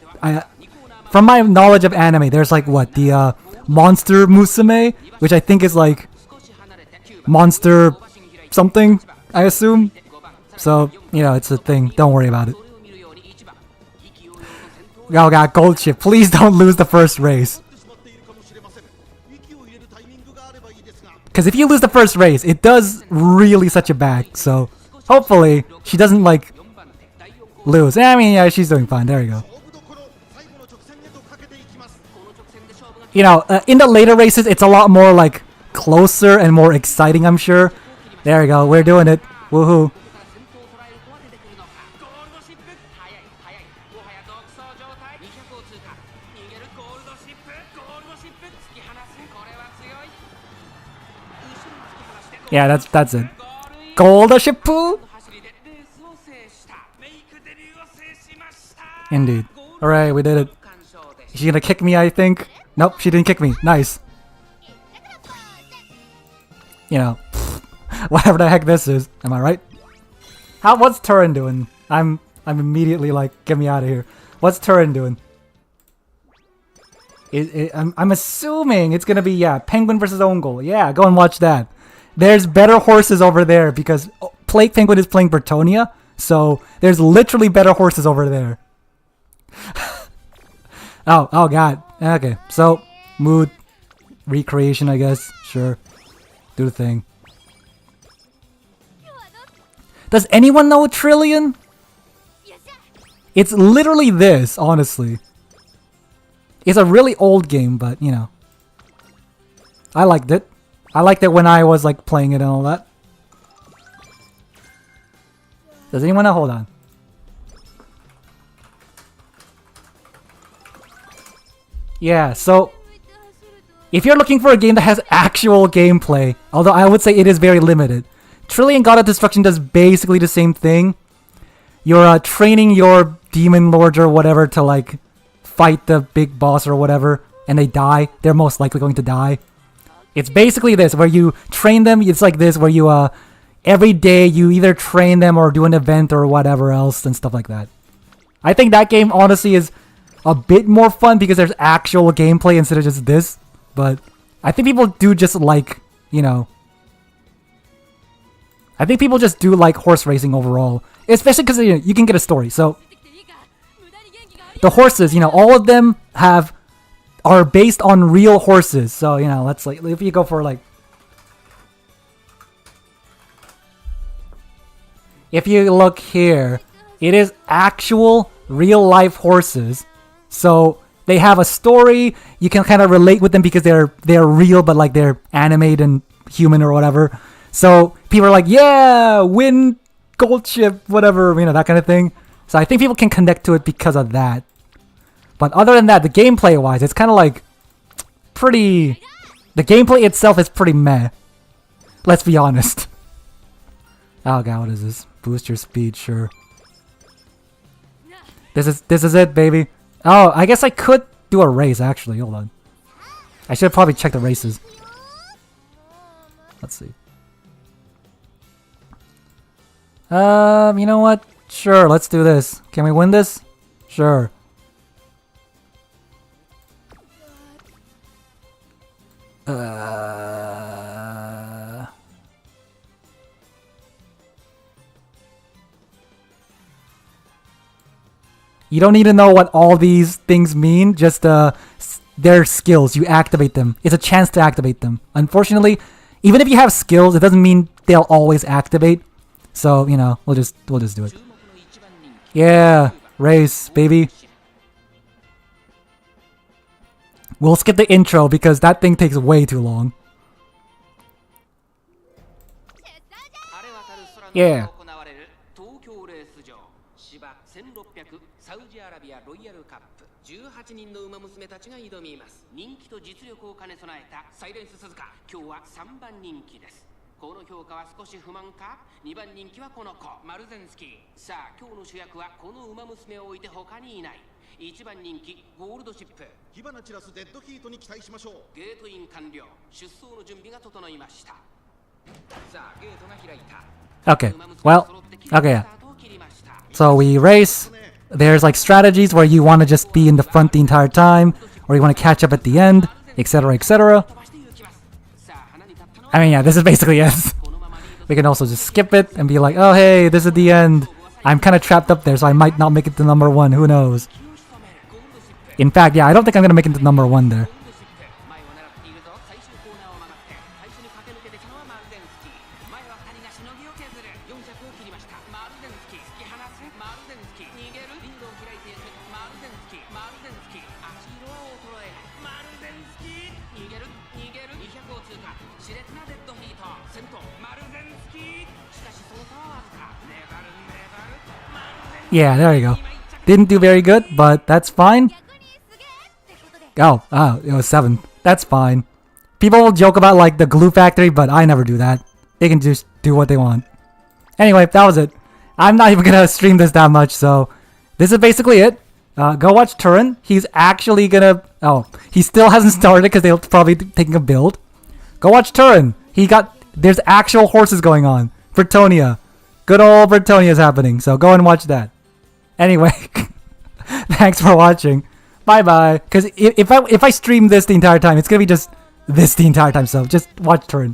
Speaker 1: From my knowledge of anime, there's like what? The Monster Musume, which I think is like monster something, I assume. So, you know, it's a thing. Don't worry about it. Oh god, gold chip. Please don't lose the first race. Because if you lose the first race, it does really set you back. So, hopefully, she doesn't, like, lose. I mean, yeah, she's doing fine. There you go. You know, in the later races, it's a lot more, like, closer and more exciting, I'm sure. There you go. We're doing it. Woohoo. Yeah, that's it. Gold ship. Indeed. Alright, we did it. Is she gonna kick me, I think? Nope, she didn't kick me. Nice. You know, whatever the heck this is. Am I right? What's Turin doing? I'm immediately like, get me out of here. What's Turin doing? I'm assuming it's gonna be, yeah, Penguin versus Own Goal. Yeah, go and watch that. There's better horses over there because Plague Penguin is playing Bretonnia, so there's literally better horses over there. oh god. Okay, so mood recreation, I guess. Sure, do the thing. Does anyone know Trillion? It's literally this, honestly. It's a really old game, but you know, I liked it. I liked it when I was like playing it and all that. Does anyone know? Hold on. Yeah, so if you're looking for a game that has actual gameplay, although I would say it is very limited, Trillion God of Destruction does basically the same thing. You're training your demon lords or whatever to like fight the big boss or whatever, and they die. They're most likely going to die. It's basically this, where you train them. It's like this, where you every day you either train them or do an event or whatever else and stuff like that. I think that game honestly is a bit more fun because there's actual gameplay instead of just this. But I think people do just like, you know, I think people just do like horse racing overall, especially because you can get a story. So the horses, you know, all of them are based on real horses. So, you know, let's like, if you go for like, if you look here, it is actual real life horses. So they have a story. You can kind of relate with them because they're real, but like they're animated and human or whatever. So people are like, yeah, win gold ship, whatever, you know, that kind of thing. So I think people can connect to it because of that. But other than that, the gameplay wise, it's kind of like pretty. The gameplay itself is pretty meh. Let's be honest. Oh god, what is this? Boost your speed, sure. This is it, baby. Oh, I guess I could do a race actually. Hold on. I should have probably checked the races. Let's see. You know what? Sure, let's do this. Can we win this? Sure. You don't need to know what all these things mean, just their skills. You activate them. It's a chance to activate them. Unfortunately, even if you have skills, it doesn't mean they'll always activate. So, you know, we'll just do it. Yeah, race, baby. We'll skip the intro because that thing takes way too long. Yeah.
Speaker 5: 18人の馬娘たちが挑みます。人気と実力を兼ね備えたサイレンス鈴鹿、今日は3番人気です。この評価は少し不満か。2番人気はこの子マルゼンスキー。さあ今日の主役はこの馬娘を置いて他にいない。1番人気ゴールドシップ。火花散らすデッドヒートに期待しましょう。ゲートイン完了。出走の準備が整いました。さあゲートが開いた。
Speaker 1: Okay. Well. Okay. Yeah. So we race. There's like strategies where you want to just be in the front the entire time, or you want to catch up at the end, etc., etc. I mean, yeah, this is basically it. We can also just skip it and be like, oh hey, this is the end. I'm kind of trapped up there, so I might not make it to number 1. Who knows? In fact, yeah, I don't think I'm gonna make it to number 1 there. Yeah, there you go. Didn't do very good, but that's fine. Oh, it was 7. That's fine. People will joke about like the glue factory, but I never do that. They can just do what they want. Anyway, that was it. I'm not even gonna stream this that much, so this is basically it. Go watch Turin. He's actually gonna... Oh, he still hasn't started because they're probably taking a build. Go watch Turin. There's actual horses going on. Bretonnia. Good old Bretonnia is happening, so go and watch that. Anyway, thanks for watching. Bye-bye. Because if I stream this the entire time, it's gonna be just this the entire time, so just watch Turin.